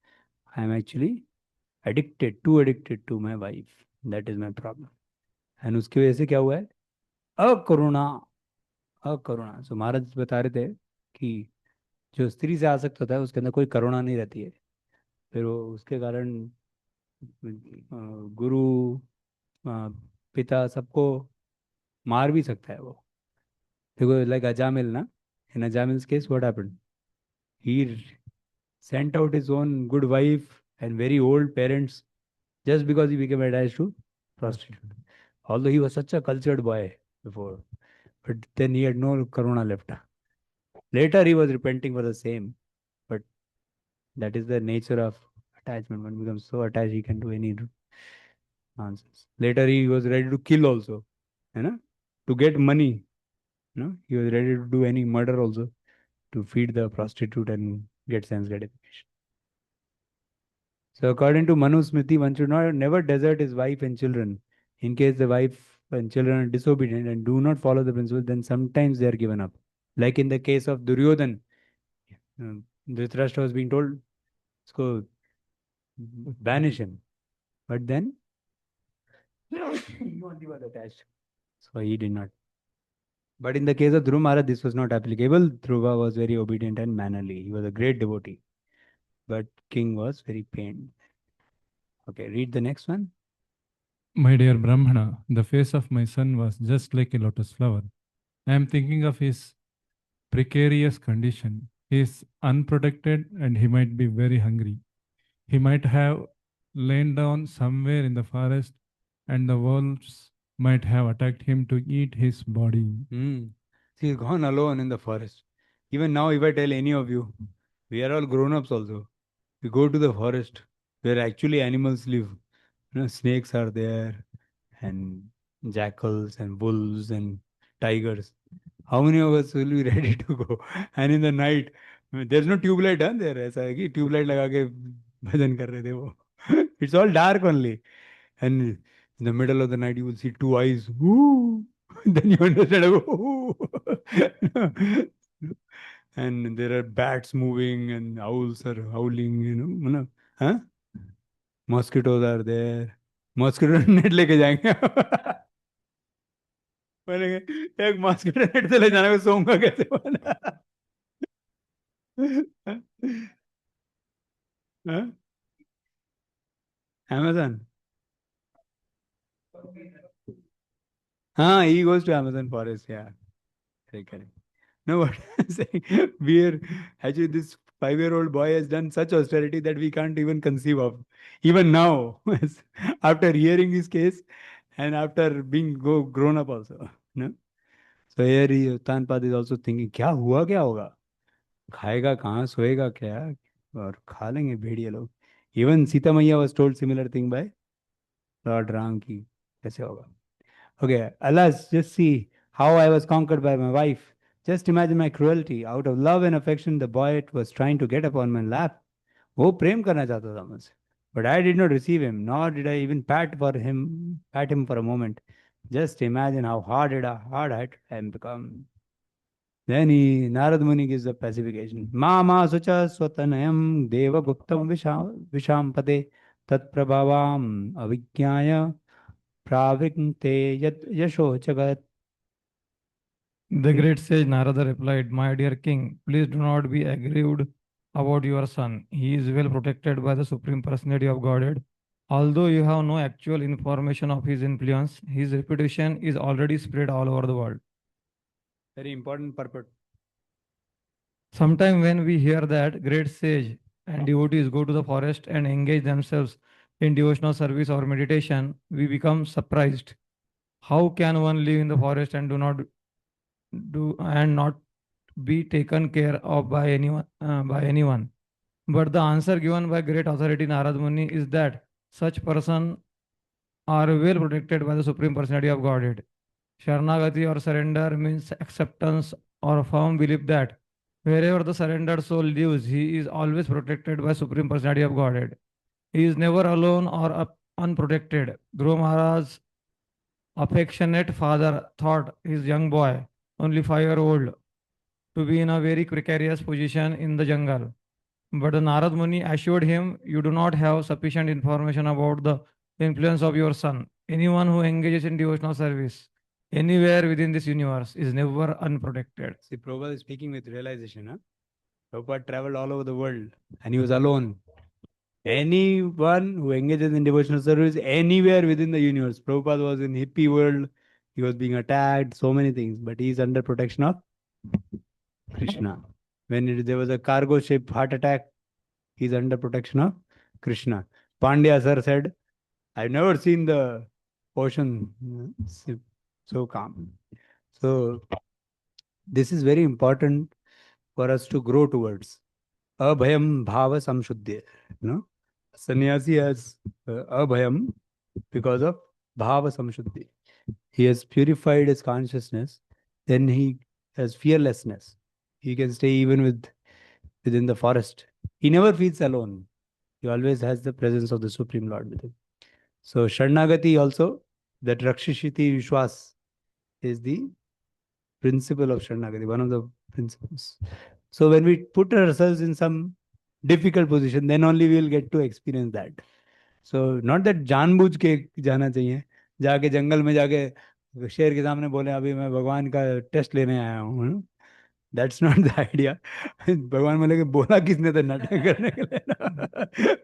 I am actually addicted to my wife. That is my problem. And उसकी वजह से क्या हुआ है? अकरुणा. सो महाराज बता रहे थे कि जो स्त्री से आसक्त होता है उसके अंदर कोई करुणा नहीं रहती है. फिर वो उसके कारण गुरु पिता सबको मार भी सकता है वो. देखो, लाइक अजामिल ना, in Ajamil's case what happened, he sent out his own good wife and very old parents just because he became attached to prostitute. Although he was such a cultured boy before, but then he had no karuna left. Later he was repenting for the same, but that is the nature of attachment. One becomes so attached he can do any nonsense. Later he was ready to kill also, you know, to get money. He was ready to do any murder also to feed the prostitute and get sense gratification. So according to Manu Smriti, one should never desert his wife and children. In case the wife and children are disobedient and do not follow the principles, then sometimes they are given up. Like in the case of Duryodhan, Dhritarashtra was being told, "Go banish him," but then He was attached. So he did not. But in the case of Dhruva Maharaj, this was not applicable. Dhruva was very obedient and mannerly. He was a great devotee. But king was very pained. Okay, read the next one. My dear Brahmana, the face of my son was just like a lotus flower. I am thinking of his precarious condition. He is unprotected and he might be very hungry. He might have lain down somewhere in the forest and the wolves might have attacked him to eat his body. He's gone alone in the forest. Even now, if I tell any of you, we are all grown-ups also. We go to the forest where actually animals live. Snakes are there, and jackals and wolves and tigers. How many of us will be ready to go? And in the night, there's no tube light there. ऐसा है कि tube light लगा के भजन कर रहे थे वो. It's all dark only. And in the middle of the night, you will see two eyes. Ooh. Then you understand. Ooh. And there are bats moving and owls are howling. Huh? Mosquitoes are there. Mosquito net लेके जाएंगे. बोलेंगे एक mosquito net से ले जाने को सोऊंगा कैसे बोला. Amazon. He goes to Amazon forest. Yeah, correct. No, what I'm saying, actually this 5-year-old boy has done such austerity that we can't even conceive of. Even now, after hearing his case and after being grown up also. No? So here Tanpad is also thinking, क्या हुआ क्या होगा, खाएगा कहाँ, सोएगा क्या, और खा लेंगे भेड़िए लोग. Even Sita Maiya was told similar thing by Lord Ram ki कैसे होगा. Okay, alas, just see how I was conquered by my wife. Just imagine my cruelty. Out of love and affection, the boy was trying to get upon my lap. वो प्रेम करना चाहता था मुझसे. But I did not receive him, nor did I even pat him for a moment. Just imagine how hard I am become. Then Narad Muni gives the pacification. Mama sucha swatanayam deva guptam vishampate tat prabhavam avijnaya pravikte yasho jagat. The great sage Narada replied, My dear king, please do not be aggrieved about your son. He is well protected by the Supreme Personality of Godhead. Although you have no actual information of his influence, his reputation is already spread all over the world. Very important purport. Sometime when we hear that great sage and devotees go to the forest and engage themselves in devotional service or meditation, we become surprised. How can one live in the forest and not be taken care of by anyone? But the answer given by great authority Narad Muni is that such persons are well protected by the Supreme Personality of Godhead. Sharanagati or surrender means acceptance or firm belief that wherever the surrendered soul lives, he is always protected by Supreme Personality of Godhead. He is never alone or unprotected. Dhruva Maharaj's affectionate father thought his young boy, only 5-year-old, to be in a very precarious position in the jungle. But the Narad Muni assured him, You do not have sufficient information about the influence of your son. Anyone who engages in devotional service anywhere within this universe is never unprotected. See, Prabhupada is speaking with realization. Huh? Prabhupada traveled all over the world and he was alone. Anyone who engages in devotional service anywhere within the universe, Prabhupada was in hippie world, he was being attacked, so many things, but he is under protection of Krishna. When there was a cargo ship heart attack, he is under protection of Krishna. Pandya sir said, I've never seen the ocean so calm. So this is very important for us to grow towards. Abhayam bhava samshuddhya. Sannyasi has abhayam because of bhava samshuddhi. He has purified his consciousness, then he has fearlessness. He can stay even within the forest. He never feels alone. He always has the presence of the Supreme Lord with him. So Sharanagati also, that Rakshishiti Vishwas is the principle of Sharanagati, one of the principles. So when we put ourselves in some difficult position, then only we will get to experience that. So not that janbujh ke jana chahiye, जाके जंगल में जाके शेर के सामने बोले अभी मैं भगवान का टेस्ट लेने आया हूँ। That's not the idea. भगवान बोले कि बोला किसने तो नाटक करने के लिए ना।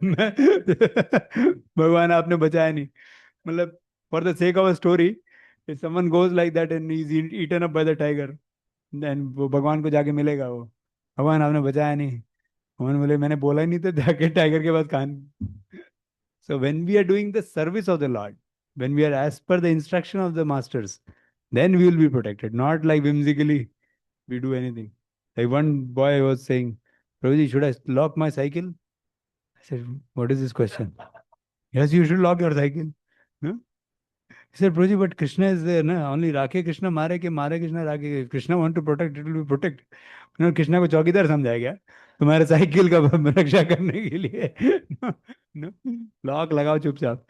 मैं भगवान आपने बचाया नहीं। मतलब for the sake of a story, if someone goes like that and is eaten up by the tiger, then वो भगवान को जाके मिलेगा, वो भगवान आपने बचाया नहीं। भगवान बोले मैंने बोला ही नहीं तो जाके टाइगर के पास कान। So when we are doing the service of the Lord, when we are as per the instruction of the masters, then we will be protected. Not like whimsically we do anything. Like one boy was saying, Prabhuji, should I lock my cycle? I said, what is this question? Yes, you should lock your cycle. No? He said, Prabhuji, but Krishna is there, na? Only Rakhe Krishna, Mare Krishna, Rakhe. If Krishna want to protect, it will be protected. Krishna को चौकीदार समझाया गया तुम्हारे cycle का रक्षा करने के लिए। Lock लगाओ चुपचाप।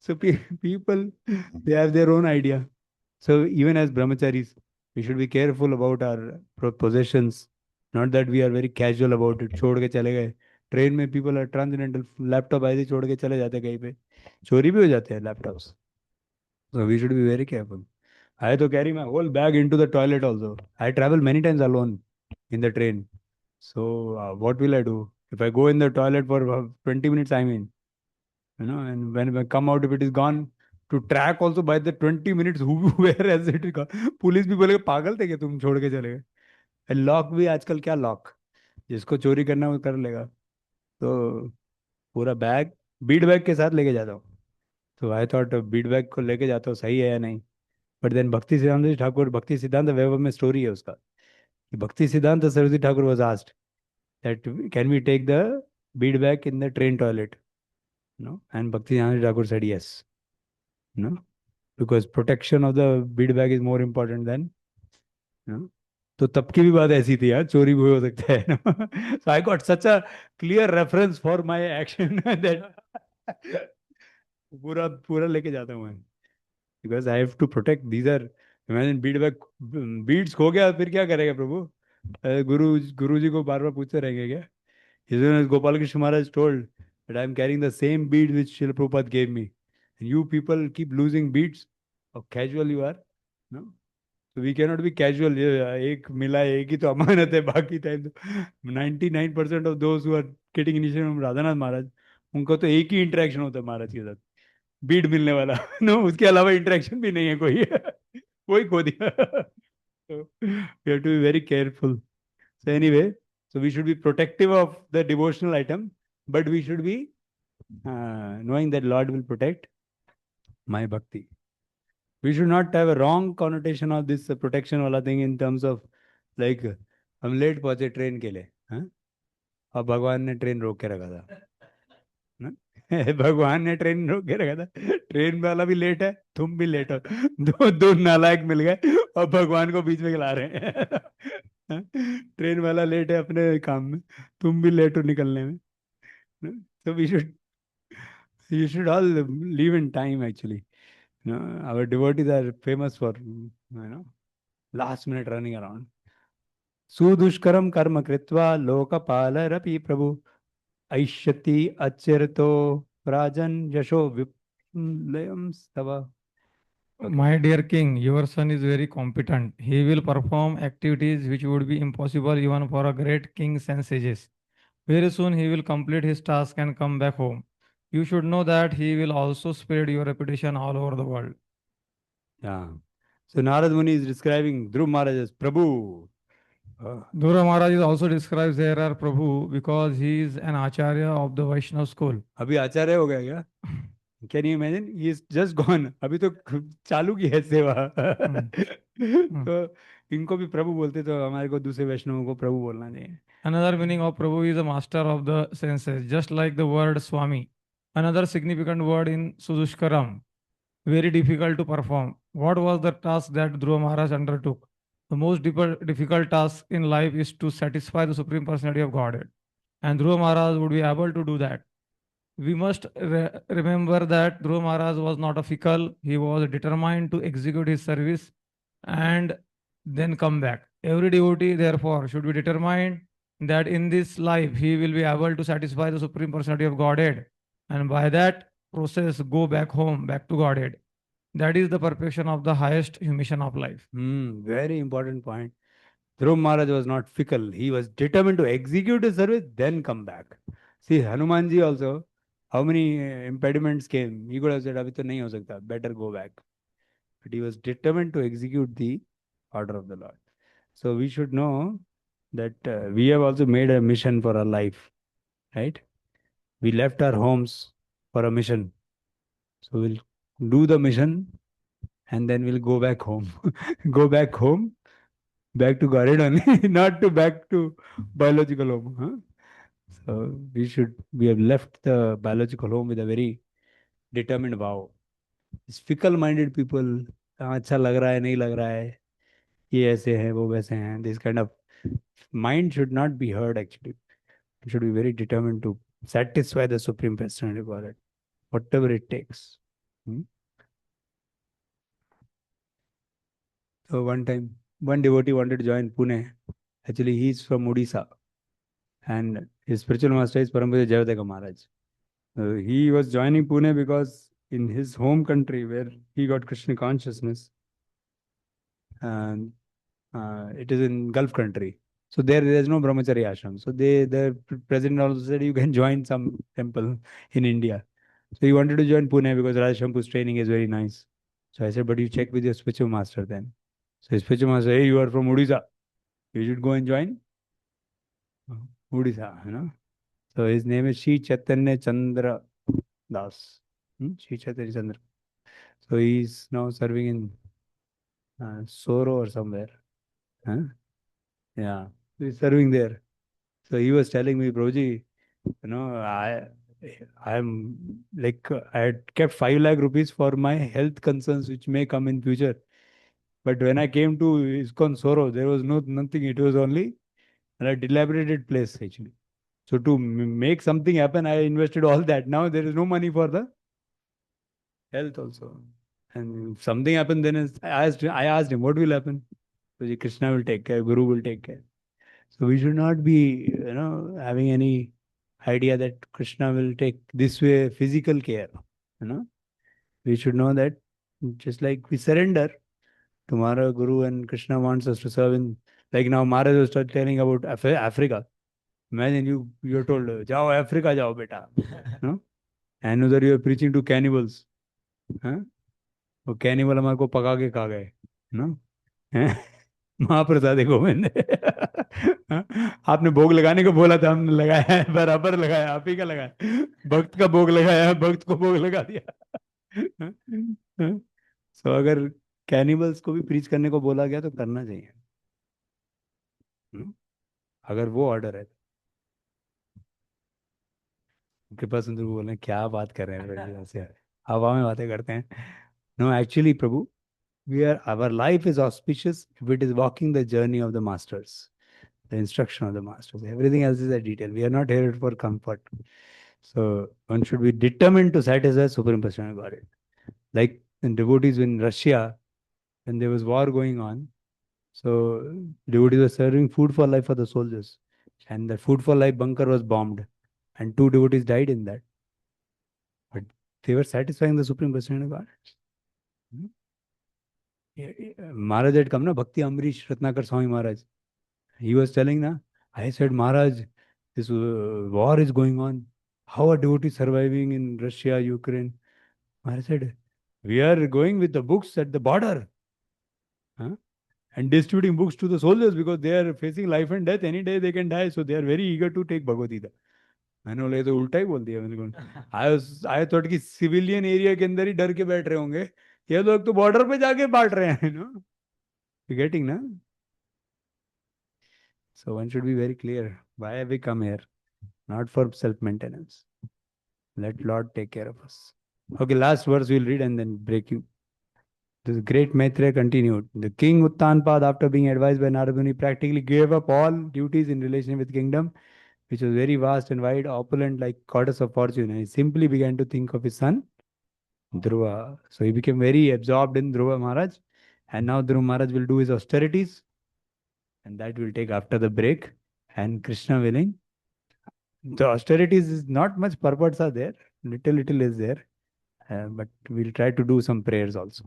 So people they have their own idea. So even as ब्रह्मचारीज we should be careful about our possessions, not that we are very casual about it, छोड़ के चले गए। ट्रेन में पीपल आर ट्रांसजेंडल, लैपटॉप ऐसे छोड़ के चले जाते कहीं पे, चोरी भी हो जाते हैं laptops. So we should be very careful. I to carry my whole bag into the toilet also. I travel many times alone in the train. So what will I do? If I go in the toilet for 20 minutes, I mean, and when I come out, if it is gone, to track also by the 20 minutes, where has it gone? Police भी बोलेगा पागल थे कि तुम छोड़ के चले गए। लॉक भी आजकल क्या लॉक, जिसको चोरी करना वो कर लेगा। तो पूरा बैग बीड बैग के साथ लेके जाता हूँ। तो आई थॉट बीड बैग को लेके जाता हूँ सही है या नहीं। बट देन भक्ति सिद्धांत ठाकुर, भक्ति सिद्धांत वैभव में स्टोरी है उसका कि Bhakti Siddhanta Saraswati Thakur was asked that can we take the bead bag in the train toilet, and Bhakti Siddhanta Thakur said yes, because protection of the bead bag is more important than, तो तब की भी बात ऐसी थी यार, चोरी भी हो सकता है ना। So I got such a clear reference for my action that पूरा पूरा लेके जाता हूँ मैं, because I have to protect these are. Imagine bead bag, beads खो गया फिर क्या करेगा प्रभु? गुरु जी को बार बार पूछते रहेंगे क्या? गोपाल कृष्ण महाराज told that I am carrying the same bead which Srila Prabhupada gave me. And you people keep losing beads. How casual you are. No? So we cannot be casual. एक मिला एक ही तो अमानत है, बाकी टाइम तो 99% of those who are getting initiation from Radhanath महाराज, उनको तो एक ही इंटरेक्शन होता है महाराज के साथ, बीड मिलने वाला। नो, उसके अलावा इंटरेक्शन भी नहीं है कोई। वही खो दिया। So we have to be very careful. So anyway, so we should be protective of the devotional item, but we should be knowing that Lord will protect my bhakti. We should not have a wrong connotation of this protection wala thing in terms of like हम late पहुंचे train के लिए, और भगवान ने train रोक के रखा था। भगवान ने ट्रेन रोक के रखा था, ट्रेन वाला भी लेट है, तुम भी लेट हो, दो दो नालायक मिल गए और भगवान को बीच में खिला रहे हैं। ट्रेन वाला लेट है अपने काम में, तुम भी लेट हो निकलने में। So you should all live in time actually. Our devotees are famous for last minute running around. सुदुष्करम कर्म कृत्वा लोकपालरपि प्रभु ऐष्यति अचिरतो राजन यशो विप्लयम स्तव। My dear king, your son is very competent. He will perform activities which would be impossible even for a great kings and sages. Very soon he will complete his task and come back home. You should know that he will also spread your reputation all over the world. Yeah. So Narad Muni is describing Dhruv Maharaj as Prabhu. Dhruva Maharaj is also describes here as Prabhu because he is an acharya of the Vaishnava school. अभी आचार्य हो गया क्या? Can you imagine? He is just gone. अभी तो चालू की है सेवा। तो इनको भी प्रभु बोलते, तो हमारे को दूसरे वैष्णवों को प्रभु बोलना चाहिए। Another meaning of Prabhu is a master of the senses, just like the word Swami. Another significant word in Sudushkaram, very difficult to perform. What was the task that Dhruva Maharaj undertook? The most difficult task in life is to satisfy the Supreme Personality of Godhead. And Dhruva Maharaj would be able to do that. We must remember that Dhruva Maharaj was not a fickle. He was determined to execute his service and then come back. Every devotee, therefore, should be determined that in this life he will be able to satisfy the Supreme Personality of Godhead, and by that process go back home, back to Godhead. That is the perfection of the highest mission of life. Very important point. Dhruv Maharaj was not fickle. He was determined to execute his service, then come back. See, Hanumanji also, how many impediments came? He could have said, Abhi to nahi ho sakta, better go back. But he was determined to execute the order of the Lord. So we should know that we have also made a mission for our life, right? We left our homes for a mission. So we'll do the mission and then we'll go back home. Go back home, back to Garden only, not to back to biological home. Huh? So we have left the biological home with a very determined vow. These fickle-minded people, अच्छा लग रहा है नहीं लग रहा है, ये ऐसे हैं वो वैसे हैं. This kind of mind should not be heard actually. It should be very determined to satisfy the Supreme Personality of Godhead, whatever it takes. So one time, one devotee wanted to join Pune. Actually, he is from Odisha. And his spiritual master is Param Pujya Jayadeka Maharaj. He was joining Pune because in his home country where he got Krishna Consciousness, and it is in Gulf country. So there is no brahmachari ashram. So the president also said you can join some temple in India. So he wanted to join Pune because Raj Shampu's training is very nice. So I said, but you check with your spiritual master then. So his spiritual master, hey, you are from Odisha. You should go and join Odisha, you know. So his name is Sri Chaitanya Chandra Das. Sri Chaitanya Chandra. So he's now serving in Soro or somewhere. Huh? Yeah. So he's serving there. So he was telling me, Prabhuji, you know, I'm like, I had kept 5 lakh rupees for my health concerns which may come in future. But when I came to ISKCON Soro, there was nothing. It was only a dilapidated place actually. So to make something happen, I invested all that. Now there is no money for the health also. And if something happened, then I asked him, what will happen? So Krishna will take care, Guru will take care. So we should not be, having any idea that Krishna will take this way physical care. We should know that just like we surrender, tomorrow Guru and Krishna wants us to serve in, like now Maharaj was telling about Africa. Imagine you're told, Jao Africa, jao beta. No? And उधर you are preaching to cannibals. वो cannibal हमारे को पका के खा गए ना. महाप्रसाद गोविंद. आपने भोग लगाने को बोला था, हमने लगाया है, बराबर लगाया, आप ही का लगाया. भक्त का भोग लगाया, भक्त को भोग लगा दिया. सो अगर कैनिबल्स को भी प्रीच करने को बोला गया तो करना चाहिए, अगर वो ऑर्डर है. कृपा सुंदर बोल रहे हैं क्या बात कर रहे हैं, ऐसे हवा में बातें करते हैं. No actually Prabhu, our life is auspicious if it is walking the journey of the masters, the instruction of the masters. Everything else is a detail. We are not here for comfort. So one should be determined to satisfy Supreme Personality of Godhead. Like in devotees in Russia, when there was war going on, so devotees were serving food for life for the soldiers, and the food for life bunker was bombed, and 2 devotees died in that. But they were satisfying the Supreme Personality of Godhead. Maharaj had come, na, Bhakti Amrish Ratnakar Swami Maharaj. He was telling, na, I said, Maharaj, this war is going on. How are devotees surviving in Russia, Ukraine? Maharaj said, we are going with the books at the border. And distributing books to the soldiers because they are facing life and death. Any day they can die. So they are very eager to take Bhagavad Gita. मैंने बोला ये तो उल्टा ही बोल दिया मैंने को. I thought कि सिविलियन एरिया के अंदर ही डर के बैठ रहे होंगे, ये लोग तो बॉर्डर पे जाके बांट रहे हैं. You getting na? So one should be very clear why have we come here, not for self-maintenance. Let Lord take care of us. Okay, last verse we'll read and then break you. This great Maitreya continued. The king Uttanpad, after being advised by Narada Muni, practically gave up all duties in relation with kingdom, which was very vast and wide, opulent like goddess of fortune, and he simply began to think of his son Dhruva. So he became very absorbed in Dhruva Maharaj, and now Dhruva Maharaj will do his austerities, and that will take after the break. And Krishna willing, the austerities is not much purports are there, little is there, but we'll try to do some prayers also.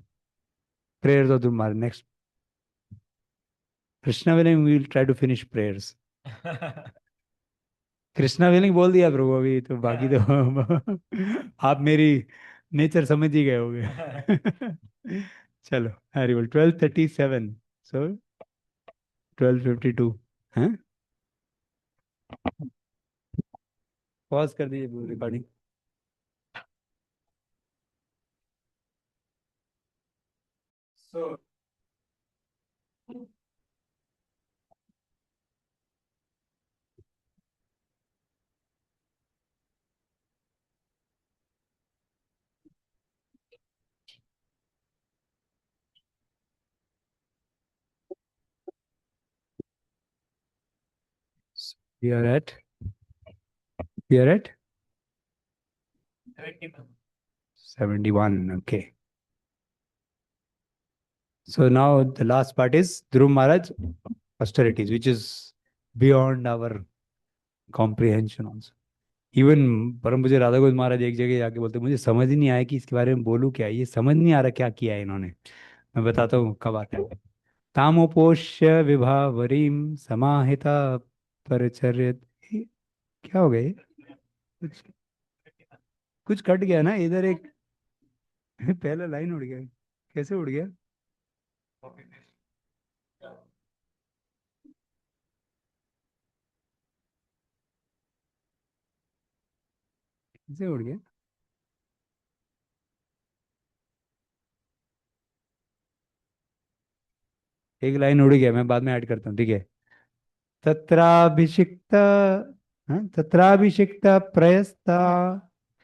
Prayers of Dhruv Maharaj. Next. Krishna willing, we will try to finish prayers. Krishna willing बोल दिया प्रभु अभी तो बाकी तो आप मेरी nature समझ ही गए होगे चलो हरी बोल 12:37 सो 12:52 हैं पॉज कर दीजिए recording so we are at 71 okay so now the last part is Dhruv Maharaj austerities which is beyond our comprehension also even परम पूज्य राधा गोविंद महाराज एक जगह जाके बोलते मुझे समझ ही नहीं आया कि इसके बारे में बोलूं क्या ये समझ नहीं आ रहा क्या किया है इन्होंने मैं बताता हूँ कब आता है तामोपोष्य विभावरीम समाहिता परिचर्य क्या हो गया कुछ कुछ कट गया ना इधर एक पहला लाइन उड़ गया कैसे उड़ गया कैसे उड़ गया एक लाइन उड़ गया मैं बाद में ऐड करता हूँ ठीक है तत्राभिषिक्त तत्राभिषिक्त प्रयस्ता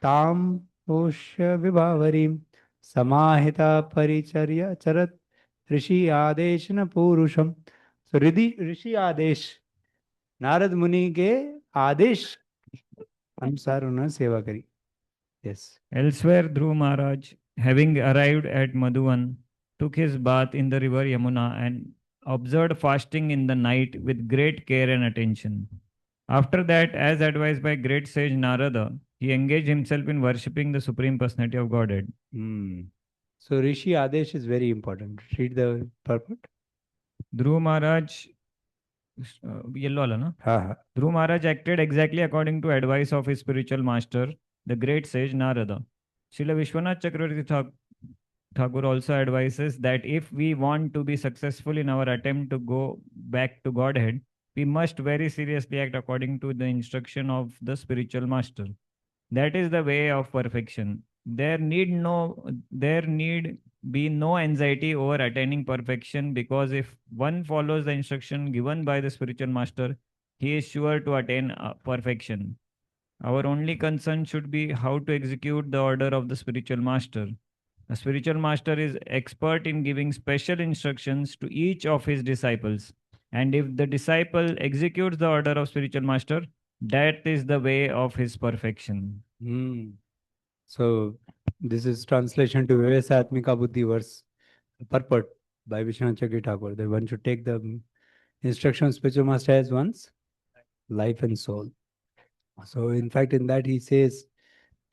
ताम पोष्य विभावरीम समाहिता परिचर्या चरत ऋषि आदेश न पुरुषम सो ऋषि आदेश नारद मुनि के आदेश अनुसार उन्होंने सेवा करी yes Elsewhere, Dhruv Maharaj, having arrived at Madhuvan, took his bath in the river Yamuna and observed fasting in the night with great care and attention. After that, as advised by great sage Narada, he engaged himself in worshipping the Supreme Personality of Godhead. So Rishi Adesh is very important. Read the purport. Dhruv Maharaj, yellow wala na? Dhruv Maharaj acted exactly according to advice of his spiritual master, the great sage Narada. Srila Vishwanath Chakravarti Thakur also advises that if we want to be successful in our attempt to go back to Godhead, we must very seriously act according to the instruction of the spiritual master. That is the way of perfection. There need be no anxiety over attaining perfection, because if one follows the instruction given by the spiritual master, he is sure to attain perfection. Our only concern should be how to execute the order of the spiritual master. A spiritual master is expert in giving special instructions to each of his disciples. And if the disciple executes the order of spiritual master, that is the way of his perfection. So this is translation to Vivesatmika Buddhi verse purport by Vishwanath Chakravarti Thakur. That one should take the instruction of spiritual master as one's life and soul. So in fact, in that he says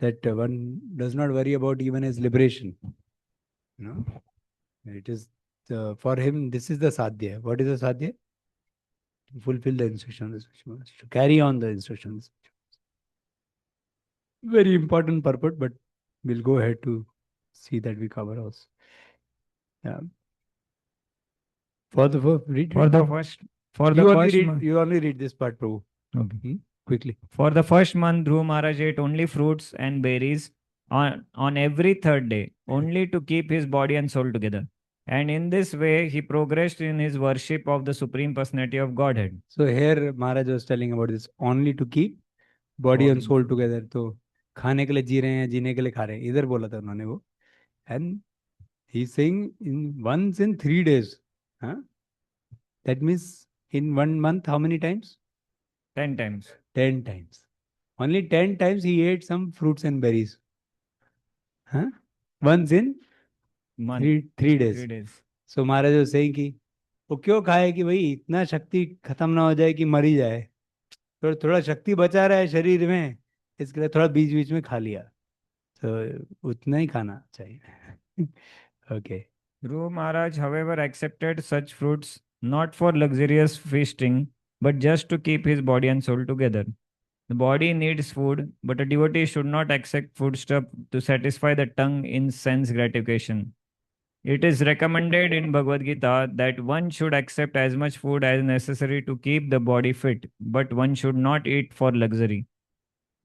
that one does not worry about even his liberation. You know, it is for him. This is the sadhya. What is the sadhya? To fulfill the instructions, to carry on the instructions. Very important purport, but we'll go ahead to see that we cover also. Yeah. For the you only read this part, Prabhu. Okay. Quickly. For the first month, Dhruv Maharaj ate only fruits and berries on every third day, only to keep his body and soul together. And in this way, he progressed in his worship of the Supreme Personality of Godhead. So here Maharaj was telling about this, only to keep body and soul together. तो खाने के लिए जी रहे हैं, जीने के लिए खा रहे हैं. इधर बोला था उन्होंने वो. And he's saying once in 3 days. Huh? That means in 1 month, how many times? 10 times. 10 times. Only 10 times he ate some fruits and berries. Huh? Once in 3 days. 3 days. So Maharaj was saying कि वो क्यों खाए कि भाई इतना शक्ति खत्म ना हो जाए कि मर ही जाए, तो थोड़ा शक्ति बचा रहा है शरीर में, इसके लिए थोड़ा बीच बीच में खा लिया. So उतना ही खाना चाहिए. Okay. Dhruva Maharaj, however, accepted such fruits not for luxurious feasting, but just to keep his body and soul together. The body needs food, but a devotee should not accept foodstuff to satisfy the tongue in sense gratification. It is recommended in Bhagavad Gita that one should accept as much food as necessary to keep the body fit, but one should not eat for luxury.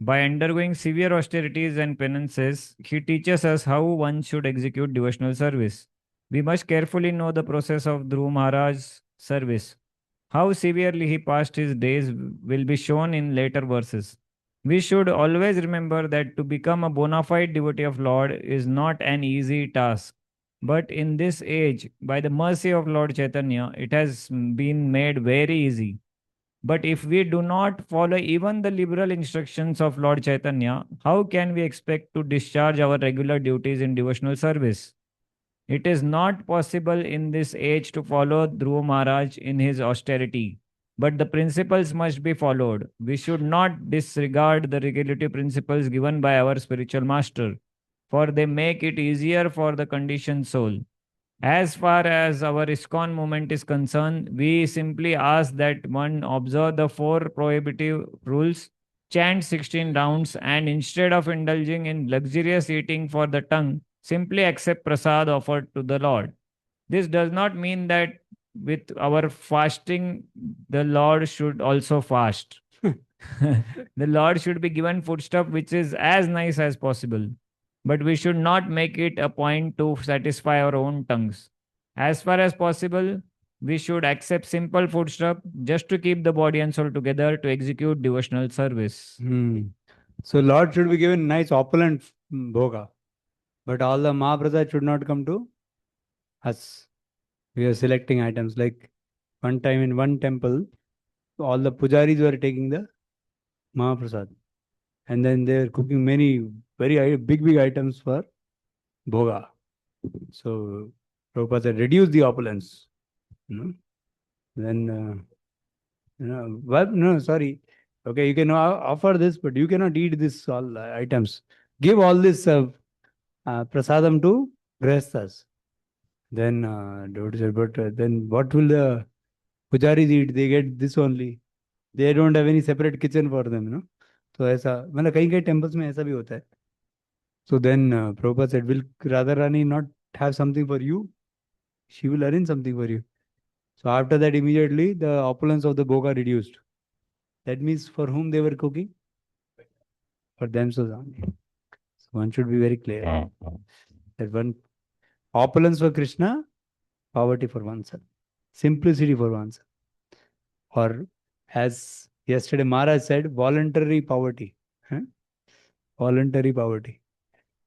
By undergoing severe austerities and penances, he teaches us how one should execute devotional service. We must carefully know the process of Dhruv Maharaj's service. How severely he passed his days will be shown in later verses. We should always remember that to become a bona fide devotee of Lord is not an easy task. But in this age, by the mercy of Lord Chaitanya, it has been made very easy. But if we do not follow even the liberal instructions of Lord Chaitanya, how can we expect to discharge our regular duties in devotional service? It is not possible in this age to follow Dhruva Maharaj in his austerity, but the principles must be followed. We should not disregard the regulative principles given by our spiritual master, for they make it easier for the conditioned soul. As far as our ISKCON movement is concerned, we simply ask that one observe the four prohibitive rules, chant 16 rounds, and instead of indulging in luxurious eating for the tongue, simply accept prasad offered to the Lord. This does not mean that with our fasting, the Lord should also fast. The Lord should be given foodstuff which is as nice as possible. But we should not make it a point to satisfy our own tongues. As far as possible, we should accept simple foodstuff just to keep the body and soul together to execute devotional service. So Lord should be given nice opulent bhoga. But all the Mahaprasad should not come to us. We are selecting items. Like one time in one temple, all the pujaris were taking the Mahaprasad. And then they are cooking many very big items for bhoga. So Prabhupada said, reduce the opulence. Then, sorry. Okay, you can offer this, but you cannot eat this all items. Give all this prasadam to grihasthas. Then devotee said, but then what will the pujaris eat? They get this only. They don't have any separate kitchen for them, तो ऐसा मतलब कहीं कहीं temples में ऐसा भी होता है. So then Prabhupada said, will Radha Rani not have something for you? She will arrange something for you. So after that, immediately the opulence of the bhoga reduced. That means for whom they were cooking? For themselves only. So one should be very clear that one opulence for Krishna, poverty for oneself, simplicity for oneself. Or as yesterday Maharaj said, voluntary poverty. Voluntary poverty.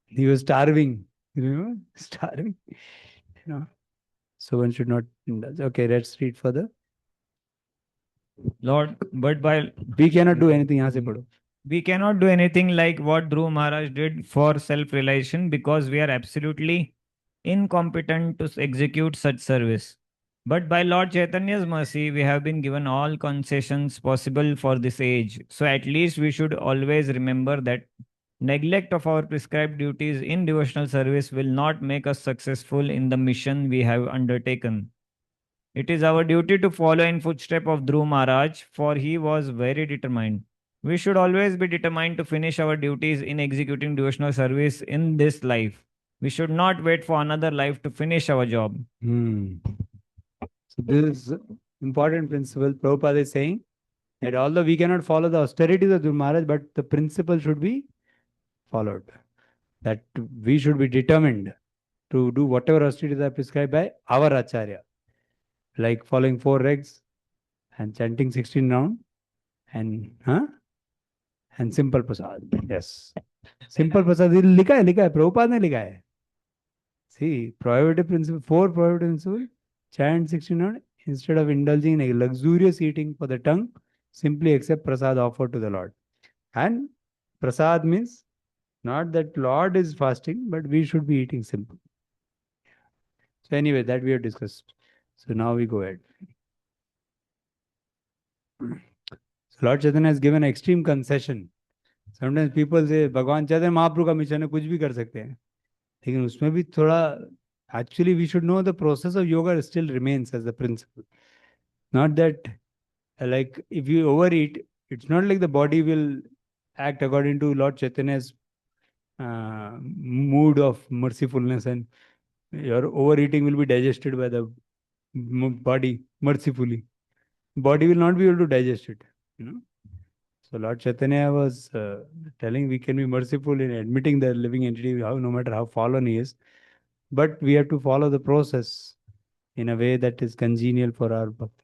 He was starving. Remember? Starving. So one should not indulge. Okay, let's read further. Lord, but by we cannot do anything. यहाँ से पढ़ो. We cannot do anything like what Dhruv Maharaj did for self-realization because we are absolutely incompetent to execute such service. But by Lord Chaitanya's mercy, we have been given all concessions possible for this age. So at least we should always remember that neglect of our prescribed duties in devotional service will not make us successful in the mission we have undertaken. It is our duty to follow in footsteps of Dhruv Maharaj, for he was very determined. We should always be determined to finish our duties in executing devotional service in this life. We should not wait for another life to finish our job. So this is important principle. Prabhupada is saying that although we cannot follow the austerities of Dhruv Maharaj, but the principle should be followed. That we should be determined to do whatever austerities are prescribed by our Acharya. Like following 4 regs and chanting 16 round and simple prasad. Yes. Simple prasad लिखा है Prabhupada ने लिखा है. See, prohibitive principle, 4 prohibitive principle, chant 16 round, instead of indulging in a luxurious eating for the tongue, simply accept prasad offered to the Lord. And prasad means not that Lord is fasting, but we should be eating simple. So anyway, that we have discussed. So now we go ahead. So Lord Chaitanya has given extreme concession sometimes people से भगवान चैतन्य महाप्रभु का mission है, कुछ भी कर सकते हैं, लेकिन उसमें भी थोड़ा, actually we should know the process of yoga still remains as the principle. Not that like if you overeat, it's not like the body will act according to Lord Chaitanya's mood of mercifulness, and your overeating will be digested by the body mercifully. Body will not be able to digest it, you know. So Lord Chaitanya was telling we can be merciful in admitting the living entity, how no matter how fallen he is, but we have to follow the process in a way that is congenial for our bhakti.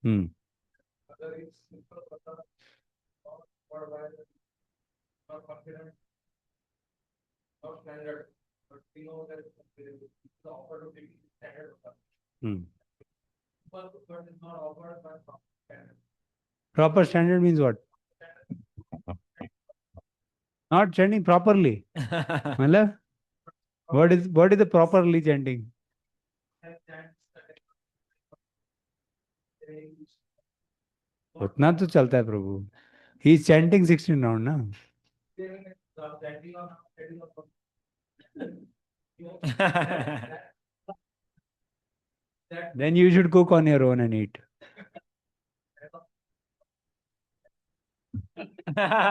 Hmm. Hmm. Proper standard means what? Not chanting properly. मतलब what is the properly chanting? उतना तो चलता है प्रभु. He is chanting 16 round ना. Then you should cook on your own and eat.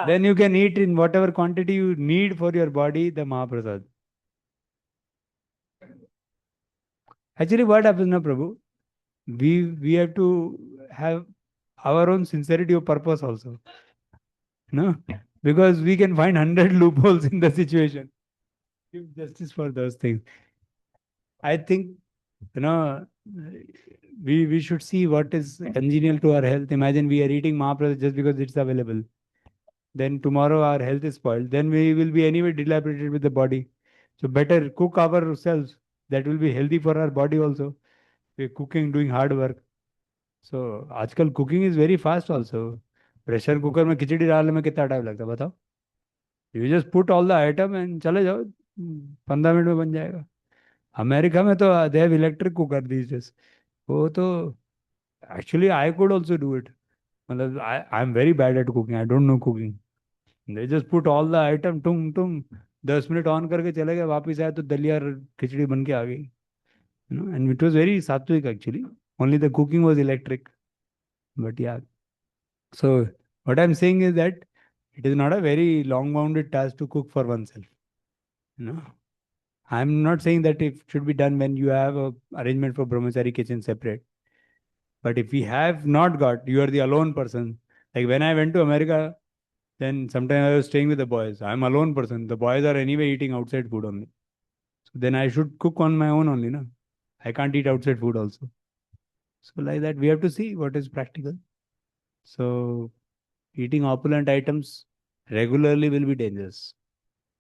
Then you can eat in whatever quantity you need for your body, the Mahaprasad. Actually, what happens now, Prabhu? We have to have our own sincerity of purpose also. No? Because we can find 100 loopholes in the situation. Give justice for those things. I think, you know, we should see what is congenial to our health. Imagine we are eating Mahaprasad just because it's available. Then tomorrow our health is spoiled. Then we will be anyway dilapidated with the body. So better cook ourselves. That will be healthy for our body also. We're cooking, doing hard work. So आजकल cooking is very fast also. Pressure cooker में खिचड़ी डालने में कितना time लगता है बताओ. You just put all the item and चले जाओ, 15 मिनट में बन जाएगा. अमेरिका में तो they have electric cooker these days. वो तो actually I could also do it. मतलब I'm very bad at cooking. I don't know cooking. They just put all the item, तुम 10 मिनट ऑन करके चले गए, वापस आए तो दलिया खिचड़ी बन के आ गई. You know, and it was very sattvic actually. Only the cooking was electric. But yeah. So what I'm saying is that it is not a very long-bounded task to cook for oneself. You know, I'm not saying that it should be done when you have a arrangement for brahmachari kitchen separate. But if we have not got, you are the alone person. Like when I went to America, then sometimes I was staying with the boys. I'm a lone person. The boys are anyway eating outside food only. So then I should cook on my own only, no? I can't eat outside food also. So like that, we have to see what is practical. So eating opulent items regularly will be dangerous.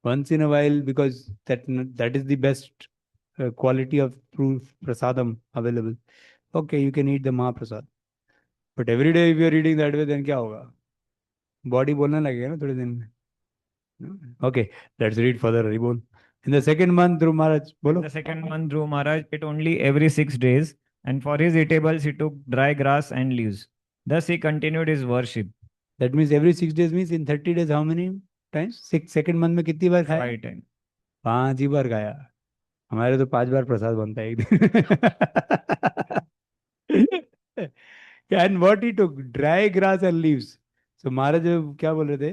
Once in a while, because that is the best quality of proof prasadam available. Okay, you can eat the Mahaprasad. But every day if you are eating that way, then क्या होगा? Body बोलने लगेगा ना थोड़े दिन में. Okay, let's read further. Haribol. In the second month, Dhruv Maharaj, bolo. The second month, Dhruv Maharaj ate only every 6 days, and for his eatables he took dry grass and leaves. Thus he continued his worship. That means every 6 days means in 30 days how many times? Second month में कितनी बार खाया? 5 times. 5 ही बार खाया. हमारे तो 5 बार प्रसाद बनता है एक दिन. And what he took? Dry grass and leaves. So महाराज क्या बोल रहे थे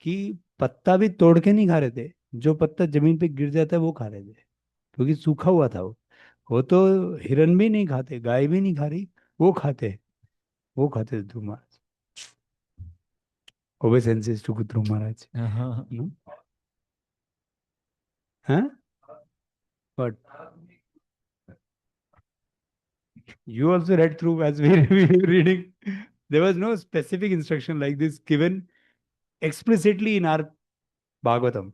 कि पत्ता भी तोड़ के नहीं खा रहे थे. जो पत्ता जमीन पे गिर जाता है वो खा रहे थे, क्योंकि सूखा हुआ था वो तो हिरन भी नहीं खाते, गाय भी नहीं खा रही, वो खाते थे Dhruv Maharaj. Obeisances to Dhruv Maharaj. Huh? What? You also read through as we were reading. There was no specific instruction like this given explicitly in our Bhagavatam.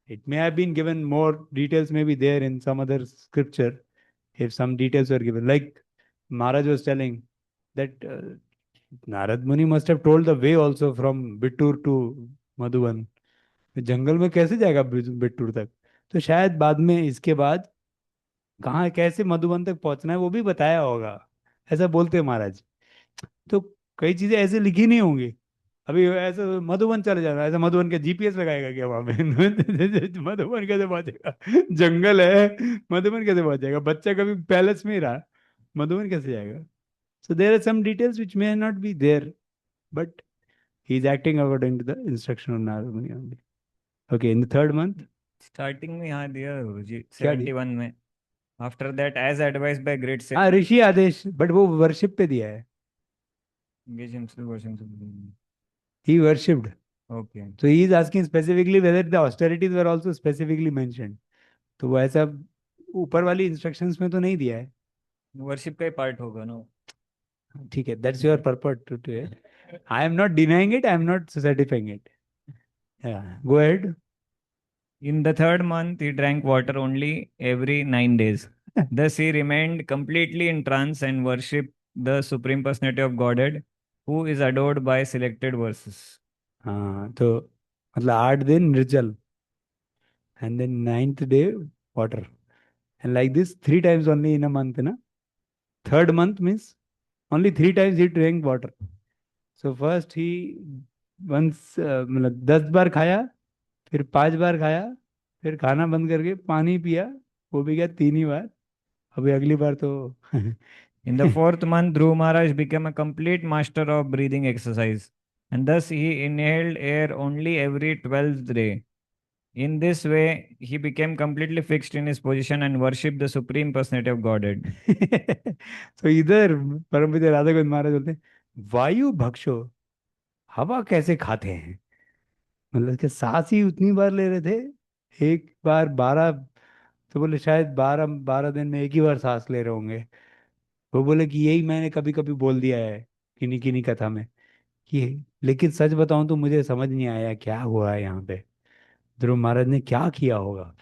It may have been given, more details may be there in some other scripture if some details were given. Like Maharaj was telling that Narad Muni must have told the way also from Bittur to Madhuban. जंगल में कैसे जाएगा बिट्टूर तक? तो शायद बाद में इसके बाद कहाँ कैसे मधुबन तक पहुंचना है वो भी बताया होगा. ऐसा बोलते हैं महाराज। तो कई चीजें ऐसे लिखी नहीं होंगी। अभी ऐसे मधुबन चले जाना, ऐसा मधुबन का जीपीएस लगाएगा क्या वहां पे? मधुबन कैसे पहुंचेगा? जंगल है, मधुबन कैसे पहुंचेगा? बच्चा कभी पैलेस में ही रहा, मधुबन कैसे जाएगा? So there are some details which may not be there, but he is acting according to the instruction of Narada Muni only. Okay, in the third month, starting में यहाँ दिया गुरुजी क्या दिया? 71 में। After that as advice by great से हाँ, ऋषि आदेश, but वो वर्शिप पे दिया है। engage himself worship. He worshipped. Okay. So he is asking specifically whether the austerities were also specifically mentioned. तो वो ऐसा ऊपर वाली इंस्ट्रक्शंस में तो नहीं दिया है। वर्शिप का ही पार्ट होगा ना। ठीक है, that's your purport to it. I am not denying it, I am not certifying it. Yeah, go ahead. In the third month, he drank water only every 9 days. Thus, he remained completely in trance and worshipped the Supreme Personality of Godhead, who is adored by selected verses. हाँ, तो मतलब 8 दिन निर्जल, and then 9th day water, and like this 3 times only in a month, na? Third month means only 3 times he drank water. So first he once मतलब 10 बार खाया, फिर 5 बार खाया, फिर खाना बंद करके पानी पिया, वो भी क्या 3 ही बार। अभी अगली बार तो In the fourth month, Dhruv Maharaj became a complete master of breathing exercise, and thus he inhaled air only every 12th day. In this way, he became completely fixed in his position and worshipped the Supreme Personality of Godhead. तो इधर परमपिता राधा गोविंद महाराज बोलते हैं, वायु भक्षो, हवा कैसे खाते हैं? मतलब कि सांस ही उतनी बार ले रहे थे, एक बार 12, तो बोले शायद 12 12 दिन में एक ही बार सांस ले रहे होंगे। वो बोले कि यही मैंने कभी कभी बोल दिया है किन्हीं किन्हीं कथा में कि, लेकिन सच बताऊं तो मुझे समझ नहीं आया क्या हुआ है यहाँ पे। ध्रुव महाराज ने क्या किया होगा?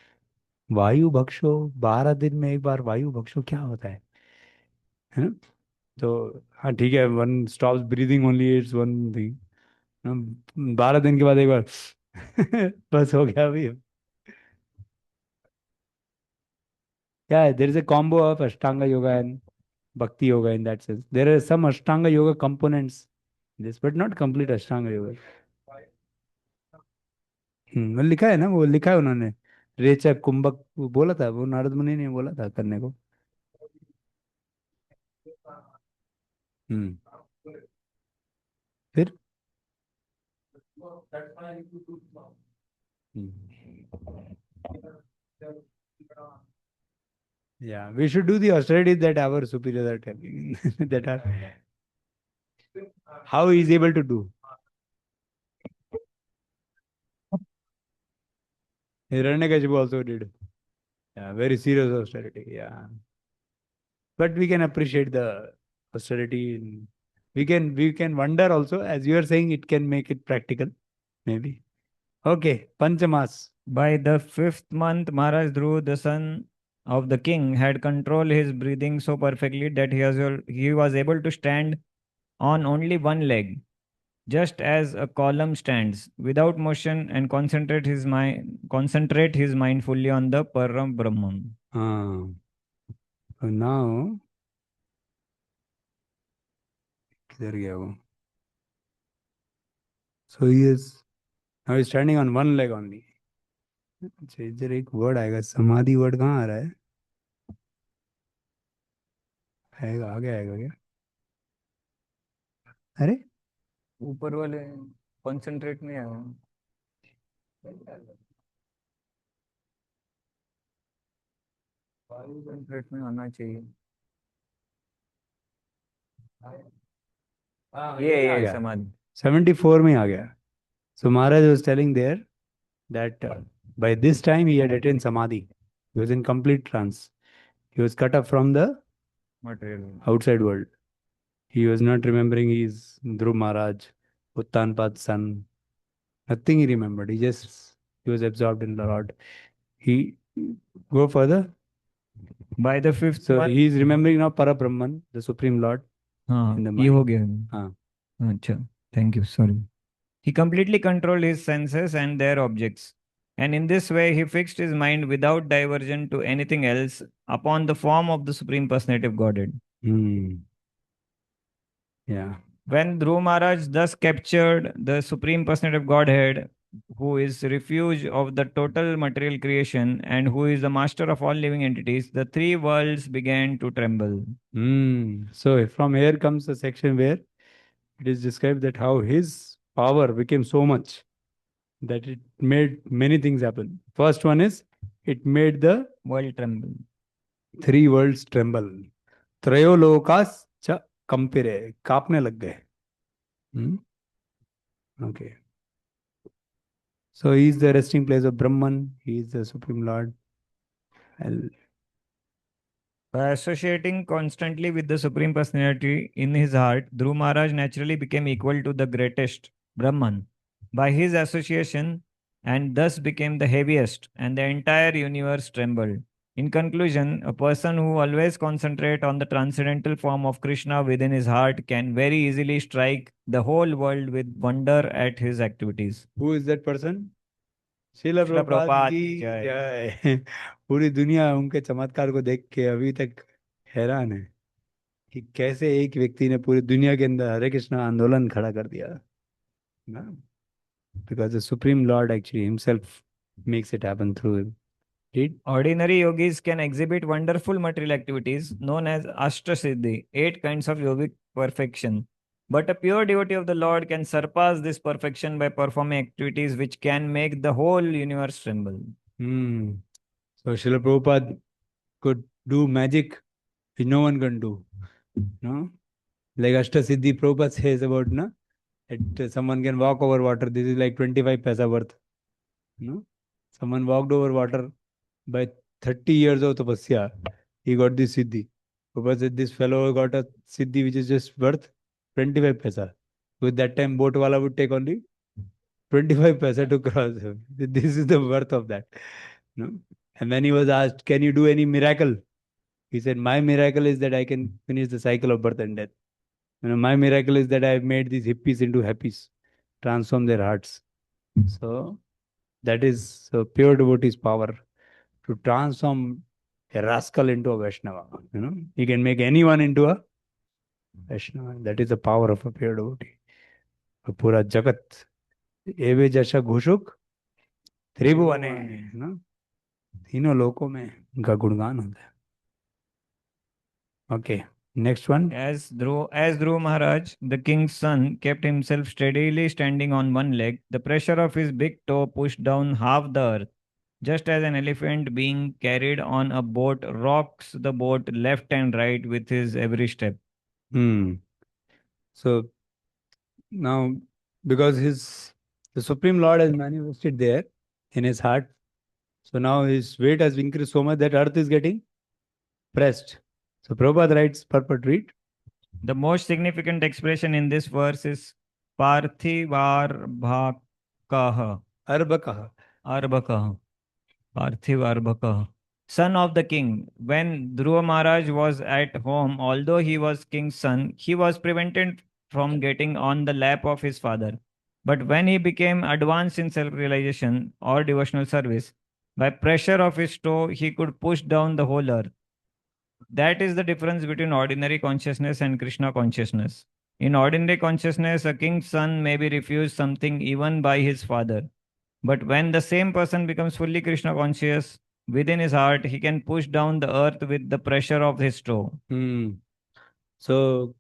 वायु भक्षो, 12 दिन में एक बार वायु भक्षो क्या होता है ना? तो हाँ ठीक है, one stops breathing only, it's one thing. 12 दिन के बाद एक बार बस हो गया अभी। Yeah, there is a combo of Ashtanga Yoga and Bhakti Yoga in that sense. There are some Ashtanga Yoga components in this, but not complete Ashtanga Yoga. वो लिखा है ना, वो लिखा है उन्होंने, रेचक कुंभक, वो बोला था, वो नारद मुनि ने बोला था करने को। हम्म फिर yeah, we should do the austerities that our superiors are telling that are how he is able to do. Hiranyakashipu also did. Yeah, very serious austerity. Yeah, but we can appreciate the austerity. We can wonder also, as you are saying, it can make it practical, maybe. Okay, Panchamas. By the fifth month, Maharaj Dhruv, the son of the king, had controlled his breathing so perfectly that he was able to stand on only one leg, just as a column stands, without motion, and concentrate his mind fully on the Param Brahman. So now, किधर गया वो? So he is now he's standing on one leg only. अच्छा, इधर एक word आएगा, समाधि word कहाँ आ रहा है? आएगा, आगे आएगा क्या? अरे ऊपर वाले कॉन्सेंट्रेट में आया, कॉन्सेंट्रेट में आना चाहिए। ये समाधि 74 में आ गया. So Maharaj was telling there that by this time he had attained samadhi. He was in complete trance. He was cut off from the material outside world. He was not remembering his Dhruv Maharaj, Uttanpad's son. Nothing he remembered. He was absorbed in the Lord. He go further. By the fifth So month, he is remembering now Parabrahman, the Supreme Lord. हाँ in the ये mind. हो गया। हाँ. अच्छा, thank you, sorry. He completely controlled his senses and their objects, and in this way he fixed his mind without diversion to anything else upon the form of the Supreme Personality of Godhead. Yeah. When Dhruva Maharaj thus captured the Supreme Personality of Godhead, who is refuge of the total material creation and who is the master of all living entities, the three worlds began to tremble. So from here comes the section where it is described that how his power became so much that it made many things happen. First one is it made the World tremble. three worlds tremble. त्रयो Lucas च कंपिरे कांपने लग गए. Okay. So he is the resting place of Brahman. He is the Supreme Lord. By associating constantly with the Supreme Personality in his heart, Dhruva Maharaj naturally became equal to the greatest, Brahman, by his association, and thus became the heaviest, and the entire universe trembled. In conclusion, a person who always concentrates on the transcendental form of Krishna within his heart can very easily strike the whole world with wonder at his activities. Who is that person? Srila Srila Prabhupada Prabhupada की jai. जय. पूरी दुनिया उनके चमत्कार को देख के अभी तक हैरान है कि कैसे एक व्यक्ति ने पूरी दुनिया के अंदर हरे कृष्ण आंदोलन खड़ा कर दिया ना. Because the Supreme Lord actually himself makes it happen through him. Did? Ordinary yogis can exhibit wonderful material activities known as Ashtasiddhi, 8 kinds of yogic perfection. But a pure devotee of the Lord can surpass this perfection by performing activities which can make the whole universe tremble. So Srila Prabhupada could do magic which no one can do. No? Like Ashtasiddhi Prabhupada says about that someone can walk over water. This is like 25 paisa worth. No? Someone walked over water by 30 years of tapasya. He got this siddhi. Prabhupada said this fellow got a siddhi which is just worth 25 paisa. With that time, boat wala would take only 25 paisa to cross. This is the worth of that. No? And when he was asked, can you do any miracle? He said, my miracle is that I can finish the cycle of birth and death. My miracle is that I have made these hippies into happies, transform their hearts. So that is pure devotee's power to transform a rascal into a Vaishnava. He can make anyone into a Vaishnava. That is the power of a pure devotee. Pura jagat एवे जैसा घुसुक त्रिभुवने तीनों लोकों में उनका गुणगान होता है. Okay, next one. As Dhruva Maharaj, the king's son, kept himself steadily standing on one leg, the pressure of his big toe pushed down half the earth. Just as an elephant being carried on a boat rocks the boat left and right with his every step. So now, because the Supreme Lord has manifested there in his heart, so now his weight has increased so much that earth is getting pressed. So Prabhupada writes, purport read. The most significant expression in this verse is Parthivarbhakaha. Arbakaha. Parthivarbhakaha. Son of the king. When Dhruva Maharaj was at home, although he was king's son, he was prevented from getting on the lap of his father. But when he became advanced in self-realization or devotional service, by pressure of his toe, he could push down the whole earth. That is the difference between ordinary consciousness and Krishna consciousness. In ordinary consciousness, a king's son may be refused something even by his father. But when the same person becomes fully Krishna conscious within his heart, he can push down the earth with the pressure of his toe. So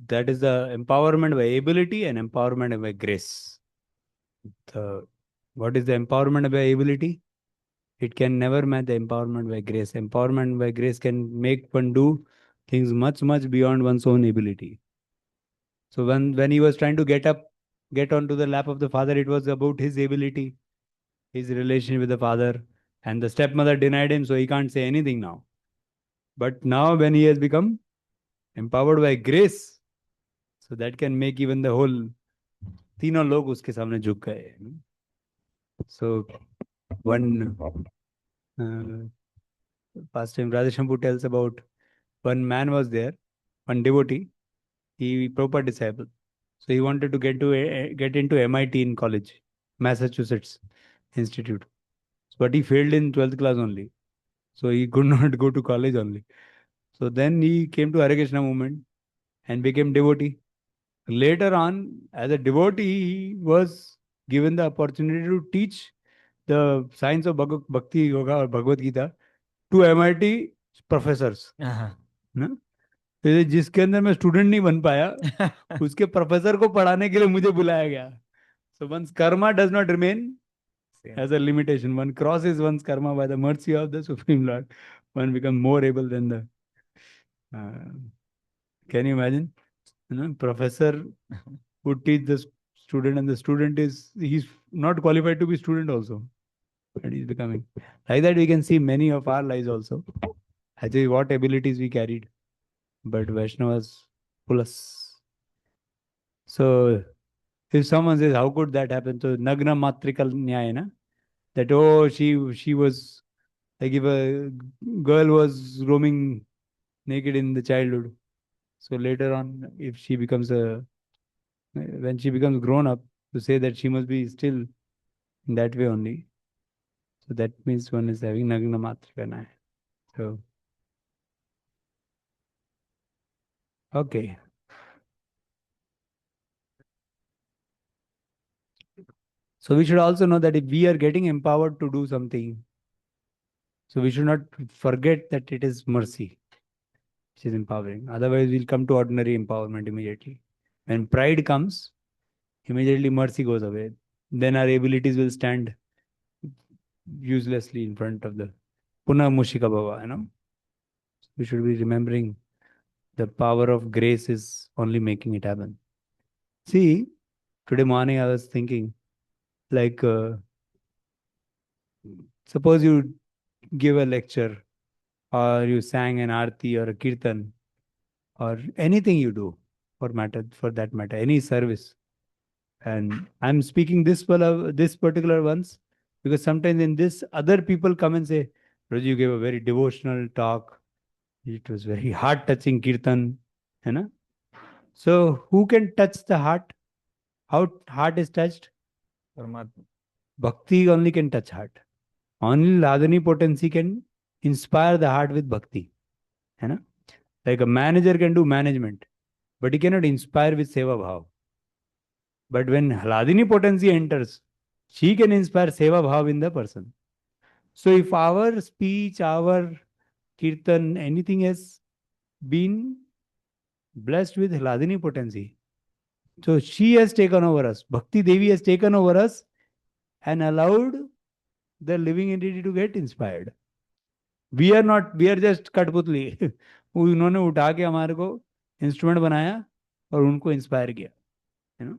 that is the empowerment by ability and empowerment by grace. What is the empowerment by ability? It can never match the empowerment by grace. Empowerment by grace can make one do things much, much beyond one's own ability. So when he was trying to get onto the lap of the father, it was about his ability, his relation with the father, and the stepmother denied him, so he can't say anything now. But now when he has become empowered by grace, so that can make even the whole तीनों लोग उसके सामने झुक गए. So one past time Radheshampu tells about one man was there, one devotee, he proper disciple. So he wanted to get into MIT in college, Massachusetts Institute. But he failed in 12th class only. So he could not go to college only. So then he came to Hare Krishna movement and became devotee. Later on, as a devotee, he was given the opportunity to teach the science of Bhakti Yoga or Bhagavad Gita to MIT professors. ना? तो जिसके अंदर मैं student नहीं बन पाया उसके professor को पढ़ाने के लिए मुझे बुलाया गया. So one's karma does not remain as a limitation. One crosses one's karma by the mercy of the Supreme Lord. One becomes more able than the. Can you imagine? Professor would teach the student, and the student he's not qualified to be student also, but he's becoming. Like that, we can see many of our lives also. Actually, what abilities we carried, but Vaishnavas pull us. So, if someone says, how could that happen? So, Nagna Matrikal Nyaya, na? That, oh, she was, like if a girl was roaming naked in the childhood. So later on, if she becomes when she becomes grown up, to say that she must be still in that way only. So that means one is having Nagna Matrika. So, okay. So we should also know that if we are getting empowered to do something, so we should not forget that it is mercy which is empowering. Otherwise, we'll come to ordinary empowerment immediately. When pride comes, immediately mercy goes away. Then our abilities will stand uselessly in front of the Puna Mushika Bhava, We should be remembering the power of grace is only making it happen. See, today morning I was thinking, like, suppose you give a lecture, or you sang an arti or a kirtan, or anything you do, for that matter, any service. And I'm speaking this particular ones because sometimes in this other people come and say, Raju, you gave a very devotional talk. It was very heart-touching kirtan. So who can touch the heart? How heart is touched? Paramatma. Bhakti only can touch heart. Only Ladani potency can inspire the heart with bhakti. Like a manager can do management, but he cannot inspire with seva bhav. But when Hladini potency enters, she can inspire seva bhav in the person. So if our speech, our kirtan, anything has been blessed with Hladini potency, so she has taken over us. Bhakti Devi has taken over us and allowed the living entity to get inspired. We are just कठपुतली. उन्होंने उठा के हमारे को instrument बनाया और उनको inspire किया.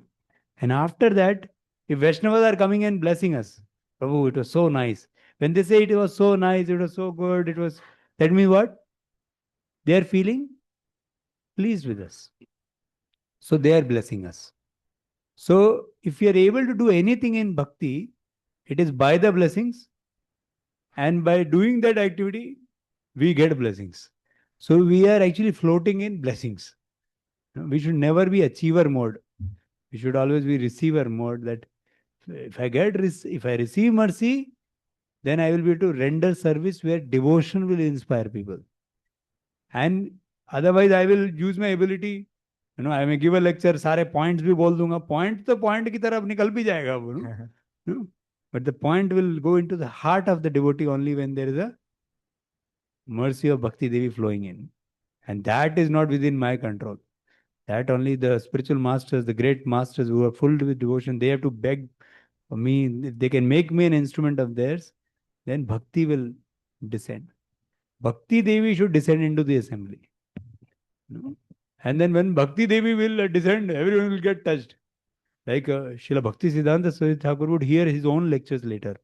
And after that, if Vaishnavas are coming and blessing us, Prabhu, it was so nice. When they say it was so nice, it was so good, that means what? They are feeling pleased with us. So they are blessing us. So if we are able to do anything in bhakti, it is by the blessings, and by doing that activity, we get blessings. So we are actually floating in blessings. We should never be achiever mode. We should always be receiver mode, that if I receive mercy, then I will be able to render service where devotion will inspire people. And otherwise I will use my ability, I may give a lecture, सारे points भी बोल दूंगा, point तो point की तरफ निकल भी जाएगा वो, but the point will go into the heart of the devotee only when there is a mercy of Bhakti Devi flowing in. And that is not within my control. That only the spiritual masters, the great masters who are full with devotion, they have to beg for me. If they can make me an instrument of theirs, then Bhakti will descend. Bhakti Devi should descend into the assembly. And then when Bhakti Devi will descend, everyone will get touched. Like Srila Bhaktisiddhanta Swami Thakur would hear his own lectures later.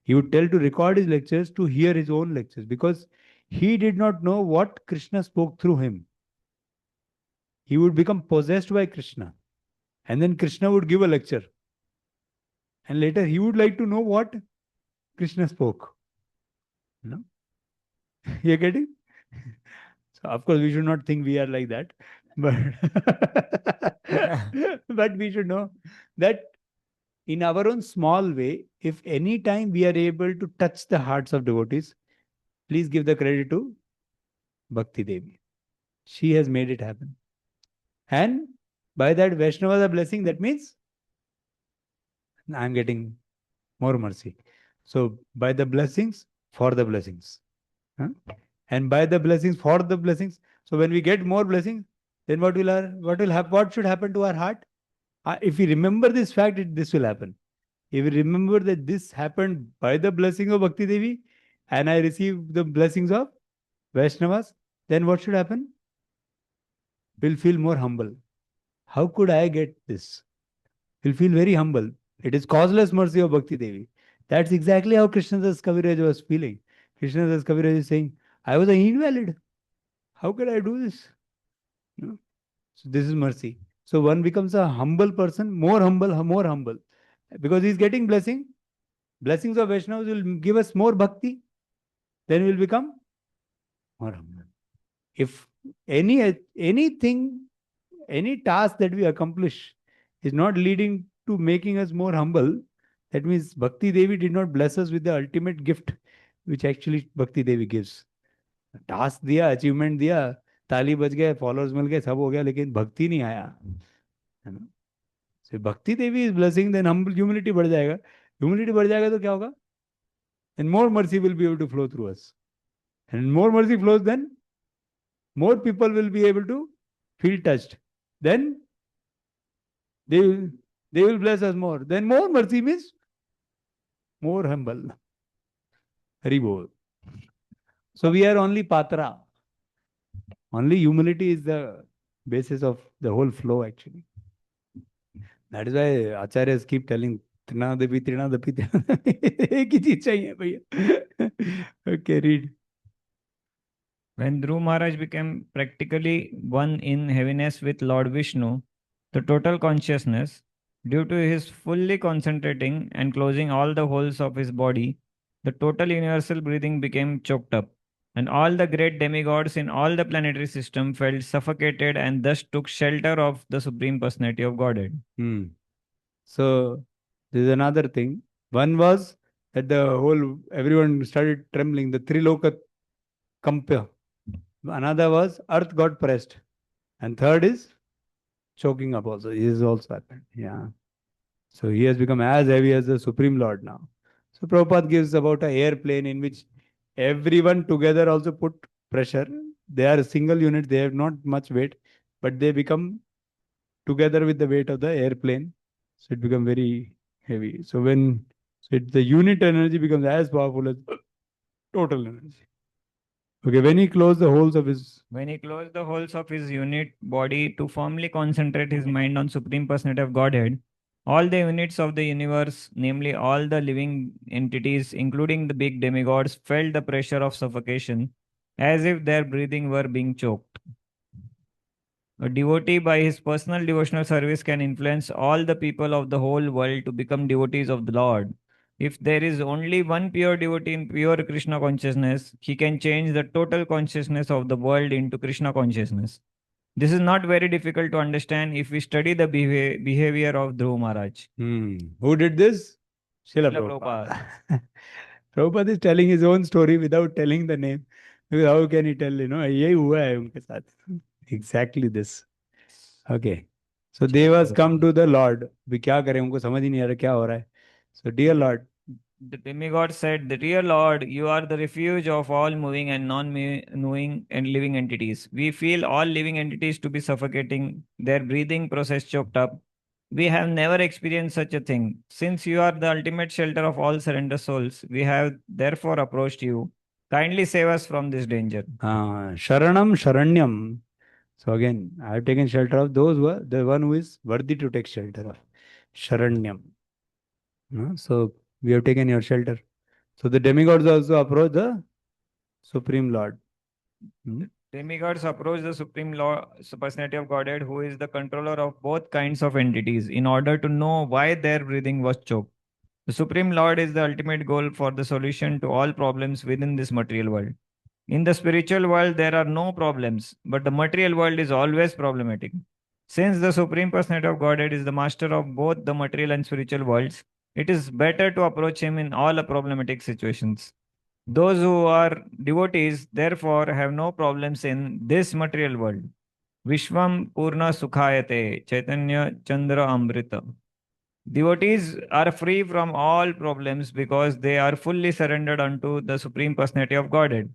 He would tell to record his lectures to hear his own lectures, because he did not know what Krishna spoke through him. He would become possessed by Krishna. And then Krishna would give a lecture. And later he would like to know what Krishna spoke. You getting? So of course we should not think we are like that. But, but we should know that in our own small way, if any time we are able to touch the hearts of devotees, please give the credit to Bhakti Devi. She has made it happen. And by that Vaishnavas are blessing, that means I am getting more mercy. So by the blessings, for the blessings. Huh? And by the blessings, for the blessings. So when we get more blessings, then what should happen to our heart? If we remember this fact, this will happen. If we remember that this happened by the blessing of Bhakti Devi, and I received the blessings of Vaishnavas, then what should happen? We'll feel more humble. How could I get this? We'll feel very humble. It is causeless mercy of Bhakti Devi. That's exactly how Krishnadas Kaviraj was feeling. Krishnadas Kaviraj is saying, I was an invalid. How could I do this? No? So this is mercy. So one becomes a humble person, more humble. Because he's getting blessing. Blessings of Vaishnavas will give us more bhakti. Then we'll become more humble. If anything, any task that we accomplish is not leading to making us more humble, that means Bhakti Devi did not bless us with the ultimate gift, which actually Bhakti Devi gives. Task दिया, achievement दिया, ताली बज गए, followers मिल गए, सब हो गया, लेकिन भक्ति नहीं आया, है ना? So Bhakti Devi is blessing, then humility बढ़ जाएगा. Humility बढ़ जाएगा तो क्या होगा? And more mercy will be able to flow through us. And more mercy flows, then more people will be able to feel touched. Then they will bless us more. Then more mercy means more humble. Hari Bol. So we are only patra. Only humility is the basis of the whole flow actually. That is why acharyas keep telling Trinadapi. एक ही चीज चाहिए भैया. Okay, read. When Dhruv Maharaj became practically one in heaviness with Lord Vishnu, the total consciousness, due to his fully concentrating and closing all the holes of his body, the total universal breathing became choked up, and all the great demigods in all the planetary system felt suffocated and thus took shelter of the Supreme Personality of Godhead. So, this is another thing. One was that everyone started trembling, the Triloka Kampa. Another was earth got pressed. And third is choking up also. This also happened. Yeah. So he has become as heavy as the Supreme Lord now. So Prabhupada gives about an airplane in which everyone together also put pressure. They are a single unit. They have not much weight, but they become together with the weight of the airplane. So it becomes very heavy. So the unit energy becomes as powerful as total energy. Okay, when he closed the holes of his unit body to firmly concentrate his mind on Supreme Personality of Godhead, all the units of the universe, namely all the living entities, including the big demigods, felt the pressure of suffocation as if their breathing were being choked. A devotee by his personal devotional service can influence all the people of the whole world to become devotees of the Lord. If there is only one pure devotee in pure Krishna consciousness, he can change the total consciousness of the world into Krishna consciousness. This is not very difficult to understand if we study the behavior of Dhruv Maharaj. Who did this? Srila Prabhupada. Prabhupada is telling his own story without telling the name. Because how can he tell, यही हुआ है उनके साथ. Exactly this. Okay. So devas come to the Lord. We क्या करें, उनको समझ ही नहीं आ रहा क्या हो रहा है. So dear Lord, the demigod said, "The dear Lord, you are the refuge of all moving and non-moving and living entities. We feel all living entities to be suffocating, their breathing process choked up. We have never experienced such a thing. Since you are the ultimate shelter of all surrender souls, we have therefore approached you. Kindly save us from this danger." Sharanam Sharanyam. So again, I have taken shelter of the one who is worthy to take shelter of. Sharanyam. So we have taken your shelter. So the demigods also approach the Supreme Lord. Demigods approach the Supreme Lord, Personality of Godhead, who is the controller of both kinds of entities, in order to know why their breathing was choked. The Supreme Lord is the ultimate goal for the solution to all problems within this material world. In the spiritual world, there are no problems, but the material world is always problematic. Since the Supreme Personality of Godhead is the master of both the material and spiritual worlds, it is better to approach him in all problematic situations. Those who are devotees, therefore, have no problems in this material world. Vishwam Purna Sukhayate Chaitanya Chandra Amrita. Devotees are free from all problems because they are fully surrendered unto the Supreme Personality of Godhead.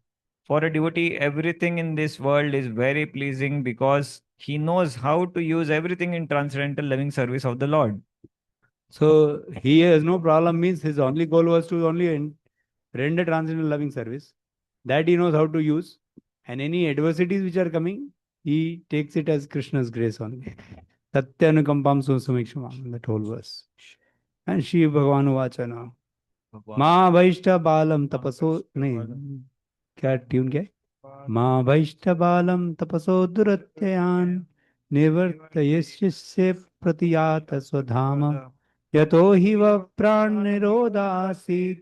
For a devotee, everything in this world is very pleasing because he knows how to use everything in transcendental loving service of the Lord. So he has no problem, means his only goal was to only render transcendental loving service. That he knows how to use. And any adversities which are coming, he takes it as Krishna's grace only. Satyanukampam Susumikshamam, that whole verse. And Shiv Bhagavan Vachana. Ma Vaishta Balam Tapaso. नहीं, क्या tune क्या है? Ma Vaishta Balam Tapaso Duratyayan Nivartayasya Pratiyata Swadhama Yato Hiva Pran Nirodasi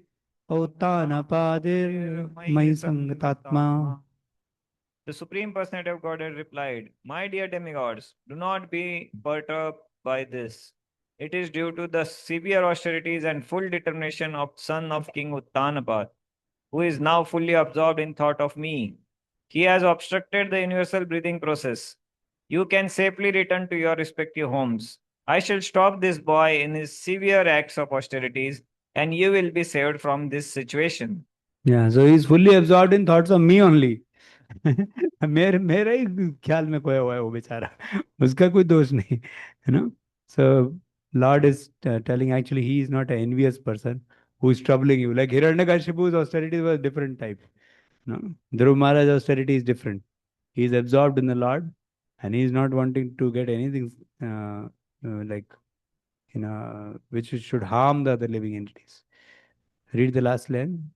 Autanapadir Mai Sangatatma. The Supreme Personality of Godhead replied, My dear demigods, do not be perturbed by this. It is due to the severe austerities and full determination of son of King Uttanapat, who is now fully absorbed in thought of me. He has obstructed the universal breathing process. You can safely return to your respective homes. I shall stop this boy in his severe acts of austerities, and you will be saved from this situation. Yeah, so he's fully absorbed in thoughts of me only. मेरा ही ख्याल में खोया हुआ है वो बेचारा, उसका कोई दोष नहीं, you know. So Lord is telling actually he is not an envious person who is troubling you. Like Hiranyakashipu's austerity was different type. No, Dhruv Maharaj's austerity is different. He is absorbed in the Lord, and he is not wanting to get anything like which should harm the other living entities. Read the last line.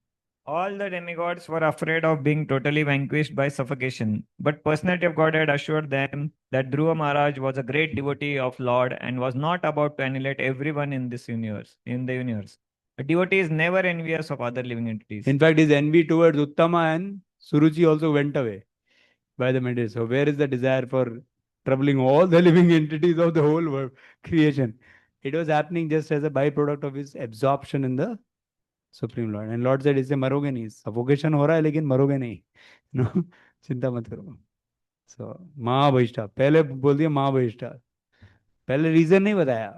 All the demigods were afraid of being totally vanquished by suffocation, but Personality of Godhead assured them that Dhruva Maharaj was a great devotee of Lord and was not about to annihilate everyone in this universe. In the universe, a devotee is never envious of other living entities. In fact, his envy towards Uttama and Suruchi also went away by the meditation. So where is the desire for troubling all the living entities of the whole world creation? It was happening just as a byproduct of his absorption in the Supreme Lord. And Lord said, इससे मरोगे नहीं, suffocation हो रहा है लेकिन मरोगे नहीं, no, चिंता मत करो. So महाबहिष्ठा, पहले बोल दिया महाबहिष्ठा, पहले रीजन नहीं बताया,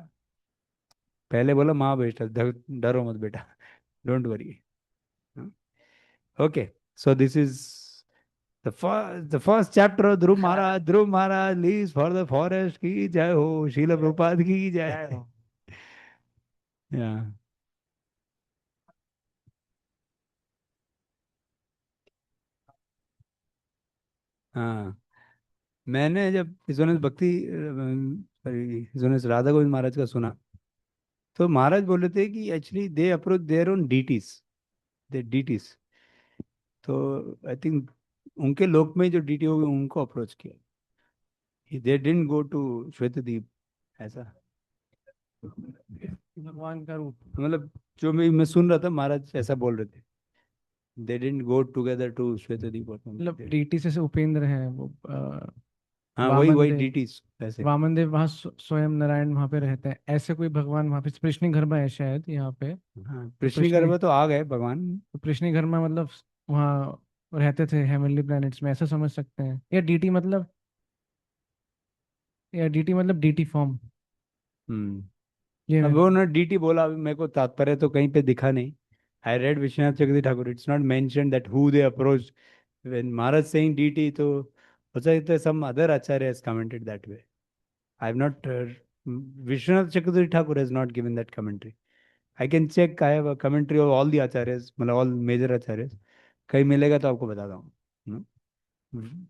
पहले बोला महाबहिष्ठा, डरो मत बेटा, don't worry. Okay, so this is the first chapter of Dhruv Maharaj. Dhruv Maharaj leaves for the forest. की जय हो, Srila Prabhupada की जय. Yeah. हाँ, मैंने जब इसोनेस भक्ति इसोनेस राधा गोविंद महाराज का सुना, तो महाराज बोल रहे थे कि actually they approach their own deities. तो आई थिंक उनके लोक में जो डीटी हो गए उनको अप्रोच किया. दे डिडंट गो टू श्वेतद्वीप ऐसा. भगवान का रूप, मतलब जो मैं सुन रहा था महाराज ऐसा बोल रहे थे. They didn't go together to Shvetadvip. मतलब डीटी से उपेंद्र हैं वो. हाँ, वही डीटीज ऐसे. वामन देव वहाँ स्वयं नारायण वहाँ पे रहते हैं, ऐसे कोई भगवान वहाँ पे कृष्ण गर्भा है शायद यहाँ पे. हाँ, कृष्ण गर्भा तो आ गए भगवान. तो कृष्ण गर्भा मतलब वहाँ रहते थे हेवनली प्लैनेट्स में, ऐसा समझ सकते हैं. या डीटी मतलब डीटी फॉर्म. अब वो ना डीटी बोला, अभी मेरे को तात्पर्य तो कहीं पे दिखा नहीं. I read Vishwanath Chakravarti Thakur, it's not mention that who they approach when Maharaj saying डीटी. तो हो सकता है सम अदर आचार्य has commented that way. I have not, Vishwanath Chakravarti Thakur has not given that commentary. I can check, I have a commentary of all the आचार्यस, मतलब all major acharyas. कहीं मिलेगा तो आपको बताता हूँ.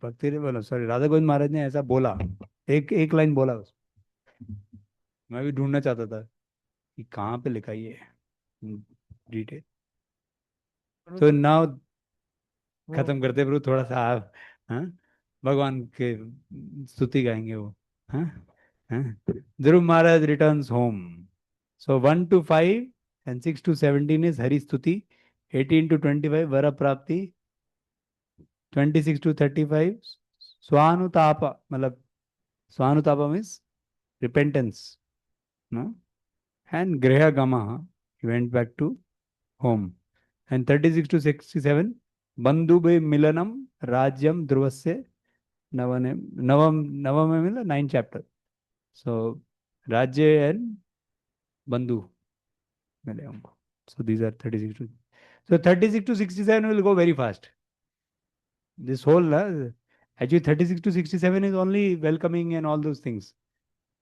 भक्ति बोला, सॉरी, राधा गोविंद महाराज ने ऐसा बोला, एक लाइन बोला उस. मैं भी ढूंढना चाहता था कि कहाँ पे लिखा ये डिटेल. तो नाउ खत्म करते प्रभु, थोड़ा सा आप भगवान के स्तुति गाएंगे वो. Dhruv Maharaj returns home. So 1 to 5 and 6 to 17 is Hari स्तुति. 18 to 25 वरा प्राप्ति. 26 to 35 स्वानुतापा, मतलब स्वानुतापा means repentance, no? And Griha Gama, he went back to home. And 36 to 67, Bandhube Milanam Rajyam Dhruvasya Navam means the 9th chapter. So Rajya and Bandhu. So these are 36 to. So 36 to 67 will go very fast. This whole actually 36 to 67 is only welcoming and all those things.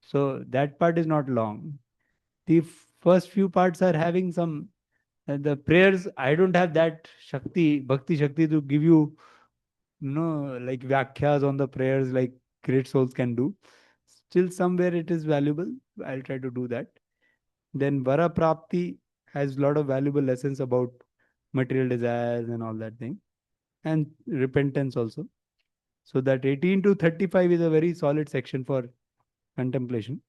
So that part is not long. The first few parts are having some the prayers. I don't have that bhakti shakti to give you, like vyakhyas on the prayers like great souls can do. Still somewhere it is valuable. I'll try to do that. Then Vara Prapti has a lot of valuable lessons about material desires and all that thing. And repentance also. So that 18 to 35 is a very solid section for contemplation.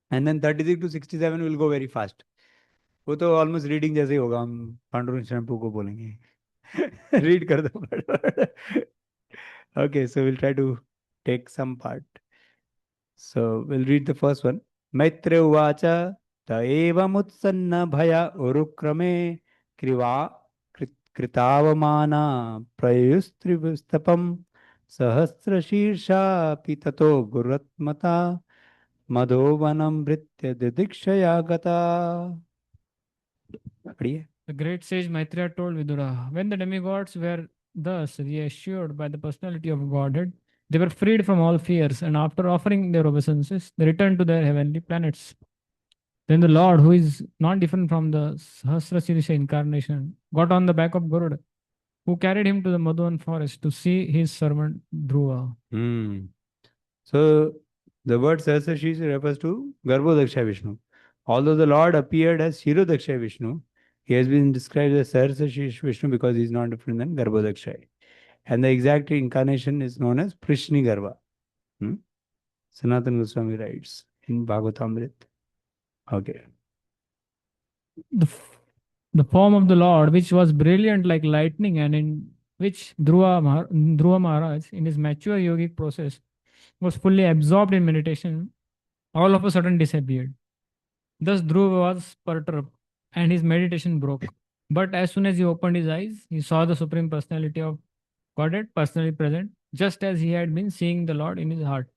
And then 36 to 67 will go very fast. वो तो almost reading जैसे ही होगा. हम Pandurang shampoo को बोलेंगे read कर दो. Okay, so we'll try to take some part. So we'll read the first one. Maitra uvacha ta eva mutsanna bhaya urukrame kriva kritavamana prayustrivustapam sahasra shirsha pitato guratmata madhovanam britya didikshaya gata. पढ़िए. The great sage Maitreya told Vidura, when the demigods were thus reassured by the personality of Godhead, they were freed from all fears, and after offering their obeisances, they returned to their heavenly planets. Then the Lord, who is not different from the Sahasra Sirisha incarnation, got on the back of Garuda, who carried him to the Madhuvan forest to see his servant Dhruva. So the word Sahasra Sirisha refers to Garbhodaksha Vishnu. Although the Lord appeared as Shirodaksha Vishnu, he has been described as Sahasra Sirisha Vishnu because he is not different than Garbhodaksha. And the exact incarnation is known as Prishni Garva. Sanatana Goswami writes in Bhagavatamrit. Okay. The form of the Lord, which was brilliant like lightning, and in which Dhruva Maharaj, in his mature yogic process, was fully absorbed in meditation, all of a sudden disappeared. Thus Dhruva was perturbed, and his meditation broke. But as soon as he opened his eyes, he saw the Supreme Personality of Godhead personally present, just as he had been seeing the Lord in his heart.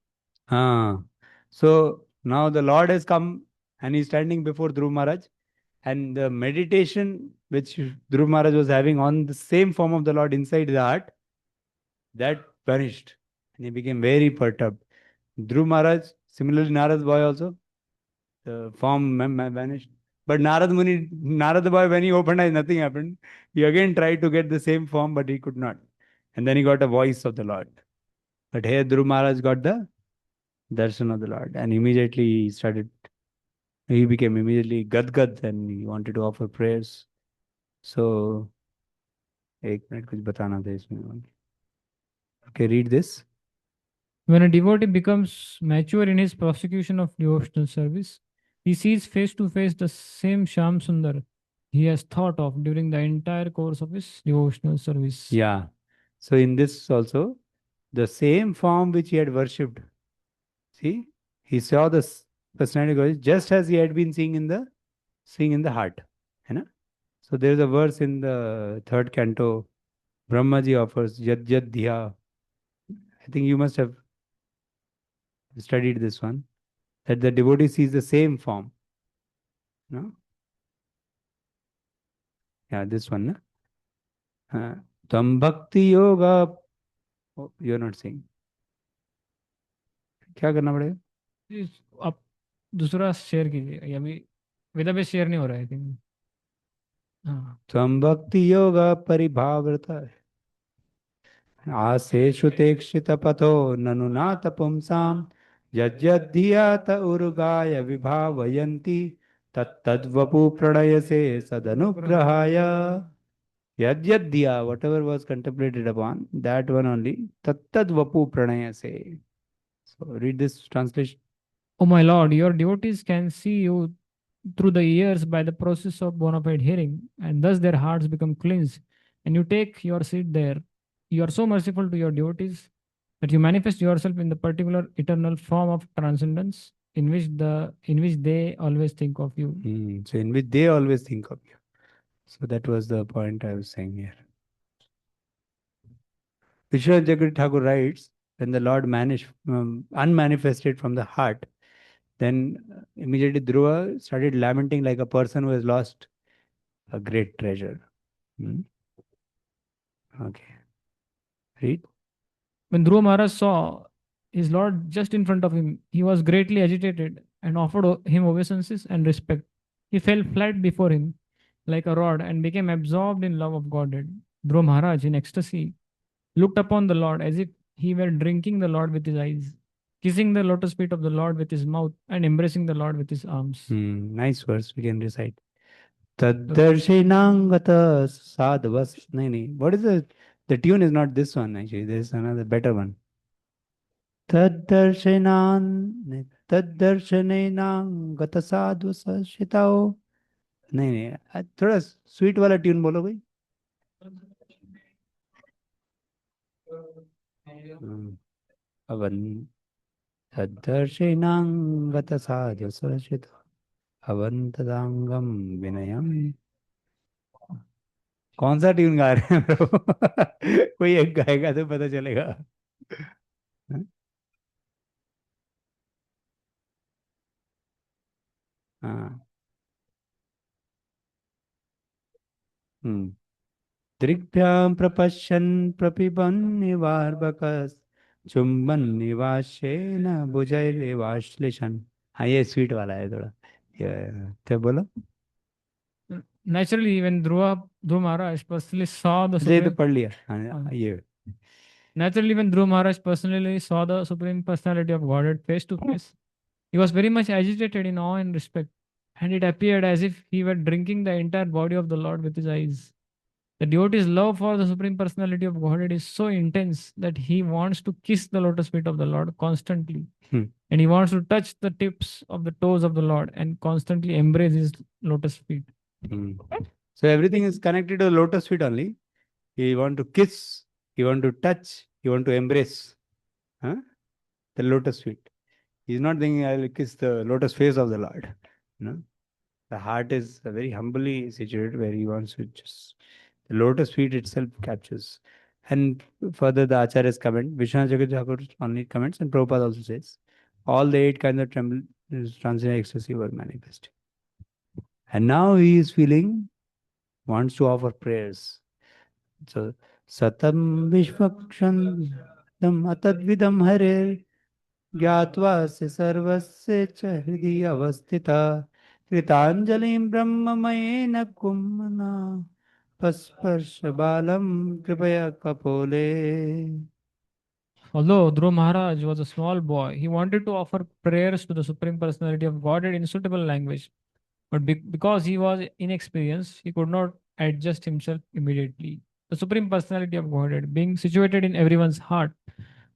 So now the Lord has come and he's standing before Dhruva Maharaj, and the meditation which Dhruva Maharaj was having on the same form of the Lord inside the heart, that vanished and he became very perturbed. Dhruva Maharaj, similarly Narad boy also, the form vanished. But Narad boy, when he opened eyes, nothing happened. He again tried to get the same form, but he could not. And then he got a voice of the Lord. But here Dhruva Maharaj got the darshan of the Lord, and immediately he became immediately gadgad and he wanted to offer prayers. So, एक minute कुछ बताना था इसमें. Okay, read this. When a devotee becomes mature in his prosecution of devotional service, he sees face to face the same Shyam Sundar he has thought of during the entire course of his devotional service. Yeah. So in this also, the same form which he had worshipped, see, he saw the personality just as he had been seeing in the heart. So there is a verse in the 3rd canto, Brahmaji offers Yad Yad Dhya. I think you must have studied this one, that the devotee sees the same form. No? Yeah, this one. Tam Bhakti Yoga. Oh, you're not saying. क्या करना पड़ेगा? आप दूसरा share कीजिए, अभी वेदा पे share नहीं हो रहा है. थिंक त्वं भक्ति योगा परिभावृता आसेषु तेक्षित पथो ननु नाथ पुंसाम यज्ञधियात उरुगाय विभावयन्ति तत्तद्वपु प्रणयसे सदनुग्रहाय. Yajyadhya, whatever was contemplated upon, that one only. Tattadvapu pranayase. So read this translation. Oh my Lord, your devotees can see you through the ears by the process of bona fide hearing, and thus their hearts become cleansed, and you take your seat there. You are so merciful to your devotees that you manifest yourself in the particular eternal form of transcendence in which they always think of you. So in which they always think of you. So that was the point I was saying here. Vishwanath Chakravarti Thakur writes when the Lord unmanifested from the heart, then immediately Dhruva started lamenting like a person who has lost a great treasure. Okay. Read. When Dhruva Maharaj saw his Lord just in front of him, he was greatly agitated and offered him obeisances and respect. He fell flat before him like a rod and became absorbed in love of Godhead. Dhruva Maharaj, in ecstasy, looked upon the Lord as if he were drinking the Lord with his eyes, kissing the lotus feet of the Lord with his mouth, and embracing the Lord with his arms. Nice verse we can recite. Taddarshinangata sadhavas. What is the tune is not this one actually. There is another better one. Taddarshanenang gata sadhu sashitao. नहीं थोड़ा sweet वाला tune बोलो भाई. Oven तद्दर्शिनां गत साधु सचित अवंतदांगम विनयम. कौन सा tune गा रहे हैं प्रभु? कोई एक गाएगा तो पता चलेगा. हाँ. दृग्भ्यां प्रपश्यन् प्रपिबन् निवार्बकस् चुम्बन निवासेन भुजैरेवाश्लिषन्. हाँ ये स्वीट वाला है थोड़ा. क्या बोलो? Naturally, when Dhruva Maharaj personally saw the ये तो पढ़ लिया. हाँ ये. Naturally, when Dhruva Maharaj personally saw the Supreme Personality of Godhead face to face, he was very much agitated in awe and respect, and it appeared as if he were drinking the entire body of the Lord with his eyes. The devotee's love for the Supreme Personality of Godhead is so intense that he wants to kiss the lotus feet of the Lord constantly. And he wants to touch the tips of the toes of the Lord and constantly embrace his lotus feet. So everything is connected to the lotus feet only. You want to kiss, you want to touch, you want to embrace the lotus feet. He's not thinking I will kiss the lotus face of the Lord. No? The heart is very humbly situated where he wants to just... The lotus feet itself captures. And further the Acharya's comment, Vishwanath Chakravarti only comments, and Prabhupada also says, all the 8 kinds of transcendental ecstasy were manifested. And now he is feeling, wants to offer prayers. So, Satam Vishvakshandam Atadvidam Hare Gyatva se sarvasya cha hridi avastita Kritanjalim Brahmamayena Kummana Pasparsha Balam Kripaya Kapole. Although Dhruva Maharaj was a small boy, he wanted to offer prayers to the Supreme Personality of Godhead in suitable language. But because he was inexperienced, he could not adjust himself immediately. The Supreme Personality of Godhead, being situated in everyone's heart,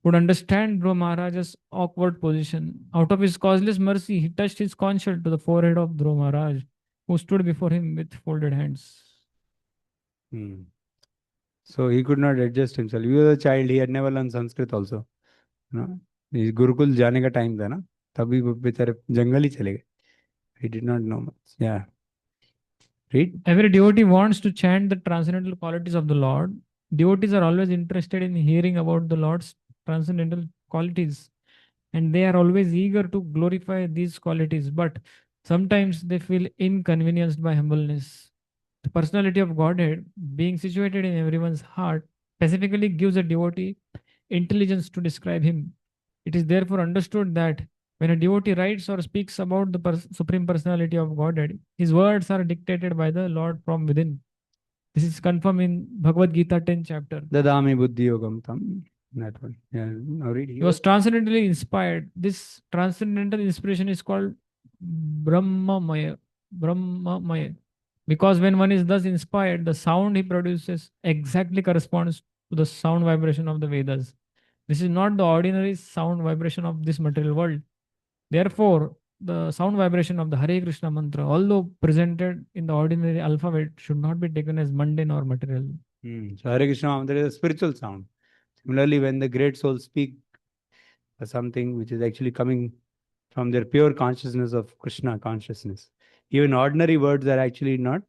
would understand Dhruva Maharaj's awkward position. Out of his causeless mercy, he touched his conch shell to the forehead of Dhruva Maharaj, who stood before him with folded hands. So he could not adjust himself. He was a child, he had never learned Sanskrit also. Gurukul जाने का time था ना, तभी वो बेचारे जंगल ही चले गए. He did not know much. Yeah. Read. Every devotee wants to chant the transcendental qualities of the Lord. Devotees are always interested in hearing about the Lord's transcendental qualities, and they are always eager to glorify these qualities, but sometimes they feel inconvenienced by humbleness. The personality of Godhead, being situated in everyone's heart, specifically gives a devotee intelligence to describe him. It is therefore understood that when a devotee writes or speaks about the Supreme Personality of Godhead, his words are dictated by the Lord from within. This is confirmed in Bhagavad Gita 10th chapter. Dadami buddhi yogam tam. That one. Yeah. Now read. He was transcendentally inspired. This transcendental inspiration is called Brahmamaya. Because when one is thus inspired, the sound he produces exactly corresponds to the sound vibration of the Vedas. This is not the ordinary sound vibration of this material world. Therefore, the sound vibration of the Hare Krishna mantra, although presented in the ordinary alphabet, should not be taken as mundane or material. So Hare Krishna mantra is a spiritual sound. Similarly, when the great souls speak something which is actually coming from their pure consciousness of Krishna consciousness, even ordinary words are actually not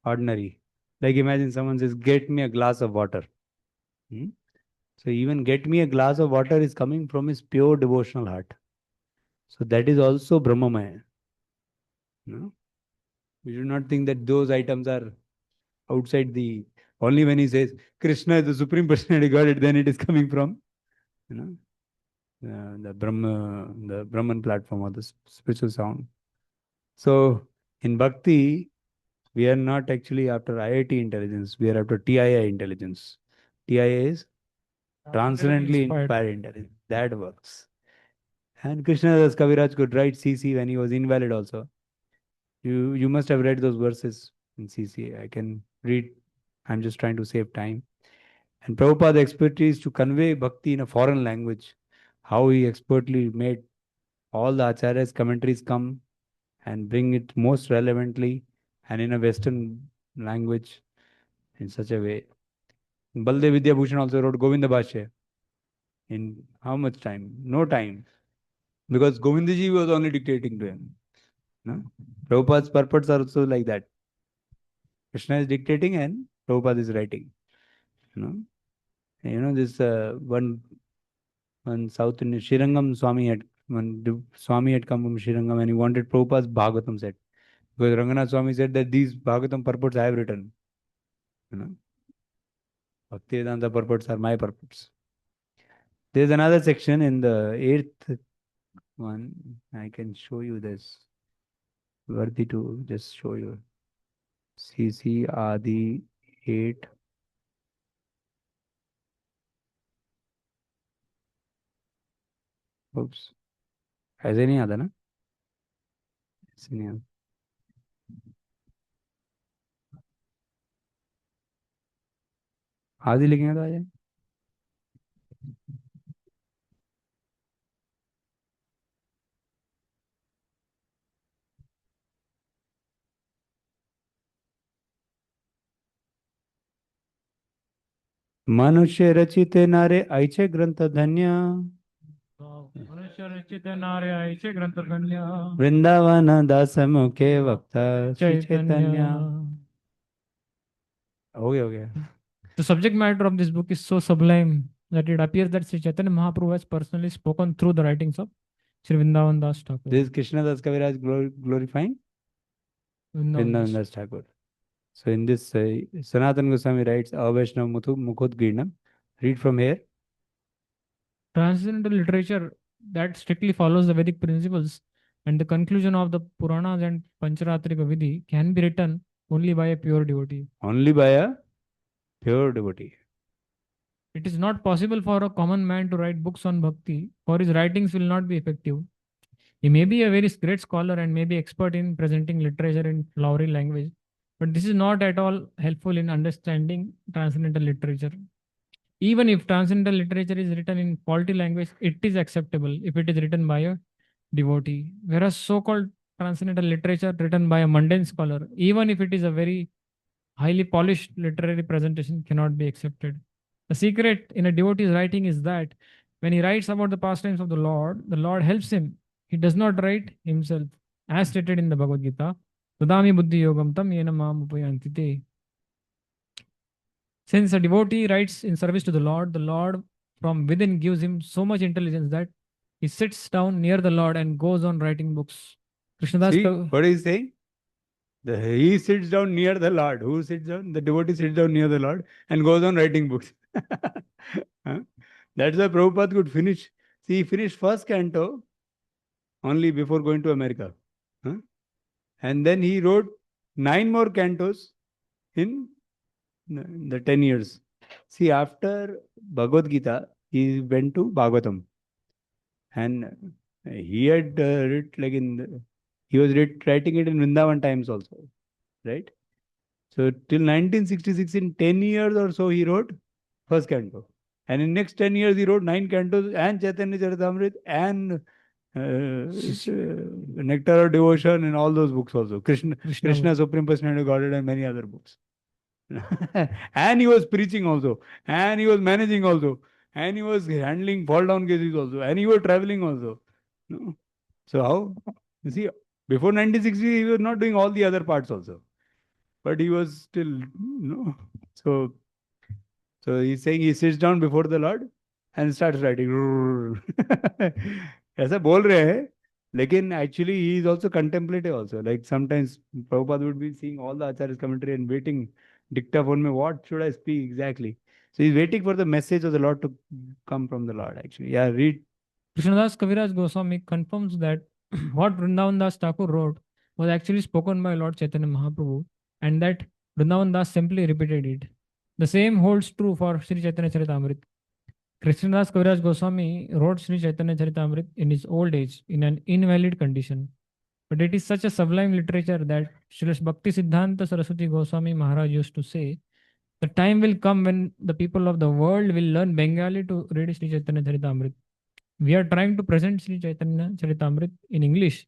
ordinary. Like imagine someone says, get me a glass of water. So even get me a glass of water is coming from his pure devotional heart. So that is also Brahmamaya. No? We should not think that those items are outside the... Only when he says Krishna is the Supreme Personality Godhead, then it is coming from, you know, the Brahman platform or the spiritual sound. So in Bhakti, we are not actually after IIT intelligence, we are after TII intelligence. TII is transcendently inspired intelligence. That works. And Krishnadas Kaviraj could write CC when he was invalid also. You must have read those verses in CC. I can read. I'm just trying to save time. And Prabhupada's expertise to convey bhakti in a foreign language, how he expertly made all the acharyas' commentaries come and bring it most relevantly and in a Western language in such a way. Baldev Vidya Bhushan also wrote Govinda Bhashya. In how much time? No time. Because Govindaji was only dictating to him. No? Prabhupada's purports are also like that. Krishna is dictating and Prabhupada is writing. This one South Indian Srirangam Swami had Swami had come from Srirangam and he wanted Prabhupada's Bhagavatam set. Because Ranganath Swami said that these Bhagavatam purports I have written. Bhaktivedanta purports are my purports. There is another section in the 8th one. I can show you this. Worthy to just show you. CC Adi 8. Oops. ऐसे नहीं आता ना? ऐसे नहीं आता. आदि लिखेंगे तो आ जाए. मनुष्य रचित नारे ऐचे ग्रंथ धन्य. मनुष्य रचित नारे ऐसे ग्रंथ धन्य. वृंदावन दास मुखे वक्ता श्री चैतन्य. हो गया. The subject matter of this book is so sublime that it appears that Sri Chaitanya Mahaprabhu has personally spoken through the writings of Sri Vrindavan Das Thakur. This is Krishna Das Kaviraj glorifying Vrindavan Das Thakur. So in this, Sanatana Goswami writes, Avaishnav Mukhudgirnam. Read from here. Transcendental literature that strictly follows the Vedic principles and the conclusion of the Puranas and Pancharatrika Vidhi can be written only by a pure devotee. Only by a pure devotee. It is not possible for a common man to write books on bhakti, for his writings will not be effective. He may be a very great scholar and may be expert in presenting literature in flowery language, but this is not at all helpful in understanding transcendental literature. Even if transcendental literature is written in faulty language, it is acceptable if it is written by a devotee. Whereas so-called transcendental literature written by a mundane scholar, even if it is a very highly polished literary presentation, cannot be accepted. The secret in a devotee's writing is that when he writes about the pastimes of the Lord helps him. He does not write himself. As stated in the Bhagavad Gita, Dadami buddhi yogam tam yena mam upayanti te. Since a devotee writes in service to the Lord from within gives him so much intelligence that he sits down near the Lord and goes on writing books. Krishnadas. See, what is he saying? He sits down near the Lord. Who sits down? The devotee sits down near the Lord and goes on writing books. That's why Prabhupada could finish. See, he finished first canto only before going to America. And then he wrote 9 more cantos in the 10 years. See, after Bhagavad Gita, he went to Bhagavatam. And he had he was writing it in Vrindavan times also. Right? So, till 1966, in 10 years or so, he wrote first canto. And in next 10 years, he wrote 9 cantos and Chaitanya Charitamrita and Nectar of Devotion and all those books also. Krishna Supreme Personality of Godhead and many other books. And he was preaching also. And he was managing also. And he was handling fall down cases also. And he was traveling also. No? So how? You see, before 1960, he was not doing all the other parts also. But he was still, So So he's saying he sits down before the Lord and starts writing. ऐसा बोल रहे हैं, लेकिन actually he is also contemplative also. Like sometimes Prabhupada would be seeing all the Acharya's commentary and waiting dictaphone में, what should I speak exactly? So he's waiting for the message of the Lord to come from the Lord actually. Yeah, read. Krishnadas Kaviraj Goswami confirms that what Vrindavan Das Thakur wrote was actually spoken by Lord Chaitanya Mahaprabhu, and that Vrindavan Das simply repeated it. The same holds true for Sri Chaitanya Charitamrita. Krishnadas Kaviraj Goswami wrote Sri Chaitanya Charitamrita in his old age in an invalid condition. But it is such a sublime literature that Srila Bhakti Siddhanta Saraswati Goswami Maharaj used to say, the time will come when the people of the world will learn Bengali to read Sri Chaitanya Charitamrita. We are trying to present Sri Chaitanya Charitamrita in English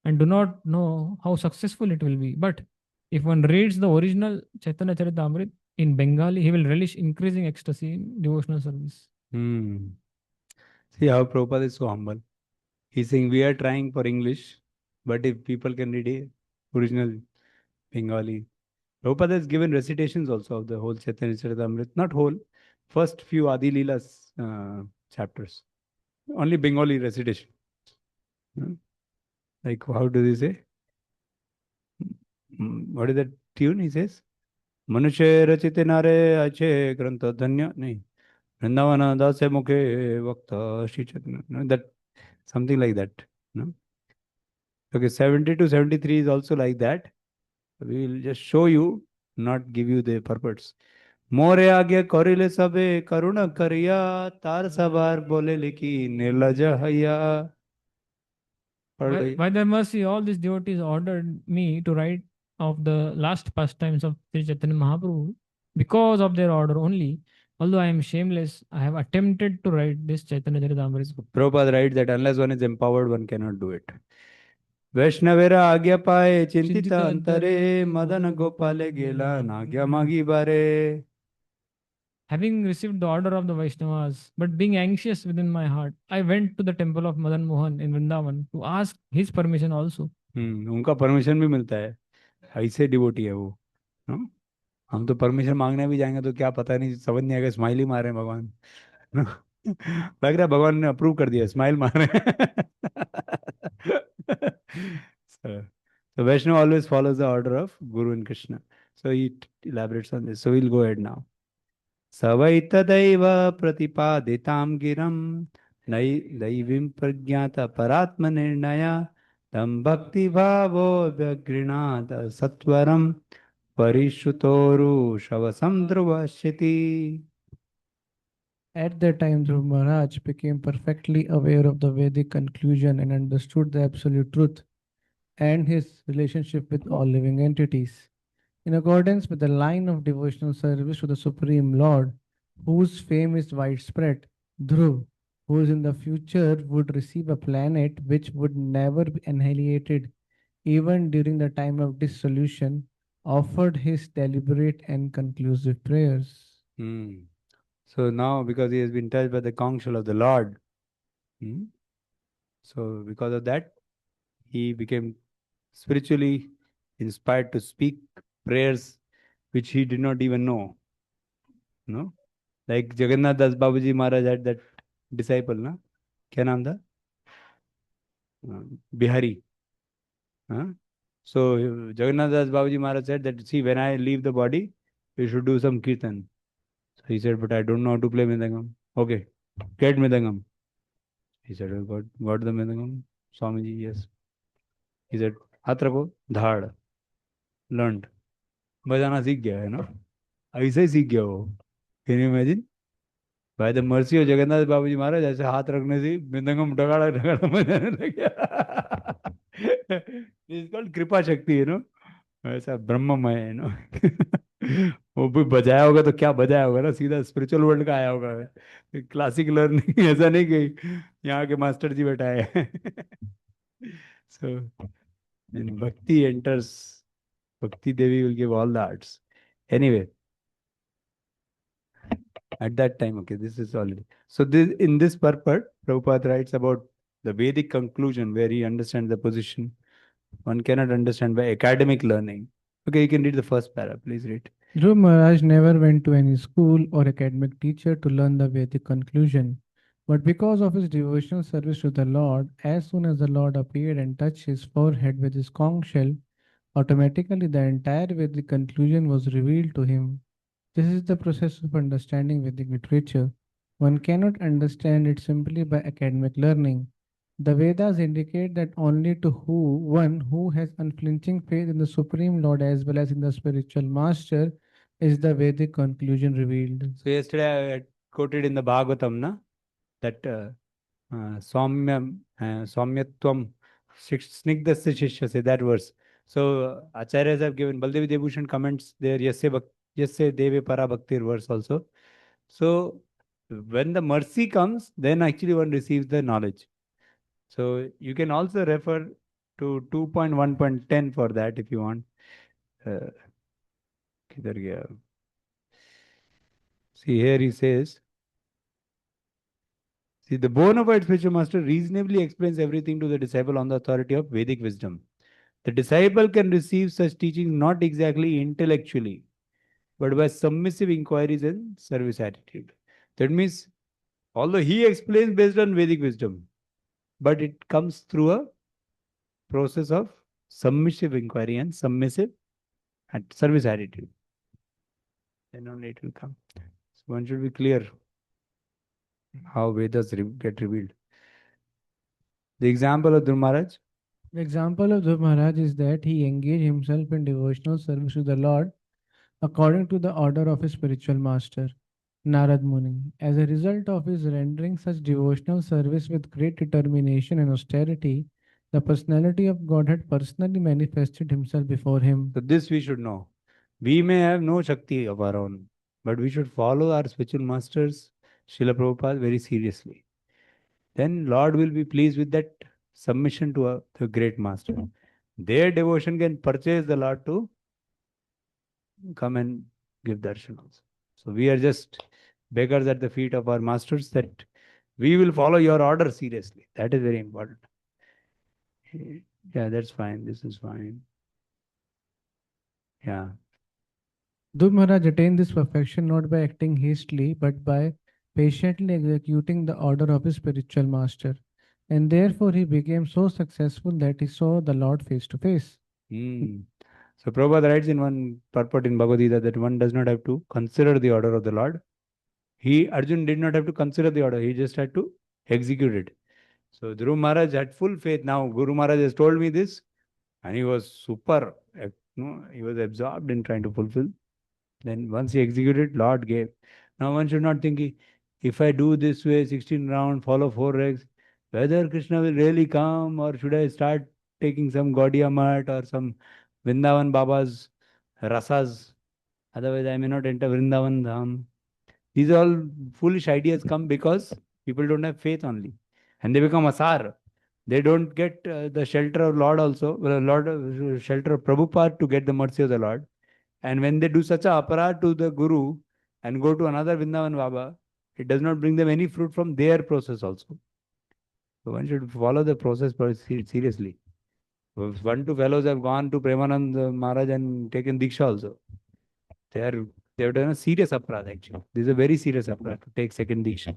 and do not know how successful it will be. But if one reads the original Chaitanya Charitamrita in Bengali, he will relish increasing ecstasy in devotional service. See how Prabhupada is so humble. He's saying we are trying for English, but if people can read it, original Bengali. Prabhupada has given recitations also of the whole Chaitanya Charitamrita, not whole, first few Adi Leela's chapters. Only Bengali recitation. Like how do they say? What is that tune he says? Manushe rachite nare ache grantha dhanya. Nahi. Vrindavana dase mukhe vakta Shri Chaitanya. No, that something like that. No? Okay, 70 to 73 is also like that. We will just show you, not give you the purpose. मोरे आगे करिले सबे करुणा करिया तार सवार बोले लिखी निर्लज हैया. By their mercy, all these devotees ordered me to write of the last pastimes of Sri Chaitanya Mahaprabhu. Because of their order only, although I am shameless, I have attempted to write this Chaitanya Charitamrita. Prabhupada writes that unless one is empowered, one cannot do it. वैष्णवेरा आज्ञा पाए चिंतित अंतरे मदन गोपाले गेला नाज्ञा मागी बारे. Having received the order of the Vaishnavas, but being anxious within my heart, I went to the temple of Madan Mohan in Vrindavan to ask his permission also. उनका permission भी मिलता है, ऐसे डिवोटी है वो. हम तो परमिशन मांगने भी जाएंगे तो क्या पता नहीं, समझ नहीं आएगा, स्माइल ही मार रहे हैं भगवान. लग रहा है भगवान ने अप्रूव कर दिया, स्माइल मार रहे हैं. So Vaishnava always follows the order of Guru and Krishna. So he elaborates on this. So we'll go ahead now. Savai tadaiva pratipaditam giram daivim pragyata paratma nirnaya tam bhakti bhavo vyagrinata satvaram parishutoru shavasam dhruvashyati. At that time, Dhruv Maharaj became perfectly aware of the Vedic conclusion and understood the absolute truth and his relationship with all living entities. In accordance with the line of devotional service to the Supreme Lord, whose fame is widespread, Dhruv, who is in the future, would receive a planet which would never be annihilated even during the time of dissolution, offered his deliberate and conclusive prayers. So now, because he has been touched by the counsel of the Lord, so because of that, he became spiritually inspired to speak prayers which he did not even know. No? Like Jagannath Das Babaji Maharaj had that disciple, na? Kya naam tha? Bihari. So Jagannath Das Babaji Maharaj said that, see, when I leave the body, you should do some kirtan. So he said, but I don't know how to play Mridangam. Okay, get Mridangam. He said, oh, got the Mridangam. Swamiji, yes. He said, हाथ रखो, धाड़, learned. बजाना सीख गया है ना, ऐसे ही सीख गया वो. Can you imagine? By the mercy of Jagannath Babaji Maharaj, ऐसे हाथ रखने से मृदंगम ढगाड़ा ढगाड़ा बजाने लग गया. This is called कृपा शक्ति, you know. ऐसा ब्रह्ममय है ना. वो भी बजाया होगा तो क्या बजाया होगा ना, सीधा स्पिरिचुअल वर्ल्ड का आया होगा. क्लासिक लर्निंग ऐसा नहीं कि यहाँ के मास्टर जी बैठाए. So when Bhakti enters, Bhakti Devi will give all the arts. Anyway, at that time, okay, this is already. So this, in this purport, Prabhupada writes about the Vedic conclusion where he understands the position. One cannot understand by academic learning. Okay, you can read the first para, please read. Dhruv Maharaj never went to any school or academic teacher to learn the Vedic conclusion. But because of his devotional service to the Lord, as soon as the Lord appeared and touched his forehead with his conch shell, automatically the entire Vedic conclusion was revealed to him. This is the process of understanding Vedic literature. One cannot understand it simply by academic learning. The Vedas indicate that only to one who has unflinching faith in the Supreme Lord as well as in the spiritual master is the Vedic conclusion revealed. So yesterday I had quoted in the Bhagavatam, na, that Saumyatvam Snigdasya Shishya, say that verse. So Acharyas have given, Baldev Debhushan comments there, Yasya Deve Para Bhaktir verse also. So when the mercy comes, then actually one receives the knowledge. So you can also refer to 2.1.10 for that if you want. किधर गया? See, here he says, see, the bona fide spiritual master reasonably explains everything to the disciple on the authority of Vedic wisdom. The disciple can receive such teaching not exactly intellectually, but by submissive inquiries and service attitude. That means, although he explains based on Vedic wisdom, but it comes through a process of submissive inquiry and submissive service attitude. Then only it will come. So one should be clear how Vedas get revealed. The example of Dhruv Maharaj. The example of Dhruv Maharaj is that he engaged himself in devotional service to the Lord according to the order of his spiritual master, Narad Muni. As a result of his rendering such devotional service with great determination and austerity, the personality of God had personally manifested himself before him. So this we should know. We may have no Shakti of our own, but we should follow our spiritual masters, Srila Prabhupada, very seriously. Then Lord will be pleased with that submission to the great master. Their devotion can purchase the Lord to come and give darshan also. So we are just beggars at the feet of our masters that we will follow your order seriously. That is very important. Yeah, that's fine. This is fine. Yeah. Dhruv Maharaj attained this perfection not by acting hastily, but by patiently executing the order of his spiritual master. And therefore he became so successful that he saw the Lord face to face. So Prabhupada writes in one purport in Bhagavad Gita that one does not have to consider the order of the Lord. Arjun did not have to consider the order. He just had to execute it. So Dhruv Maharaj had full faith. Now Guru Maharaj has told me this, and he was super. He was absorbed in trying to fulfill. Then once he executed, Lord gave. Now one should not think, if I do this way, 16 round, follow 4 legs, whether Krishna will really come, or should I start taking some Gaudiya Mat or some Vrindavan Baba's rasas? Otherwise, I may not enter Vrindavan Dham. These all foolish ideas come because people don't have faith only. And they become asar. They don't get the shelter of Lord also, shelter of Prabhupada to get the mercy of the Lord. And when they do such a aparat to the Guru and go to another Vrindavan Baba, it does not bring them any fruit from their process also. So one should follow the process seriously. 1-2 fellows have gone to Premanand Maharaj and taken Diksha also. They have done a serious aparat actually. This is a very serious aparat to take second Diksha.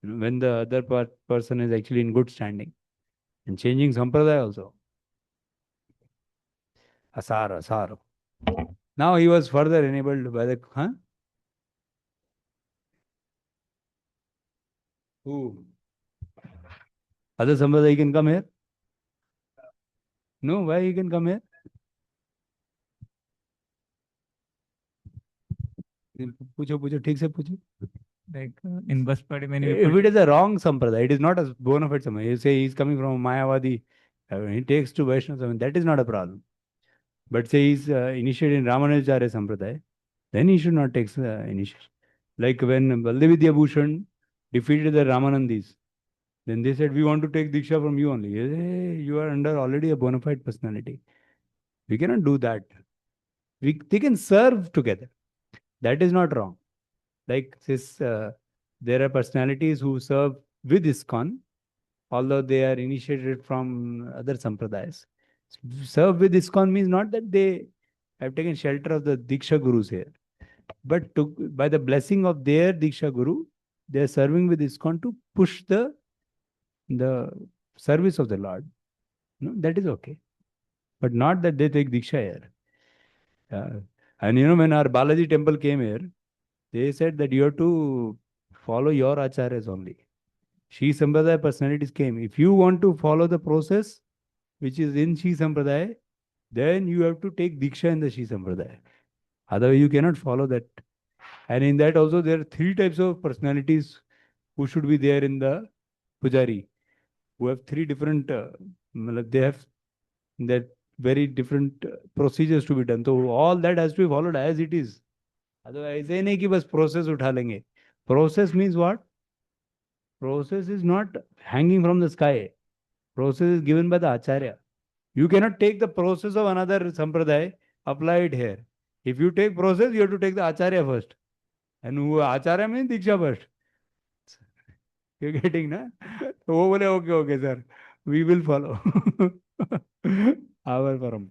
When the other person is actually in good standing. And changing Sampradaya also. Asar. Now he was further enabled by the... Who? Other Sampradaya can come here? No, why he can come here? पूछो ठीक से पूछो. Like in bus party, many If people. it is a wrong sampradaya, it is not a bona fide sampradaya. You say he is coming from Mayavadi, he takes to Vaishnava, that is not a problem. But say he is initiated in Ramanujacharya sampradaya, then he should not take initiation. Like when Baldevidya Bhushan defeated the Ramanandis, then they said, we want to take Diksha from you only. Hey, you are under already a bona fide personality. We cannot do that. They can serve together. That is not wrong. Like this, there are personalities who serve with ISKCON, although they are initiated from other sampradayas. Serve with ISKCON means not that they I have taken shelter of the Diksha Gurus here. But by the blessing of their Diksha Guru, they are serving with ISKCON to push the service of the Lord. No, that is okay. But not that they take Diksha here. And when our Balaji temple came here, they said that you have to follow your acharyas only. Shri Sampradaya personalities came. If you want to follow the process which is in Shri Sampradaya, then you have to take Diksha in the Shri Sampradaya. Otherwise, you cannot follow that. And in that also, there are 3 types of personalities who should be there in the Pujari, who have 3 different, they have that very different procedures to be done. So all that has to be followed as it is. Otherwise, ऐसे नहीं कि बस process उठा लेंगे. Process means what? Process is not hanging from the sky. Process is given by the acharya. You cannot take the process of another sampradaya, apply it here. If you take process, you have to take the acharya first. And who acharya means diksha first. You're getting, na? So वो बोले okay sir, we will follow our param.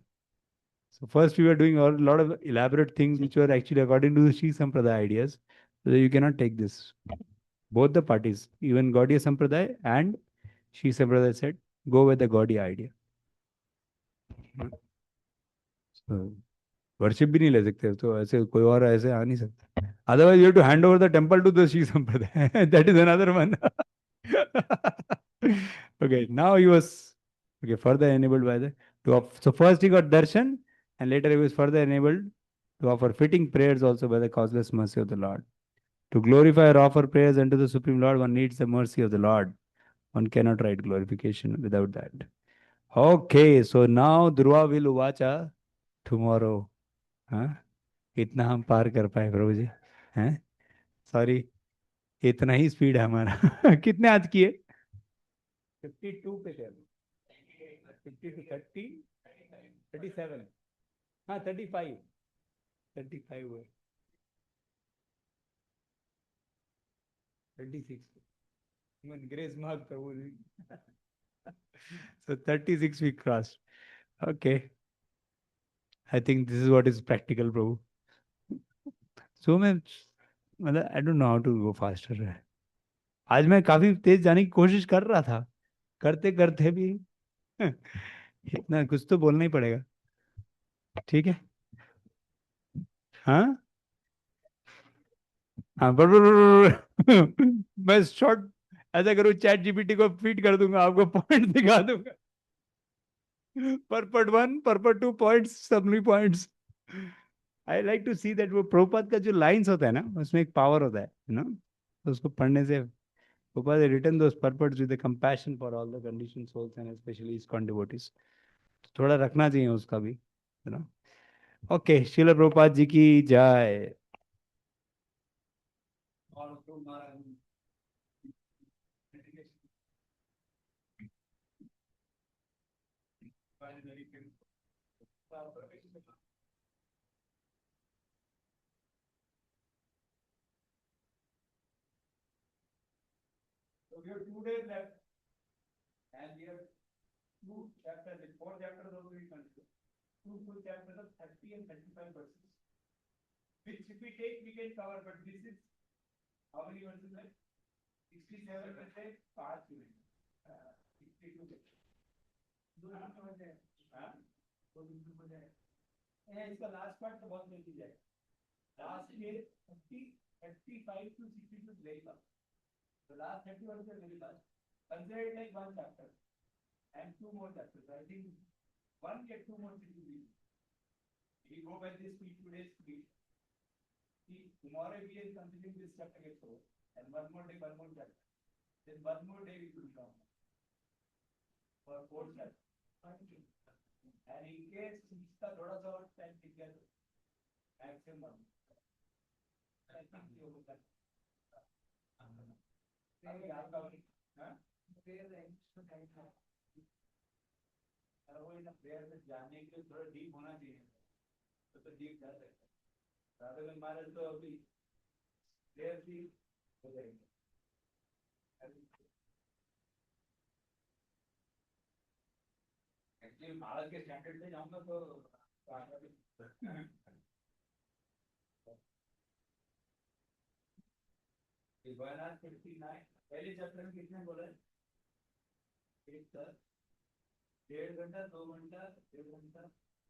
So first we were doing a lot of elaborate things which were actually according to the Sri Sampradaya ideas. So you cannot take this. Both the parties, even Gaudiya Sampradaya and Sri Sampradaya said, go with the Gaudiya idea. So, worship भी नहीं ले सकते, तो ऐसे कोई और ऐसे आ नहीं सकता. Otherwise you have to hand over the temple to the Sri Sampradaya. That is another one. Okay, now he was further enabled by the so first he got darshan, and later he was further enabled to offer fitting prayers also by the causeless mercy of the Lord. To glorify or offer prayers unto the Supreme Lord, one needs the mercy of the Lord. One cannot write glorification without that. Okay, so now Dhruva will uvacha tomorrow. Huh? इतना हम पार कर पाए प्रभु जी हैं. Sorry, इतना ही speed है हमारा. कितने आज किए? 52 पे थे. 50 to 30, 37. हाँ 35 हुए. 36. Grace mark Prabhu ji. So 36 we crossed. Okay. I think this is what is practical, Prabhu. So I don't know how to go faster. आज मैं काफी तेज जाने की कोशिश कर रहा था, करते करते भी इतना कुछ तो बोलना ही पड़ेगा. ठीक है. हाँ हाँ मैं शॉर्ट ऐसा करूँ, चैट जीपीटी को फीड कर दूंगा, आपको पॉइंट दिखा दूंगा. परपट 1, परपट 2 पॉइंट्स, सबनी points. I like to see that वो प्रभुपाद का जो लाइंस होता है ना, उसमें एक पावर होता है ना, तो उसको पढ़ने से Prabhupada written those purports with a compassion for all the conditioned souls and especially ISKCON devotees. थोड़ा रखना चाहिए उसका भी, है ना. ओके, श्रील प्रभुपाद जी की जय. So we have 2 days left, and we have 2 chapters, 4 chapters also we continue. 2 full chapters of 30 and 35 verses. Which if we take, we can cover, but this is how many verses left? 67 verses, 5 minutes. 62 verses. इसका last part तो बहुत जल्दी जाए. Last में 35 to 62 रहेगा. The last 30 verses are very last. Consider it like 1 chapter and 2 more chapters. I think 1 get 2 more cities. We go by this speed, 2 days speed. See, tomorrow we are considering this chapter gets over, and 1 more day, 1 more chapter. Then 1 more day we will come for 4 chapters. And in case इसका थोड़ा सा और time दिख गया तो maximum. I think ये होगा. Prayer में जाने के लिए थोड़ा डीप होना चाहिए, तो डीप जा सकते हैं. राधा में महाराज तो अभी प्रेयर भी हो जाएंगे. एक्चुअली महाराज के स्टैंडर्ड से जाऊंगा तो पहले चैप्टर में कितने बोला? एक सर 1.5 घंटा 2 घंटा 1.5 घंटा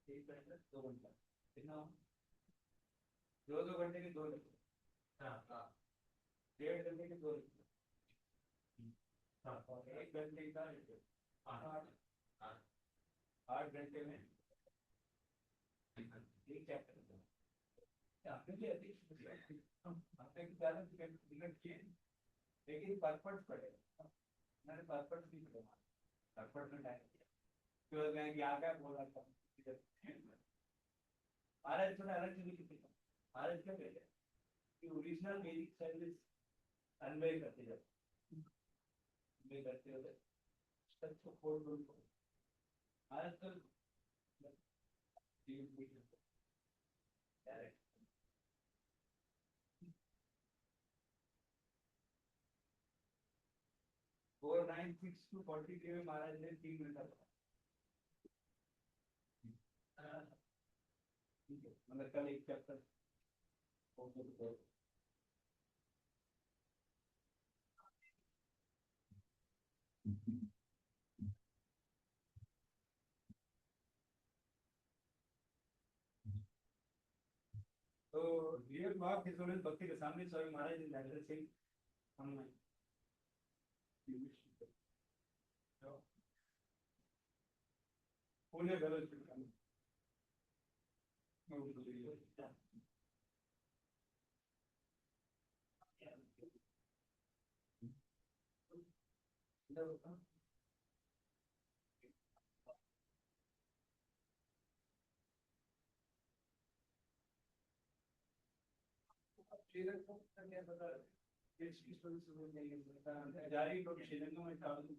1 घंटा 2 घंटा कितना? 2 घंटे के 2 लेक्चर। हाँ 1.5 घंटे के 2 लेक्चर। हाँ 1 घंटे का लेक्चर 8 घंटे में एक चैप्टर। लेकिन परपट पड़ेगा, मैंने परपट भी पढ़ा, परपट में टाइम तो मैं क्या क्या बोला था। महाराज थोड़ा अलग चीज लिखते हैं। महाराज क्या कहते हैं कि ओरिजिनल मेरी सर्विस अनवे करते जब अनवे करते हो सच को खोल दो। महाराज तो फोर 9 6 to 43 में महाराज ने 3 मिनट मतलब कल एक चैप्टर तो रियल बात हिस्टोरियन भक्ति के सामने स्वामी महाराज ने लैंडर से हम पुणे गलत श्रीलंका क्या पता जारी लोग श्रीलंका में